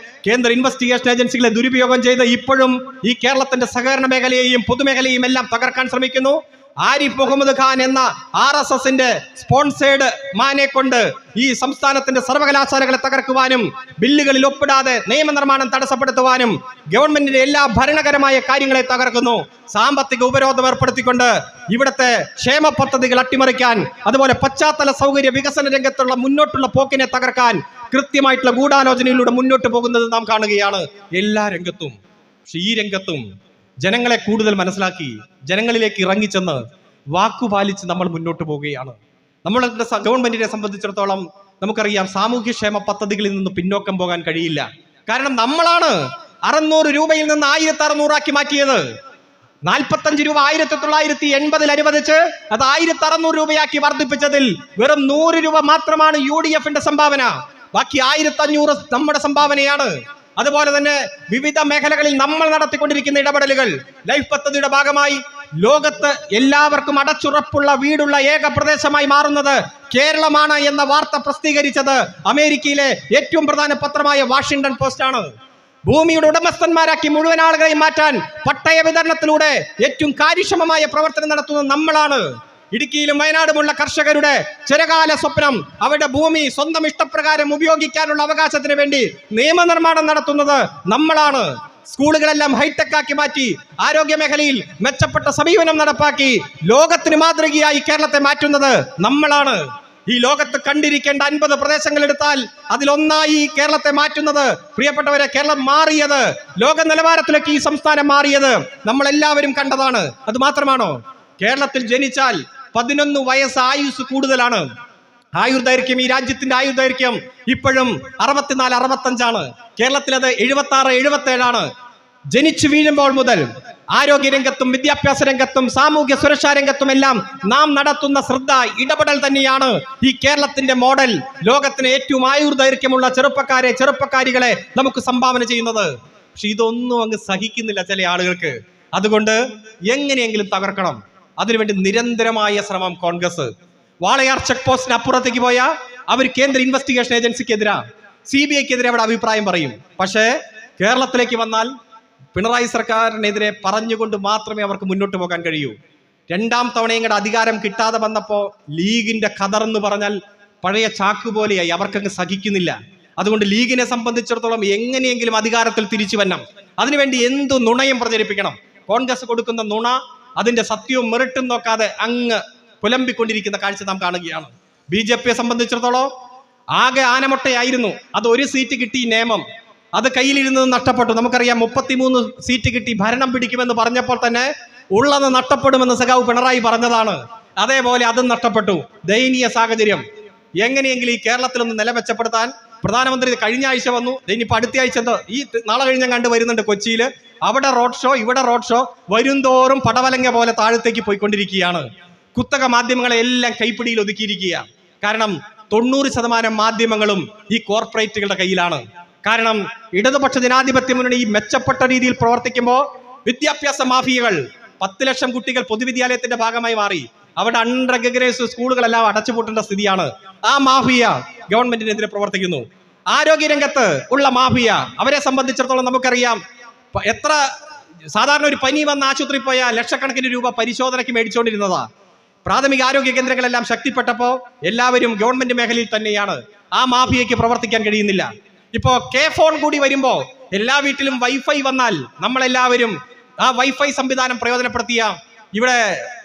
A: കേന്ദ്ര ഇൻവെസ്റ്റിഗേഷൻ ഏജൻസികളെ ദുരുപയോഗം ചെയ്ത് ഇപ്പോഴും ഈ കേരളത്തിന്റെ സഹകരണ മേഖലയെയും പൊതുമേഖലയും എല്ലാം തകർക്കാൻ ശ്രമിക്കുന്നു. ആരിഫ് മുഹമ്മദ് ഖാൻ എന്ന RSSന്റെ സ്പോൺസേഡ് മാനെ കൊണ്ട് ഈ സംസ്ഥാനത്തിന്റെ സർവകലാശാലകളെ തകർക്കുവാനും ബില്ലുകളിൽ ഒപ്പിടാതെ നിയമനിർമ്മാണം തടസ്സപ്പെടുത്തുവാനും ഗവൺമെന്റിന്റെ എല്ലാ ഭരണകരമായ കാര്യങ്ങളെ തകർക്കുന്നു. സാമ്പത്തിക ഉപരോധം ഏർപ്പെടുത്തിക്കൊണ്ട് ഇവിടുത്തെ ക്ഷേമ പദ്ധതികൾ അട്ടിമറിക്കാൻ, അതുപോലെ പശ്ചാത്തല സൗകര്യ വികസന രംഗത്തുള്ള മുന്നോട്ടുള്ള പോക്കിനെ തകർക്കാൻ കൃത്യമായിട്ടുള്ള ഗൂഢാലോചനയിലൂടെ മുന്നോട്ട് പോകുന്നത് നാം കാണുകയാണ് എല്ലാ രംഗത്തും. പക്ഷെ ഈ രംഗത്തും ജനങ്ങളെ കൂടുതൽ മനസ്സിലാക്കി ജനങ്ങളിലേക്ക് ഇറങ്ങിച്ചെന്ന് വാക്കുപാലിച്ച് നമ്മൾ മുന്നോട്ട് പോവുകയാണ്. നമ്മളുടെ ഗവൺമെന്റിനെ സംബന്ധിച്ചിടത്തോളം നമുക്കറിയാം, സാമൂഹ്യക്ഷേമ പദ്ധതികളിൽ നിന്ന് പിന്നോക്കം പോകാൻ കഴിയില്ല. കാരണം നമ്മളാണ് 600 രൂപയിൽ നിന്ന് 1,600 ആക്കി മാറ്റിയത്. 45 രൂപ 1980 അനുവദിച്ച് അത് 1,600 രൂപയാക്കി വർദ്ധിപ്പിച്ചതിൽ വെറും 100 രൂപ മാത്രമാണ് UDFന്റെ സംഭാവന. ബാക്കി 1,500 നമ്മുടെ സംഭാവനയാണ്. അതുപോലെ തന്നെ വിവിധ മേഖലകളിൽ നമ്മൾ നടത്തിക്കൊണ്ടിരിക്കുന്ന ഇടപെടലുകൾ, ലൈഫ് പദ്ധതിയുടെ ഭാഗമായി ലോകത്ത് എല്ലാവർക്കും അടച്ചുറപ്പുള്ള വീടുള്ള ഏക പ്രദേശമായി മാറുന്നത് കേരളമാണ് എന്ന വാർത്ത പ്രസിദ്ധീകരിച്ചത് അമേരിക്കയിലെ ഏറ്റവും പ്രധാന പത്രമായ വാഷിംഗ്ടൺ പോസ്റ്റ് ആണ്. ഭൂമിയുടെ ഉടമസ്ഥന്മാരാക്കി മുഴുവൻ ആളുകളെയും മാറ്റാൻ പട്ടയ വിതരണത്തിലൂടെ ഏറ്റവും കാര്യക്ഷമമായ പ്രവർത്തനം നടത്തുന്നത് നമ്മളാണ്. ഇടുക്കിയിലും വയനാടുമുള്ള കർഷകരുടെ ചിരകാല സ്വപ്നം, അവരുടെ ഭൂമി സ്വന്തം ഇഷ്ടപ്രകാരം ഉപയോഗിക്കാനുള്ള അവകാശത്തിന് വേണ്ടി നിയമനിർമ്മാണം നടത്തുന്നത് നമ്മളാണ്. സ്കൂളുകളെല്ലാം ഹൈടെക് ആക്കി മാറ്റി ആരോഗ്യ മേഖലയിൽ മെച്ചപ്പെട്ട സമീപനം നടപ്പാക്കി ലോകത്തിന് മാതൃകയായി കേരളത്തെ മാറ്റുന്നത് നമ്മളാണ്. ഈ ലോകത്ത് കണ്ടിരിക്കേണ്ട 50 പ്രദേശങ്ങൾ എടുത്താൽ അതിലൊന്നായി കേരളത്തെ മാറ്റുന്നത്, പ്രിയപ്പെട്ടവരെ, കേരളം മാറിയത്, ലോക നിലവാരത്തിലേക്ക് ഈ സംസ്ഥാനം മാറിയത് നമ്മൾ എല്ലാവരും കണ്ടതാണ്. അത് മാത്രമാണോ? കേരളത്തിൽ ജനിച്ചാൽ 11 വയസ്സ് ആയുസ് കൂടുതലാണ്. ആയുർദൈർഘ്യം, ഈ രാജ്യത്തിന്റെ ആയുർദൈർഘ്യം ഇപ്പോഴും 64-65 കേരളത്തിൽ അത് 76-77 ജനിച്ചു വീഴുമ്പോൾ മുതൽ ആരോഗ്യരംഗത്തും വിദ്യാഭ്യാസ രംഗത്തും സാമൂഹ്യ സുരക്ഷാ രംഗത്തും എല്ലാം നാം നടത്തുന്ന ശ്രദ്ധ, ഇടപെടൽ തന്നെയാണ് ഈ കേരളത്തിന്റെ മോഡൽ ലോകത്തിന് ഏറ്റവും ആയുർദൈർഘ്യമുള്ള ചെറുപ്പക്കാരികളെ നമുക്ക് സംഭാവന ചെയ്യുന്നത്. പക്ഷെ ഇതൊന്നും അങ്ങ് സഹിക്കുന്നില്ല ചില ആളുകൾക്ക്. അതുകൊണ്ട് എങ്ങനെയെങ്കിലും തകർക്കണം. അതിനുവേണ്ടി നിരന്തരമായ ശ്രമം കോൺഗ്രസ്. വാളയാർ ചെക്ക് പോസ്റ്റിന് അപ്പുറത്തേക്ക് പോയാൽ അവർ കേന്ദ്ര ഇൻവെസ്റ്റിഗേഷൻ ഏജൻസിക്കെതിരാ, CBIക്കെതിരെ അവിടെ അഭിപ്രായം പറയും. പക്ഷേ കേരളത്തിലേക്ക് വന്നാൽ പിണറായി സർക്കാരിനെതിരെ പറഞ്ഞുകൊണ്ട് മാത്രമേ അവർക്ക് മുന്നോട്ട് പോകാൻ കഴിയൂ. 2ാം തവണയും കൂടെ അധികാരം കിട്ടാതെ വന്നപ്പോൾ ലീഗിന്റെ ഖദർ എന്ന് പറഞ്ഞാൽ പഴയ ചാക്കുപോലെയായി, അവർക്കങ്ങ് സഹിക്കുന്നില്ല. അതുകൊണ്ട് ലീഗിനെ സംബന്ധിച്ചിടത്തോളം എങ്ങനെയെങ്കിലും അധികാരത്തിൽ തിരിച്ചു വരണം. അതിനുവേണ്ടി എന്തു നുണയും പ്രചരിപ്പിക്കണം. കോൺഗ്രസ് കൊടുക്കുന്ന നുണ അതിന്റെ സത്യവും മെറിട്ടും നോക്കാതെ അങ്ങ് പുലമ്പിക്കൊണ്ടിരിക്കുന്ന കാഴ്ച നാം കാണുകയാണ്. BJPയെ സംബന്ധിച്ചിടത്തോളം ആകെ ആനമുട്ടയായിരുന്നു. അത് 1 സീറ്റ് കിട്ടി, നിയമം അത് കയ്യിലിരുന്നത് നഷ്ടപ്പെട്ടു. നമുക്കറിയാം, 33 സീറ്റ് കിട്ടി ഭരണം പിടിക്കുമെന്ന് പറഞ്ഞപ്പോൾ തന്നെ ഉള്ളത് നഷ്ടപ്പെടുമെന്ന് സഖാവ് പിണറായി പറഞ്ഞതാണ്. അതേപോലെ അതും നഷ്ടപ്പെട്ടു. ദയനീയ സാഹചര്യം. എങ്ങനെയെങ്കിലും ഈ കേരളത്തിലൊന്ന് നില മെച്ചപ്പെടുത്താൻ പ്രധാനമന്ത്രി കഴിഞ്ഞ ആഴ്ച വന്നു. ഇനിയിപ്പോൾ അടുത്ത ആഴ്ച ഈ നാളെ കഴിഞ്ഞ കണ്ട് വരുന്നുണ്ട് കൊച്ചിയിൽ. അവിടെ റോഡ് ഷോ, ഇവിടെ റോഡ് ഷോ, വരുംതോറും പടവലങ്ങ പോലെ താഴത്തേക്ക് പോയിക്കൊണ്ടിരിക്കുകയാണ്. കുത്തക മാധ്യമങ്ങളെ എല്ലാം കൈപ്പിടിയിൽ ഒതുക്കിയിരിക്കുക. കാരണം 90% മാധ്യമങ്ങളും ഈ കോർപ്പറേറ്റുകളുടെ കയ്യിലാണ്. കാരണം ഇടതുപക്ഷ ജനാധിപത്യ മുന്നണി ഈ മെച്ചപ്പെട്ട രീതിയിൽ പ്രവർത്തിക്കുമ്പോൾ വിദ്യാഭ്യാസ മാഫിയകൾ 10 ലക്ഷം കുട്ടികൾ പൊതുവിദ്യാലയത്തിന്റെ ഭാഗമായി മാറി. അവിടെ അൺറെക്കഗ്നൈസ്ഡ് സ്കൂളുകളെല്ലാം അടച്ചുപൂട്ടേണ്ട സ്ഥിതിയാണ്. ആ മാഫിയ ഗവൺമെന്റിനെതിരെ പ്രവർത്തിക്കുന്നു. ആരോഗ്യരംഗത്ത് ഉള്ള മാഫിയ, അവരെ സംബന്ധിച്ചിടത്തോളം നമുക്കറിയാം, എത്ര സാധാരണ ഒരു പനി വന്ന ആശുപത്രി പോയാൽ ലക്ഷക്കണക്കിന് രൂപ പരിശോധനയ്ക്ക് മേടിച്ചുകൊണ്ടിരുന്നതാ. പ്രാഥമിക ആരോഗ്യ കേന്ദ്രങ്ങളെല്ലാം ശക്തിപ്പെട്ടപ്പോൾ എല്ലാവരും ഗവൺമെന്റ് മേഖലയിൽ തന്നെയാണ്. ആ മാഫിയയ്ക്ക് പ്രവർത്തിക്കാൻ കഴിയുന്നില്ല. ഇപ്പോ കെ ഫോൺ കൂടി വരുമ്പോ എല്ലാ വീട്ടിലും വൈഫൈ വന്നാൽ നമ്മളെല്ലാവരും ആ വൈഫൈ സംവിധാനം പ്രയോജനപ്പെടുത്തിയ ഇവിടെ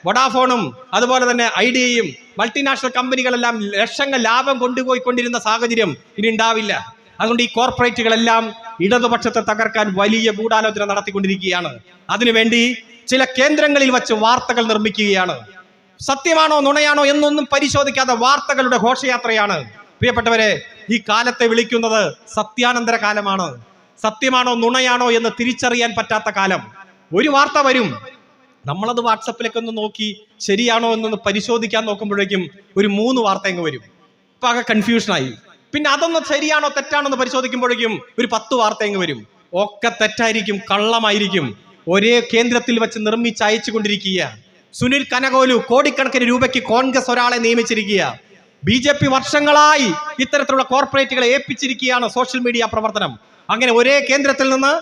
A: വൊഡാഫോണും അതുപോലെ തന്നെ ഐഡിയയും മൾട്ടിനാഷണൽ കമ്പനികളെല്ലാം ലക്ഷങ്ങൾ ലാഭം കൊണ്ടുപോയിക്കൊണ്ടിരുന്ന സാഹചര്യം ഇനി ഉണ്ടാവില്ല. അതുകൊണ്ട് ഈ കോർപ്പറേറ്റുകളെല്ലാം ഇടതുപക്ഷത്തെ തകർക്കാൻ വലിയ ഗൂഢാലോചന നടത്തിക്കൊണ്ടിരിക്കുകയാണ്. അതിനുവേണ്ടി ചില കേന്ദ്രങ്ങളിൽ വച്ച് വാർത്തകൾ നിർമ്മിക്കുകയാണ്. സത്യമാണോ നുണയാണോ എന്നൊന്നും പരിശോധിക്കാതെ വാർത്തകളുടെ ഘോഷയാത്രയാണ്. പ്രിയപ്പെട്ടവരെ, ഈ കാലത്തെ വിളിക്കുന്നത് സത്യാനന്തര കാലമാണ്. സത്യമാണോ നുണയാണോ എന്ന് തിരിച്ചറിയാൻ പറ്റാത്ത കാലം. ഒരു വാർത്ത വരും, നമ്മളത് വാട്സപ്പിലേക്ക് ഒന്ന് നോക്കി ശരിയാണോ എന്നൊന്ന് പരിശോധിക്കാൻ നോക്കുമ്പോഴേക്കും ഒരു 3 വാർത്ത അങ്ങ് വരും. ഇപ്പൊ ആകെ കൺഫ്യൂഷനായി. പിന്നെ അതൊന്ന് ശരിയാണോ തെറ്റാണോ എന്ന് പരിശോധിക്കുമ്പോഴേക്കും ഒരു 10 വാർത്ത അങ്ങ് വരും. ഒക്കെ തെറ്റായിരിക്കും, കള്ളമായിരിക്കും. ഒരേ കേന്ദ്രത്തിൽ വെച്ച് നിർമ്മിച്ച് അയച്ചു കൊണ്ടിരിക്കുക. സുനിൽ കനകോലു കോടിക്കണക്കിന് രൂപയ്ക്ക് കോൺഗ്രസ് ഒരാളെ നിയമിച്ചിരിക്കുക. BJP വർഷങ്ങളായി ഇത്തരത്തിലുള്ള കോർപ്പറേറ്റുകളെ ഏൽപ്പിച്ചിരിക്കുകയാണ് സോഷ്യൽ മീഡിയ പ്രവർത്തനം. അങ്ങനെ ഒരേ കേന്ദ്രത്തിൽ നിന്ന്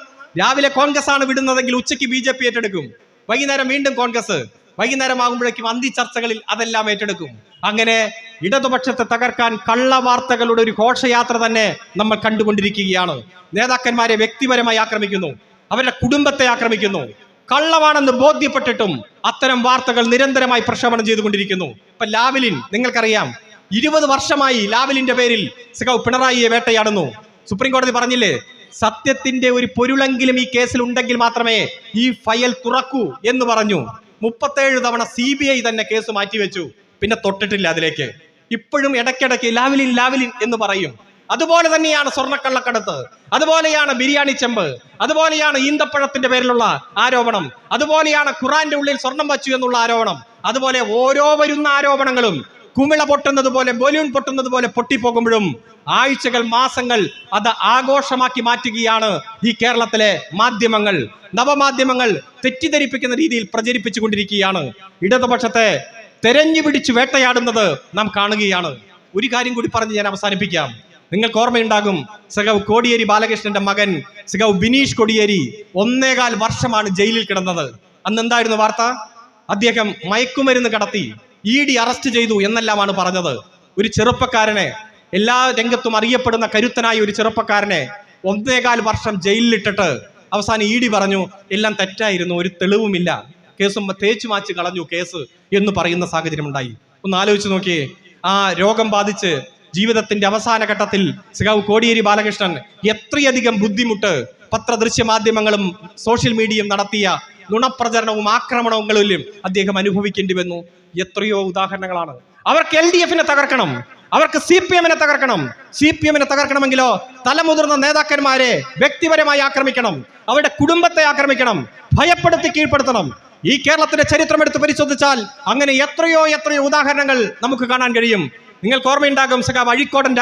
A: രാവിലെ കോൺഗ്രസ് ആണ് വിടുന്നതെങ്കിൽ ഉച്ചയ്ക്ക് BJP ഏറ്റെടുക്കും. വൈകുന്നേരം വീണ്ടും കോൺഗ്രസ്, വൈകുന്നേരം ആകുമ്പോഴേക്കും അന്തി ചർച്ചകളിൽ അതെല്ലാം ഏറ്റെടുക്കും. അങ്ങനെ ഇടതുപക്ഷത്തെ തകർക്കാൻ കള്ള വാർത്തകളുടെ ഒരു ഘോഷയാത്ര തന്നെ നമ്മൾ കണ്ടുകൊണ്ടിരിക്കുകയാണ്. നേതാക്കന്മാരെ വ്യക്തിപരമായി ആക്രമിക്കുന്നു, അവരുടെ കുടുംബത്തെ ആക്രമിക്കുന്നു. കള്ളമാണെന്ന് ബോധ്യപ്പെട്ടിട്ടും അത്തരം വാർത്തകൾ നിരന്തരമായി പ്രക്ഷേപണം ചെയ്തുകൊണ്ടിരിക്കുന്നു. ഇപ്പൊ ലാവ്ലിൻ, നിങ്ങൾക്കറിയാം, 20 വർഷമായി ലാവ്ലിന്റെ പേരിൽ സഖാവ് പിണറായിയെ വേട്ടയാടുന്നു. സുപ്രീം കോടതി പറഞ്ഞില്ലേ, സത്യത്തിന്റെ ഒരു പൊരുളെങ്കിലും ഈ കേസിൽ ഉണ്ടെങ്കിൽ മാത്രമേ ഈ ഫയൽ തുറക്കൂ എന്ന് പറഞ്ഞു. 37 തവണ CBI തന്നെ കേസ് മാറ്റിവെച്ചു. പിന്നെ തൊട്ടിട്ടില്ല അതിലേക്ക്. ഇപ്പോഴും ഇടയ്ക്കിടയ്ക്ക് ലാവ്ലിൻ ലാവ്ലിൻ എന്ന് പറയും. അതുപോലെ തന്നെയാണ് സ്വർണ്ണക്കള്ളക്കടത്ത്, അതുപോലെയാണ് ബിരിയാണി ചെമ്പ്, അതുപോലെയാണ് ഈന്തപ്പഴത്തിന്റെ പേരിലുള്ള ആരോപണം, അതുപോലെയാണ് ഖുറാന്റെ ഉള്ളിൽ സ്വർണം വച്ചു എന്നുള്ള ആരോപണം. അതുപോലെ ഓരോ വരുന്ന ആരോപണങ്ങളും കുമിള പൊട്ടുന്നത് പോലെ, ബലൂൺ പൊട്ടുന്നത് പോലെ പൊട്ടിപ്പോകുമ്പോഴും ആഴ്ചകൾ, മാസങ്ങൾ അത് ആഘോഷമാക്കി മാറ്റുകയാണ് ഈ കേരളത്തിലെ മാധ്യമങ്ങൾ. നവമാധ്യമങ്ങൾ തെറ്റിദ്ധരിപ്പിക്കുന്ന രീതിയിൽ പ്രചരിപ്പിച്ചു കൊണ്ടിരിക്കുകയാണ്. ഇടതുപക്ഷത്തെ തെരഞ്ഞു പിടിച്ചു വേട്ടയാടുന്നത് നാം കാണുകയാണ്. ഒരു കാര്യം കൂടി പറഞ്ഞ് ഞാൻ അവസാനിപ്പിക്കാം. നിങ്ങൾക്ക് ഓർമ്മയുണ്ടാകും, സഖാവ് കോടിയേരി ബാലകൃഷ്ണന്റെ മകൻ സഖാവ് ബിനീഷ് കോടിയേരി 1.25 വർഷമാണ് ജയിലിൽ കിടന്നത്. അന്ന് എന്തായിരുന്നു വാർത്ത? അദ്ദേഹം മയക്കുമരുന്ന് കടത്തി, ED അറസ്റ്റ് ചെയ്തു എന്നെല്ലാമാണ് പറഞ്ഞത്. ഒരു ചെറുപ്പക്കാരനെ, എല്ലാ രംഗത്തും അറിയപ്പെടുന്ന കരുത്തനായ ഒരു ചെറുപ്പക്കാരനെ 1.25 വർഷം ജയിലിലിട്ടിട്ട് അവസാനം ED പറഞ്ഞു എല്ലാം തെറ്റായിരുന്നു, ഒരു തെളിവുമില്ല, കേസും തേച്ചു മാച്ച് കളഞ്ഞു കേസ് എന്ന് പറയുന്ന സാഹചര്യം ഉണ്ടായി. ഒന്ന് ആലോചിച്ച് നോക്കിയേ. ആ രോഗം ബാധിച്ച് ജീവിതത്തിന്റെ അവസാന ഘട്ടത്തിൽ സഖാവ് കോടിയേരി ബാലകൃഷ്ണൻ എത്രയധികം ബുദ്ധിമുട്ട് പത്രദൃശ്യ മാധ്യമങ്ങളും സോഷ്യൽ മീഡിയയും നടത്തിയ നുണപ്രചരണവും ആക്രമണങ്ങളിലും അദ്ദേഹം അനുഭവിക്കേണ്ടി വന്നു. എത്രയോ ഉദാഹരണങ്ങളാണ്. അവർക്ക് LDF-നെ തകർക്കണം, അവർക്ക് CPM-നെ തകർക്കണം. CPM-നെ തകർക്കണമെങ്കിലോ തലമുതിർന്ന നേതാക്കന്മാരെ വ്യക്തിപരമായി ആക്രമിക്കണം, അവരുടെ കുടുംബത്തെ ആക്രമിക്കണം, ഭയപ്പെടുത്തി കീഴ്പ്പെടുത്തണം. ഈ കേരളത്തിന്റെ ചരിത്രം എടുത്ത് പരിശോധിച്ചാൽ അങ്ങനെ എത്രയോ ഉദാഹരണങ്ങൾ നമുക്ക് കാണാൻ കഴിയും. നിങ്ങൾക്ക് ഓർമ്മയുണ്ടാകും, സഖാവ് അഴിക്കോടൻ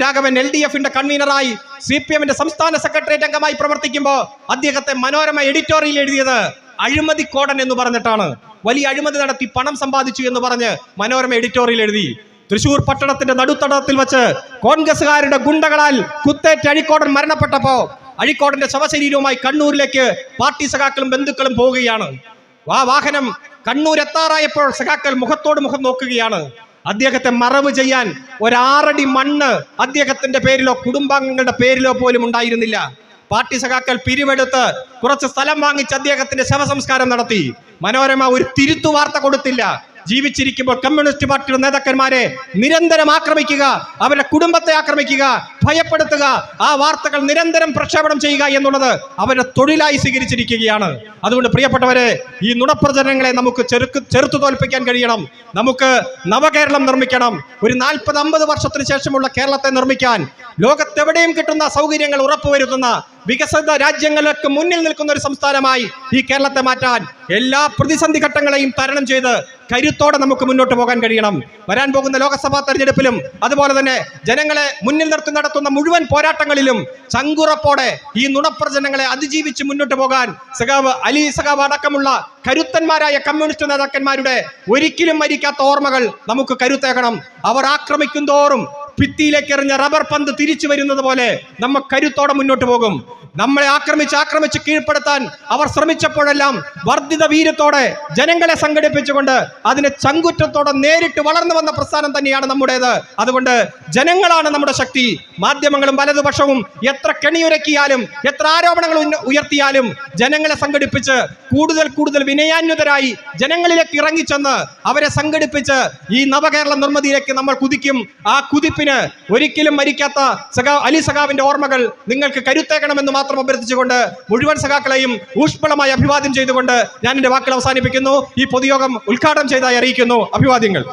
A: രാഘവൻ LDF-ന്റെ കൺവീനറായി CPM-ന്റെ സംസ്ഥാന സെക്രട്ടേറിയറ്റ് അംഗമായി പ്രവർത്തിക്കുമ്പോൾ അദ്ദേഹത്തെ മനോരമ എഡിറ്റോറിയൽ എഴുതിയത് അഴിമതിക്കോടൻ എന്ന് പറഞ്ഞിട്ടാണ്. വലിയ അഴിമതി നടത്തി പണം സമ്പാദിച്ചു എന്ന് പറഞ്ഞ് മനോരമ എഡിറ്റോറിയൽ എഴുതി. തൃശൂർ പട്ടണത്തിന്റെ നടുത്തടത്തിൽ വെച്ച് കോൺഗ്രസുകാരുടെ ഗുണ്ടകളാൽ കുത്തേറ്റ് അഴിക്കോടൻ മരണപ്പെട്ടപ്പോ അഴിക്കോടന്റെ ശവശരീരവുമായി കണ്ണൂരിലേക്ക് പാർട്ടി സഖാക്കളും ബന്ധുക്കളും പോവുകയാണ്. ആ വാഹനം കണ്ണൂർ എത്താറായപ്പോൾ സഖാക്കൾ മുഖത്തോട് മുഖം നോക്കുകയാണ്. അദ്ദേഹത്തെ മറവ് ചെയ്യാൻ 1 അടി മണ്ണ് അദ്ദേഹത്തിന്റെ പേരിലോ കുടുംബാംഗങ്ങളുടെ പേരിലോ പോലും ഉണ്ടായിരുന്നില്ല. പാർട്ടി സഖാക്കൾ പിരിവെടുത്ത് കുറച്ച് സ്ഥലം വാങ്ങിച്ച് അദ്ദേഹത്തിന്റെ ശവസംസ്കാരം നടത്തി. മനോരമ ഒരു തിരുത്തു വാർത്ത കൊടുത്തില്ല. ജീവിച്ചിരിക്കുമ്പോൾ കമ്മ്യൂണിസ്റ്റ് പാർട്ടിയുടെ നേതാക്കന്മാരെ നിരന്തരം ആക്രമിക്കുക, അവരുടെ കുടുംബത്തെ ആക്രമിക്കുക, ഭയപ്പെടുത്തുക, ആ വാർത്തകൾ നിരന്തരം പ്രക്ഷേപണം ചെയ്യുക എന്നുള്ളത് അവരുടെ തൊഴിലായി സ്വീകരിച്ചിരിക്കുകയാണ്. അതുകൊണ്ട് പ്രിയപ്പെട്ടവരെ, ഈ നുണപ്രചരണങ്ങളെ നമുക്ക് ചെറുത്തു തോൽപ്പിക്കാൻ കഴിയണം. നമുക്ക് നവകേരളം നിർമ്മിക്കണം. ഒരു 40-50 വർഷത്തിന് ശേഷമുള്ള കേരളത്തെ നിർമ്മിക്കാൻ ലോകത്തെവിടെയും കിട്ടുന്ന സൗകര്യങ്ങൾ ഉറപ്പുവരുത്തുന്ന വികസിത രാജ്യങ്ങൾക്ക് മുന്നിൽ നിൽക്കുന്ന ഒരു സംസ്ഥാനമായി ഈ കേരളത്തെ മാറ്റാൻ എല്ലാ പ്രതിസന്ധി ഘട്ടങ്ങളെയും തരണം ചെയ്ത് കരുത്തോടെ നമുക്ക് മുന്നോട്ട് പോകാൻ കഴിയണം. വരാൻ പോകുന്ന ലോക്സഭാ തെരഞ്ഞെടുപ്പിലും അതുപോലെ തന്നെ ജനങ്ങളെ മുന്നിൽ നിർത്തി നടത്തുന്ന മുഴുവൻ പോരാട്ടങ്ങളിലും ചങ്കുറപ്പോടെ ഈ നുണപ്രചരണങ്ങളെ അതിജീവിച്ച് മുന്നോട്ട് പോകാൻ സഖാവ് അലി സഖാവ് അടക്കമുള്ള കരുത്തന്മാരായ കമ്മ്യൂണിസ്റ്റ് നേതാക്കന്മാരുടെ ഒരിക്കലും മരിക്കാത്ത ഓർമ്മകൾ നമുക്ക് കരുത്തേക്കണം. അവർ ആക്രമിക്കും തോറും ഭിത്തിയിലേക്ക് എറിഞ്ഞ റബ്ബർ പന്ത് തിരിച്ചു വരുന്നത് പോലെ നമ്മൾ കരുത്തോടെ മുന്നോട്ട് പോകും. നമ്മളെ ആക്രമിച്ച് കീഴ്പ്പെടുത്താൻ അവർ ശ്രമിച്ചപ്പോഴെല്ലാം വർദ്ധിത വീര്യത്തോടെ ജനങ്ങളെ സംഘടിപ്പിച്ചുകൊണ്ട് അതിനെ ചങ്കുറ്റത്തോടെ നേരിട്ട് വളർന്നു വന്ന പ്രസ്ഥാനം തന്നെയാണ് നമ്മുടേത്. അതുകൊണ്ട് ജനങ്ങളാണ് നമ്മുടെ ശക്തി. മാധ്യമങ്ങളും വലതുപക്ഷവും എത്ര കെണിയുരക്കിയാലും എത്ര ആരോപണങ്ങൾ ഉയർത്തിയാലും ജനങ്ങളെ സംഘടിപ്പിച്ച് കൂടുതൽ വിനയാന്വിതരായി ജനങ്ങളിലേക്ക് ഇറങ്ങിച്ചെന്ന് അവരെ സംഘടിപ്പിച്ച് ഈ നവകേരള നിർമ്മിതിയിലേക്ക് നമ്മൾ കുതിക്കും. ആ കുതിപ്പിന് ഒരിക്കലും മരിക്കാത്ത അലി സഖാവിന്റെ ഓർമ്മകൾ നിങ്ങൾക്ക് കരുത്തേക്കണമെന്ന് മാത്രം അഭ്യർത്ഥിച്ചുകൊണ്ട് മുഴുവൻ സഖാക്കളെയും ഊഷ്മളമായി അഭിവാദ്യം ചെയ്തുകൊണ്ട് ഞാൻ എന്റെ വാക്കുകൾ അവസാനിപ്പിക്കുന്നു. ഈ പൊതുയോഗം ഉദ്ഘാടനം ചെയ്തതായി അറിയിക്കുന്നു. അഭിവാദ്യങ്ങൾ.